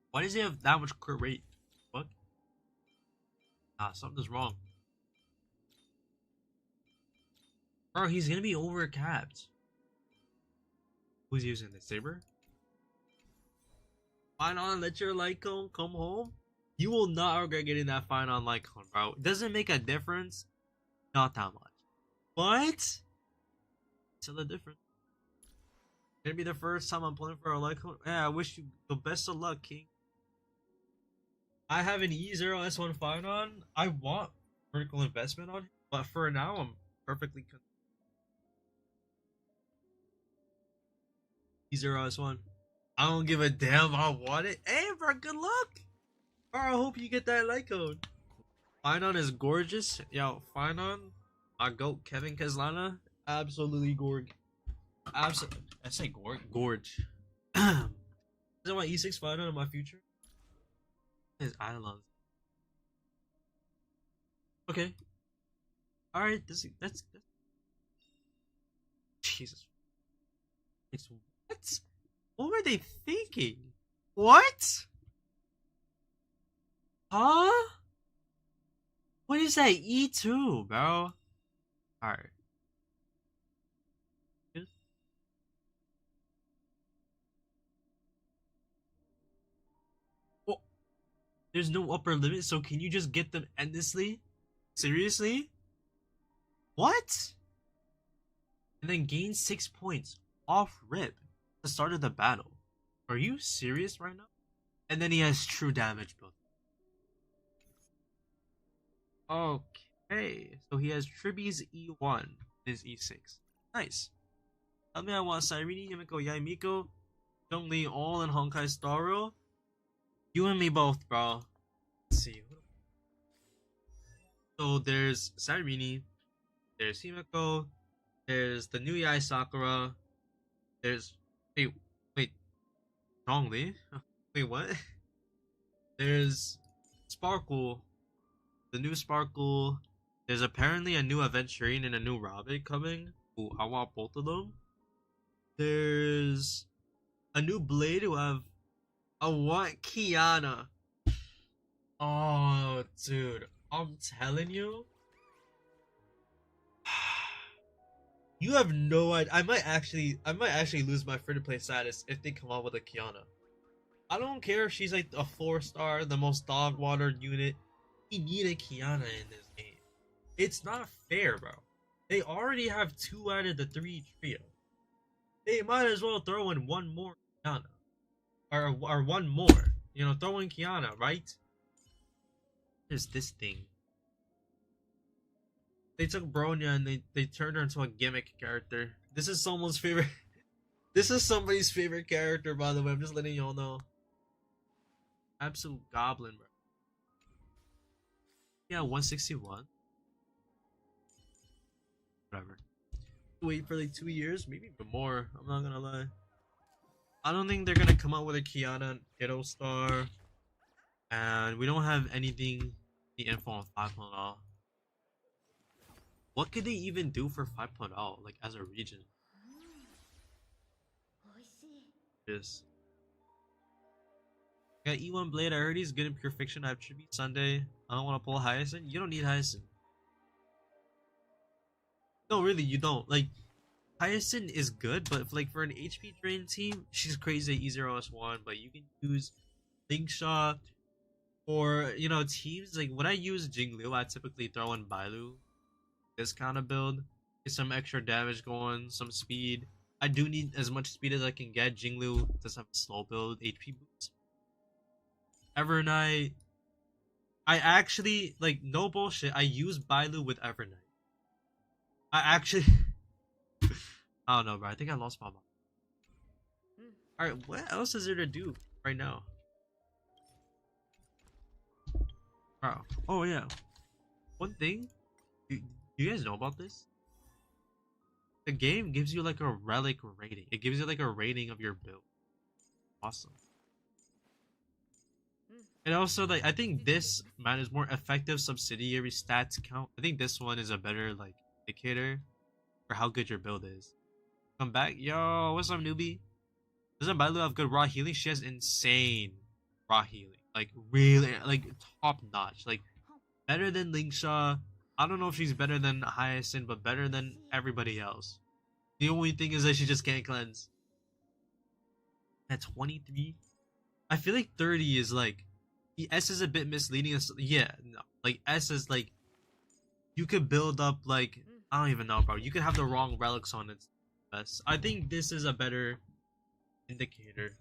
Why does he have that much crit rate? What? Ah, something's wrong. Bro, he's gonna be overcapped. Who's using the saber? Fine on, let your Lycone come home. You will not regret getting that fine on Lycone, bro. It doesn't make a difference. Not that much. What? Still a difference. Gonna be the first time I'm playing for a Lycone. Yeah, I wish you the best of luck, King. I have an E0S1 fine on. I want vertical investment on him, but for now, I'm perfectly content. E0S1. I don't give a damn. I want it. Hey, bro, good luck. Bro, I hope you get that light code. Finon is gorgeous. Yo, Finon, my goat, Kevin Keslana, absolutely gorg. Absolutely. I say gorge. Is that my E6 Finon in my future? His islands. Okay. Alright, that's Jesus. It's what? What were they thinking? What? Huh? What is that E2, bro? Alright. Oh, there's no upper limit, so can you just get them endlessly? Seriously? What? And then gain 6 points off rip at the start of the battle. Are you serious right now? And then he has true damage built. Okay, so he has Triby's E1 and his E6. Nice. Tell me I want Cyrene, Yamiko, Yaimiko, Zhongli all in Honkai Starro. You and me both, bro. Let's see. So there's Cyrene, there's Himiko, there's the new Yai Sakura, there's wait, Zhongli? Wait, what? There's Sparkle, the new Sparkle. There's apparently a new Aventurine and a new Rabbit coming. Ooh, I want both of them. There's a new Blade who I want Kiana. Oh, dude, I'm telling you. You have no idea. I might actually lose my free to play status if they come out with a Kiana. I don't care if she's like a 4-star, the most dog water unit. We need a Kiana in this game. It's not fair, bro. They already have 2 out of the 3 trio. They might as well throw in one more Kiana. Or one more. You know, throw in Kiana, right? There's this thing. They took Bronya and they turned her into a gimmick character. This is someone's favorite. This is somebody's favorite character, by the way. I'm just letting y'all know. Absolute goblin, bro. Yeah, 161. Whatever. Wait for like 2 years, maybe even more. I'm not gonna lie. I don't think they're gonna come out with a Kiana Ghetto Star, and we don't have anything. The info on 5.0. What could they even do for 5.0, like as a region? Yes. Got E1 Blade. I heard he's good in Pure Fiction. I have Tribute Sunday. I don't want to pull Hyacinth. You don't need Hyacinth. No, really, you don't. Like, Hyacinth is good, but like for an HP drain team, she's crazy at E0S1. But you can use Link Shot, or you know, teams like when I use Jingliu, I typically throw in Bailu. This kind of build, get some extra damage going, some speed. I do need as much speed as I can get. Jingliu does have a slow build, HP boost. Evernight, I actually, like, no bullshit, I use Bailu with Evernight. I actually, I don't know, bro. I think I lost my mind. Alright, what else is there to do right now? Bro, oh yeah. One thing, you guys know about this? The game gives you like a relic rating. It gives you like a rating of your build. Awesome. And also, like, I think this man is more effective subsidiary stats count. I think this one is a better like indicator for how good your build is. Come back, yo. What's up, newbie? Doesn't Bailu have good raw healing? She has insane raw healing, like really, like top notch, like better than Lingsha, I don't know if she's better than Hyacinth, but better than everybody else. The only thing is that she just can't cleanse. At 23, I feel like 30 is like the S is a bit misleading. Yeah, no, like S is like you could build up like I don't even know, bro. You could have the wrong relics on it. S. I think this is a better indicator.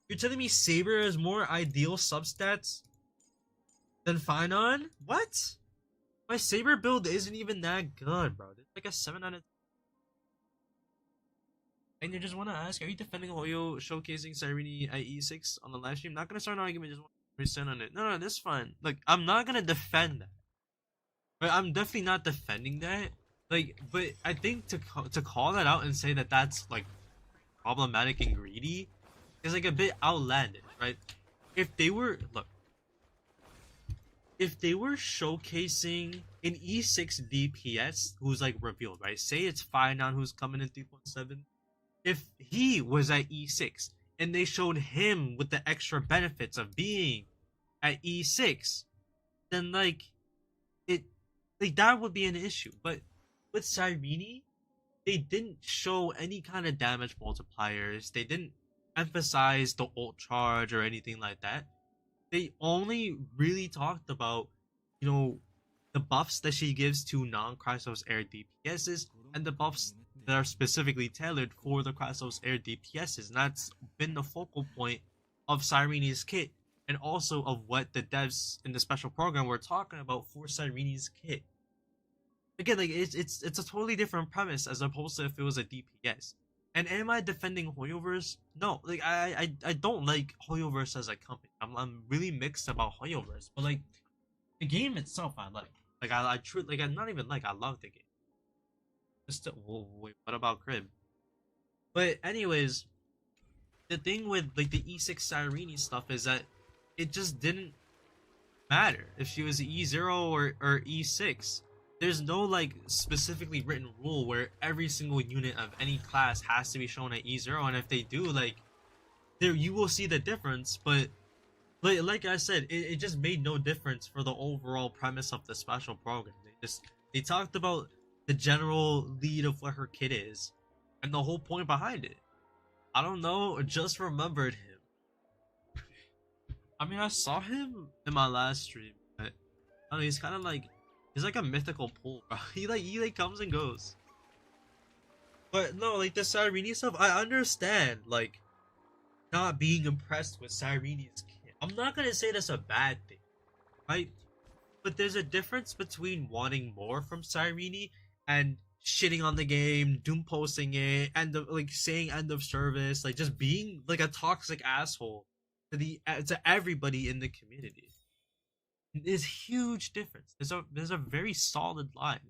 You're telling me Saber has more ideal substats than Finon? What? My Saber build isn't even that good, bro. It's like a 7 out of 10. And you just want to ask, are you defending Hoyo showcasing Cyrene at E6 on the live stream? Not gonna start an argument, just want to present on it. No, that's fine. Like, I'm not gonna defend that. But I'm definitely not defending that. Like, but I think to call that out and say that that's like problematic and greedy is like a bit outlandish, right? If they were showcasing an E6 DPS who's like revealed, right? Say it's Finon who's coming in 3.7. If he was at E6 and they showed him with the extra benefits of being at E6, then like that would be an issue. But with Cyrene, they didn't show any kind of damage multipliers. They didn't emphasize the ult charge or anything like that. They only really talked about, the buffs that she gives to non-Chrysos Air DPSs and the buffs that are specifically tailored for the Chrysos Air DPSs. And that's been the focal point of Cyrene's kit and also of what the devs in the special program were talking about for Cyrene's kit. Again, like it's a totally different premise as opposed to if it was a DPS. And am I defending Hoyoverse? No, like I don't like Hoyoverse as a company. I'm really mixed about Hoyoverse, but like the game itself, I like. Like I truly like. I'm not even like I love the game. Just wait, what about Crib? But anyways, the thing with like the E6 Cyrene stuff is that it just didn't matter if she was E0 or E6. There's no like specifically written rule where every single unit of any class has to be shown at E0, and if they do, like, there you will see the difference. But like I said, it just made no difference for the overall premise of the special program. They talked about the general lead of what her kit is, and the whole point behind it. I don't know, just remembered him. I mean, I saw him in my last stream, but I don't know, he's kind of like. He's like a mythical pool, bro. He comes and goes. But no, like the Cyrene stuff, I understand, like, not being impressed with Cyrene's kit. I'm not gonna say that's a bad thing, right? But there's a difference between wanting more from Cyrene and shitting on the game, doom posting it, and like saying end of service, like just being like a toxic asshole to everybody in the community. There's huge difference. There's a very solid line.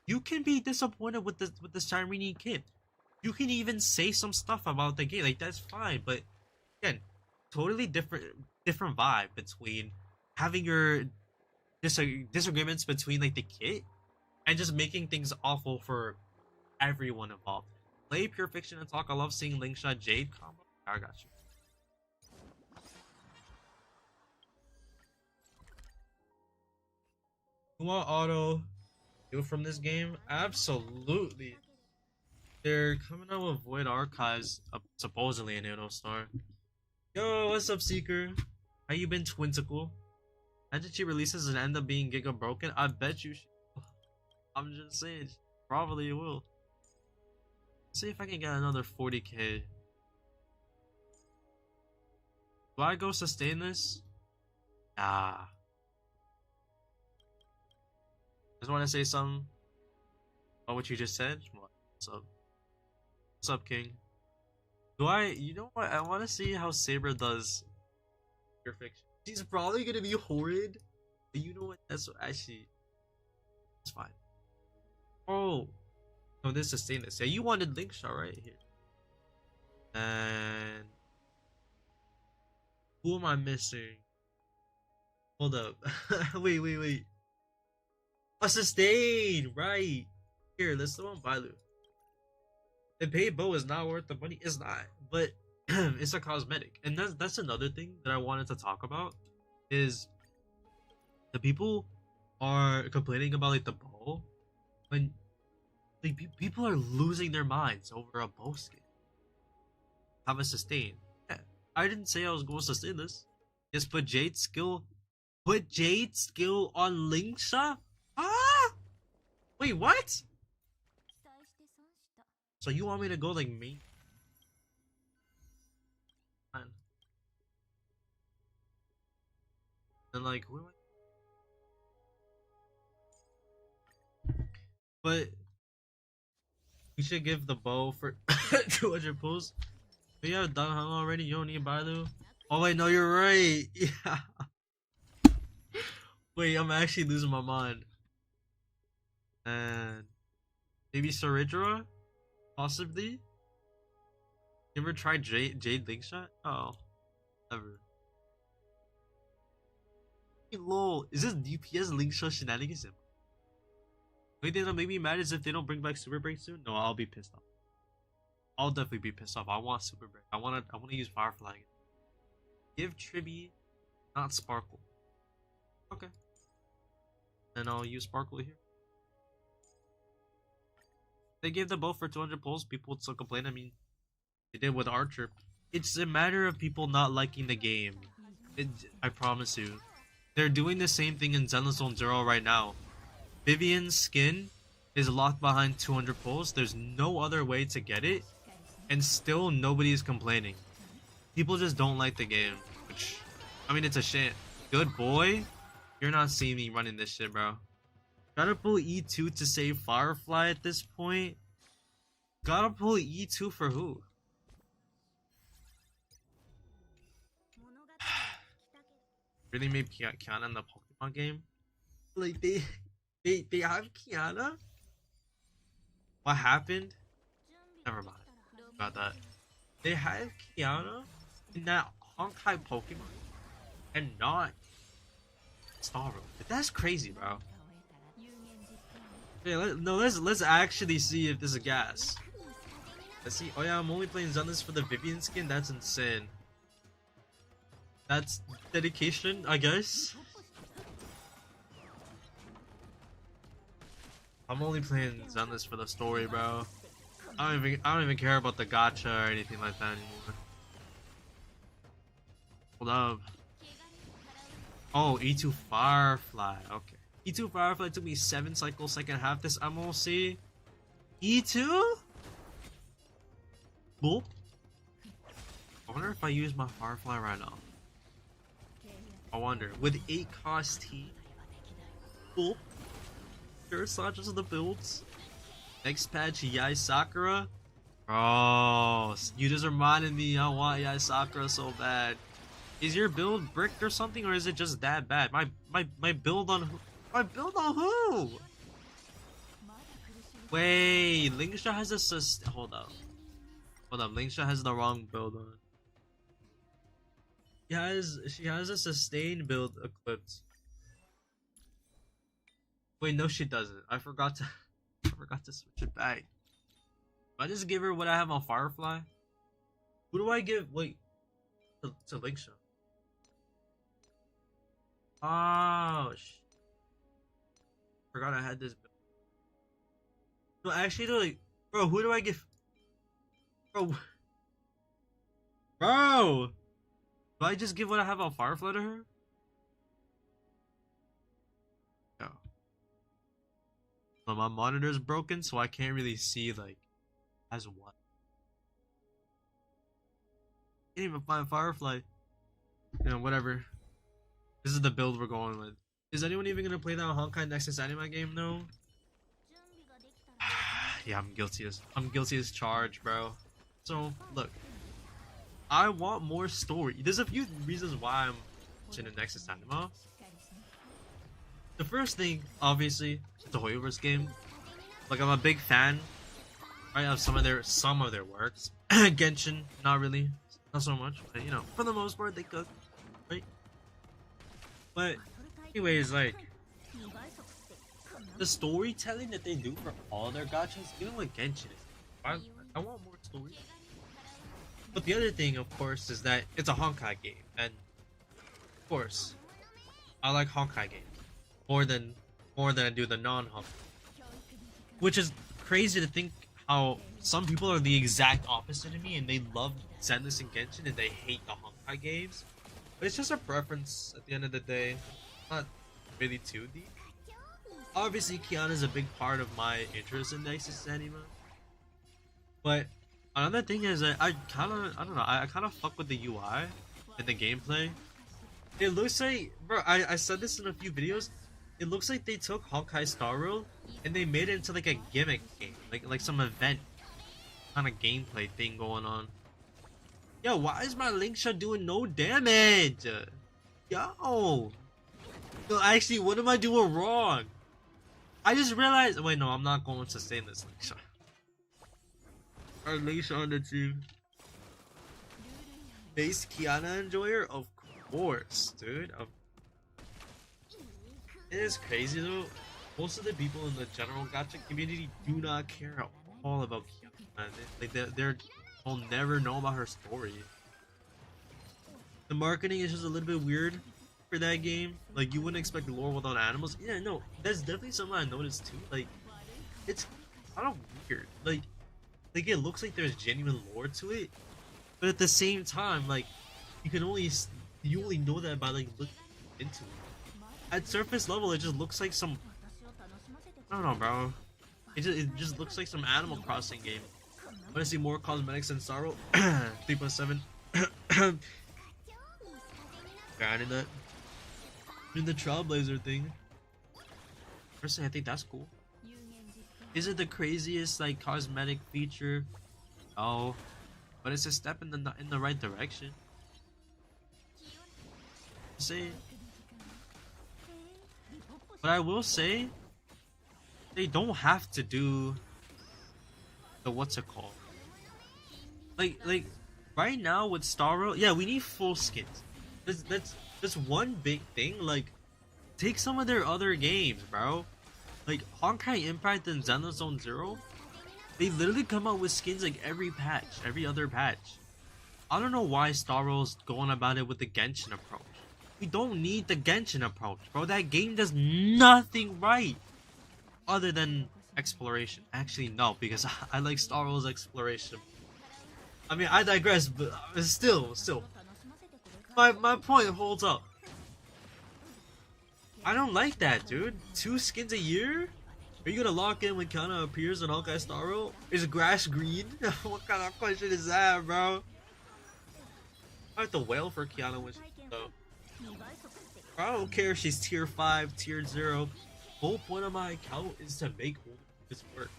You can be disappointed with the Cyrene kit. You can even say some stuff about the game, like that's fine. But again, totally different vibe between having your disagreements between like the kit and just making things awful for everyone involved. Play Pure Fiction and talk. I love seeing Linkshot Jade combo. I got you. You want auto do from this game? Absolutely. They're coming out with Void Archives, supposedly in Star. Yo, what's up, Seeker? How you been, Twinsicle? Imagine she releases and end up being Giga broken. I bet you. I'm just saying, probably will. Let's see if I can get another 40k. Do I go sustain this? Nah. Just want to say something about what you just said. What's up? What's up, King? You know what? I want to see how Saber does Pure Fiction. She's probably gonna be horrid. But you know what? That's actually. It's fine. Oh. No, this is sustain this. Yeah, you wanted Link Shot right here. And. Who am I missing? Hold up. Wait. A sustain, right? Here, let's throw on Bailu. The paid bow is not worth the money. It's not, but it's a cosmetic, and that's another thing that I wanted to talk about. Is The people are complaining about like the bow when like people are losing their minds over a bow skin. Have a sustain. Yeah, I didn't say I was going to sustain this. Just put Jade's skill. Put Jade's skill on Lingsha? Ah! Wait, what? So you want me to go like me? Man. And like, who am I? But we should give the bow for 200 pulls. We have done hung already. You don't need Bailu. Oh wait, no, you're right. Yeah. Wait, I'm actually losing my mind. And maybe Saridra, possibly. You ever tried Jade Linkshot? Oh, never. Hey, lol, is this DPS Linkshot shenanigans? The only thing that made me mad is if they don't bring back Super Break soon. No, I'll be pissed off. I'll definitely be pissed off. I want Super Break. I wanna use Firefly again. Give Tribby, not Sparkle. Okay. And I'll use Sparkle here. They gave the bow for 200 pulls. People would still complain. I mean, they did with Archer. It's a matter of people not liking the game. I promise you. They're doing the same thing in Zenless Zone Zero right now. Vivian's skin is locked behind 200 pulls. There's no other way to get it. And still nobody is complaining. People just don't like the game. Which, I mean, it's a shame. Good boy. You're not seeing me running this shit, bro. Gotta pull E2 to save Firefly at this point. Gotta pull E2 for who? Really made Kiana in the Pokemon game? Like they have Kiana? What happened? Never mind about that. They have Kiana in that Honkai Pokemon and not Starro. That's crazy, bro. Okay, let's actually see if this is gas. Let's see. Oh yeah, I'm only playing Zenless for the Vivian skin. That's insane. That's dedication, I guess. I'm only playing Zenless for the story, bro. I don't even care about the gacha or anything like that anymore. Hold up. Oh, E2 Firefly. Okay. E2 Firefly took me 7 cycles second half this MoC. E2? Boop. I wonder if I use my Firefly right now. I wonder. With 8 cost T. Boop. Sure, Sancho's of the builds. Next patch, Yai Sakura. Oh, you just reminded me I want Yai Sakura so bad. Is your build bricked or something, or is it just that bad? My build on who? My build on who? Wait, Lingsha has a hold up. Lingsha has the wrong build on. She has a sustained build equipped. Wait, no, she doesn't. I forgot to switch it back. I just give her what I have on Firefly. Who do I give? Wait, to Lingsha. Oh, forgot I had this. No, actually, like, bro, who do I give? Bro, do I just give what I have on Firefly to her? No. So my monitor's broken, so I can't really see like as what. Can't even find Firefly. You know, whatever. This is the build we're going with. Is anyone even gonna play that Honkai Nexus anime game though? Yeah, I'm guilty as charged, bro. So look, I want more story. There's a few reasons why I'm watching the Nexus anime. The first thing, obviously, the Hoyoverse game. Like, I'm a big fan, right, of some of their works. Genshin, not really, not so much, but you know, for the most part, they cook, right? But anyways, like, the storytelling that they do for all their gachas, even with Genshin, I want more story. But the other thing, of course, is that it's a Honkai game, and of course, I like Honkai games. more than I do the non-Honkai. Which is crazy to think how some people are the exact opposite of me and they love Zenless and Genshin and they hate the Honkai games. But it's just a preference at the end of the day. Not really too deep. Obviously, Kiana is a big part of my interest in Nexus anime. But another thing is that I kind of fuck with the UI and the gameplay. It looks like, bro, I said this in a few videos. It looks like they took Honkai Star Rail and they made it into like a gimmick game, like some event kind of gameplay thing going on. Yo, why is my link shot doing no damage? Yo, actually, what am I doing wrong? I just realized. Wait, no, I'm not going to sustain this link shot. Our link shot on the team. Base Kiana enjoyer, of course, dude. It is crazy though. Most of the people in the general gacha community do not care at all about Kiana. Like they'll never know about her story. The marketing is just a little bit weird for that game. Like you wouldn't expect lore without animals. Yeah, no, that's definitely something I noticed too. Like it's kind of weird. Like it looks like there's genuine lore to it, but at the same time, like you only know that by like looking into it. At surface level, it just looks like some. I don't know, bro. It just looks like some Animal Crossing game. I want to see more cosmetics and sorrow. 3.7. Grinding that. Doing the Trailblazer thing. Personally, I think that's cool. Is it the craziest like cosmetic feature? Oh, but it's a step in the right direction. Say. But I will say, they don't have to do the what's it called? Like right now with Star Rail, yeah, we need full skins. That's one big thing. Like, take some of their other games, bro. Like Honkai Impact and Zenless Zone Zero, they literally come out with skins like every patch, every other patch. I don't know why Star Rail's going about it with the Genshin approach. We don't need the Genshin approach, bro. That game does nothing right other than exploration. Actually, no, because I like Star Wars exploration. I mean, I digress, but still, my point holds up. I don't like that, dude. 2 skins a year? Are you gonna lock in when Kiana appears in Honkai Star Rail? Is grass green? What kind of question is that, bro? I have to wail for Kiana when she's though. I don't care if she's tier 5, tier 0. Whole point of my account is to make this work.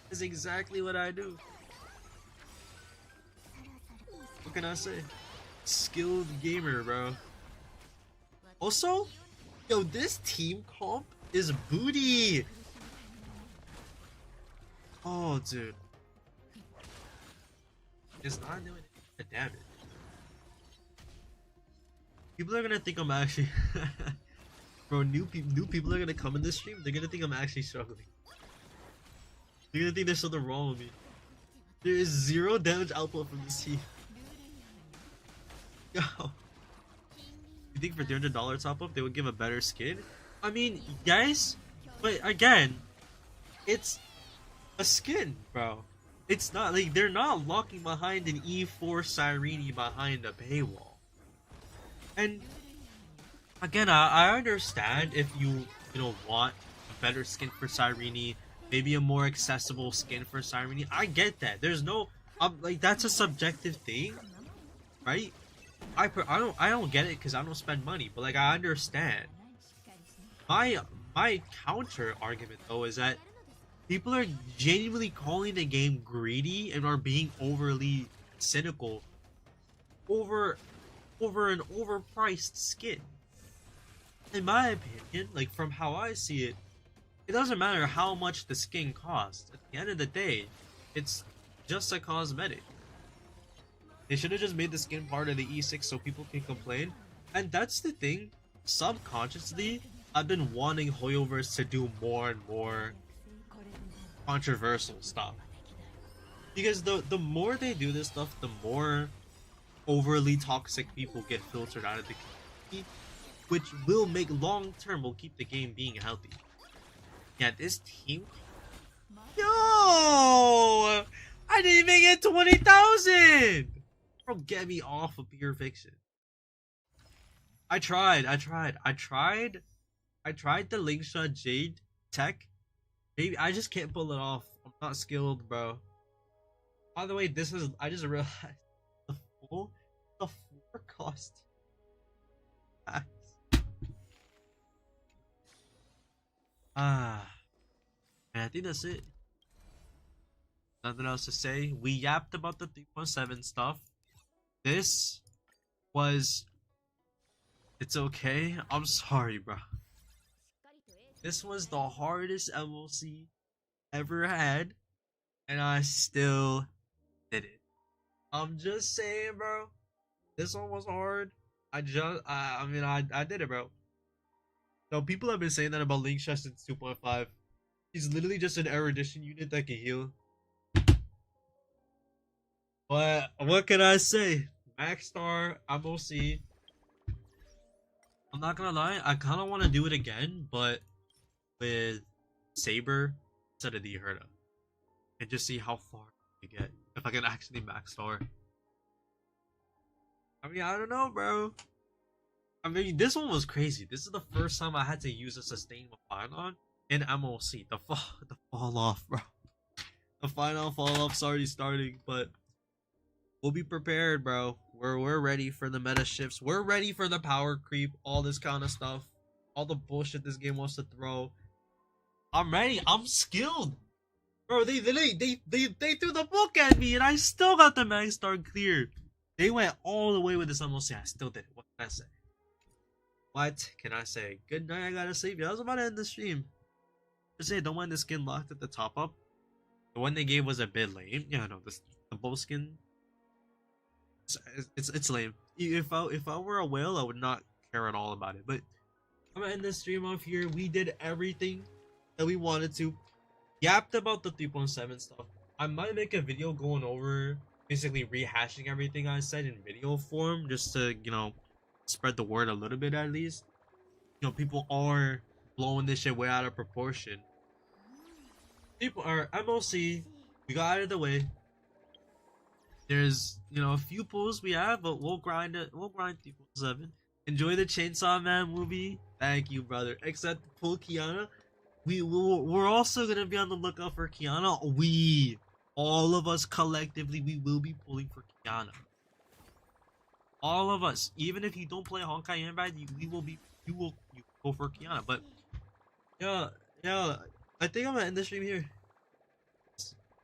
That's exactly what I do. What can I say? Skilled gamer, bro. Also, yo, this team comp is booty. Oh, dude. It's not doing any damage. People are gonna think I'm actually bro, new people are gonna come in this stream, they're gonna think I'm actually struggling. They're gonna think there's something wrong with me. There is 0 damage output from this team. Yo. You think for $300 top up they would give a better skin? I mean, guys, but again, it's a skin, bro. It's not like they're not locking behind an E4 Cyrene behind a paywall. And again, I understand if you want a better skin for Cyrene, maybe a more accessible skin for Cyrene. I get that. There's no like that's a subjective thing, right? I don't get it because I don't spend money, but like I understand. My counter argument though is that people are genuinely calling the game greedy and are being overly cynical over an overpriced skin. In my opinion, like from how I see it, it doesn't matter how much the skin costs. At the end of the day, it's just a cosmetic. They should have just made the skin part of the E6 so people can complain. And that's the thing, subconsciously, I've been wanting Hoyoverse to do more and more controversial stuff. Because the more they do this stuff, the more overly toxic people get filtered out of the community. which will make long term will keep the game being healthy. Yeah, this team. Yo, I didn't even get 20,000. Bro, get me off of pure fiction. I tried the link shot Jade tech. Maybe I just can't pull it off. I'm not skilled, bro. By the way, this is I just realized the four cost. And I think that's it. Nothing else to say. We yapped about the 3.7 stuff. This was. It's okay. I'm sorry, bro. This was the hardest MoC ever had, and I still did it. I'm just saying, bro. This one was hard. I mean, I did it, bro. No, people have been saying that about Link Shot since 2.5. He's literally just an erudition unit that can heal. But what can I say? Max Star, MoC. I'm not gonna lie, I kind of want to do it again, but with Saber instead of the Herda, and just see how far I get if I can actually Max Star. I mean, I don't know, bro. I mean, this one was crazy. This is the first time I had to use a sustain with Pylon in MoC. The fall off, bro. The final fall off's already starting, but we'll be prepared, bro. We're ready for the meta shifts. We're ready for the power creep, all this kind of stuff, all the bullshit this game wants to throw. I'm ready. I'm skilled, bro. They threw the book at me, and I still got the Max Star clear. They went all the way with this MoC. I still did it. What can I say? What can I say? Good night. I gotta sleep. I was about to end the stream. Just say, don't mind the skin locked at the top up. The one they gave was a bit lame. Yeah, no, the bow skin. It's lame. If I were a whale, I would not care at all about it. But I'm gonna end the stream off here. We did everything that we wanted to. Yapped about the 3.7 stuff. I might make a video going over, basically rehashing everything I said in video form, just to, you know, spread the word a little bit at least. You know, people are blowing this shit way out of proportion. People are MoC. We got out of the way. There's, you know, a few pulls we have, but we'll grind it. We'll grind 3.7. Enjoy the Chainsaw Man movie. Thank you, brother. Except pull Kiana. We're also gonna be on the lookout for Kiana. All of us collectively, we will be pulling for Kiana. All of us, even if you don't play Honkai Impact, you will go for Kiana. But yeah, I think I'm gonna end the stream here.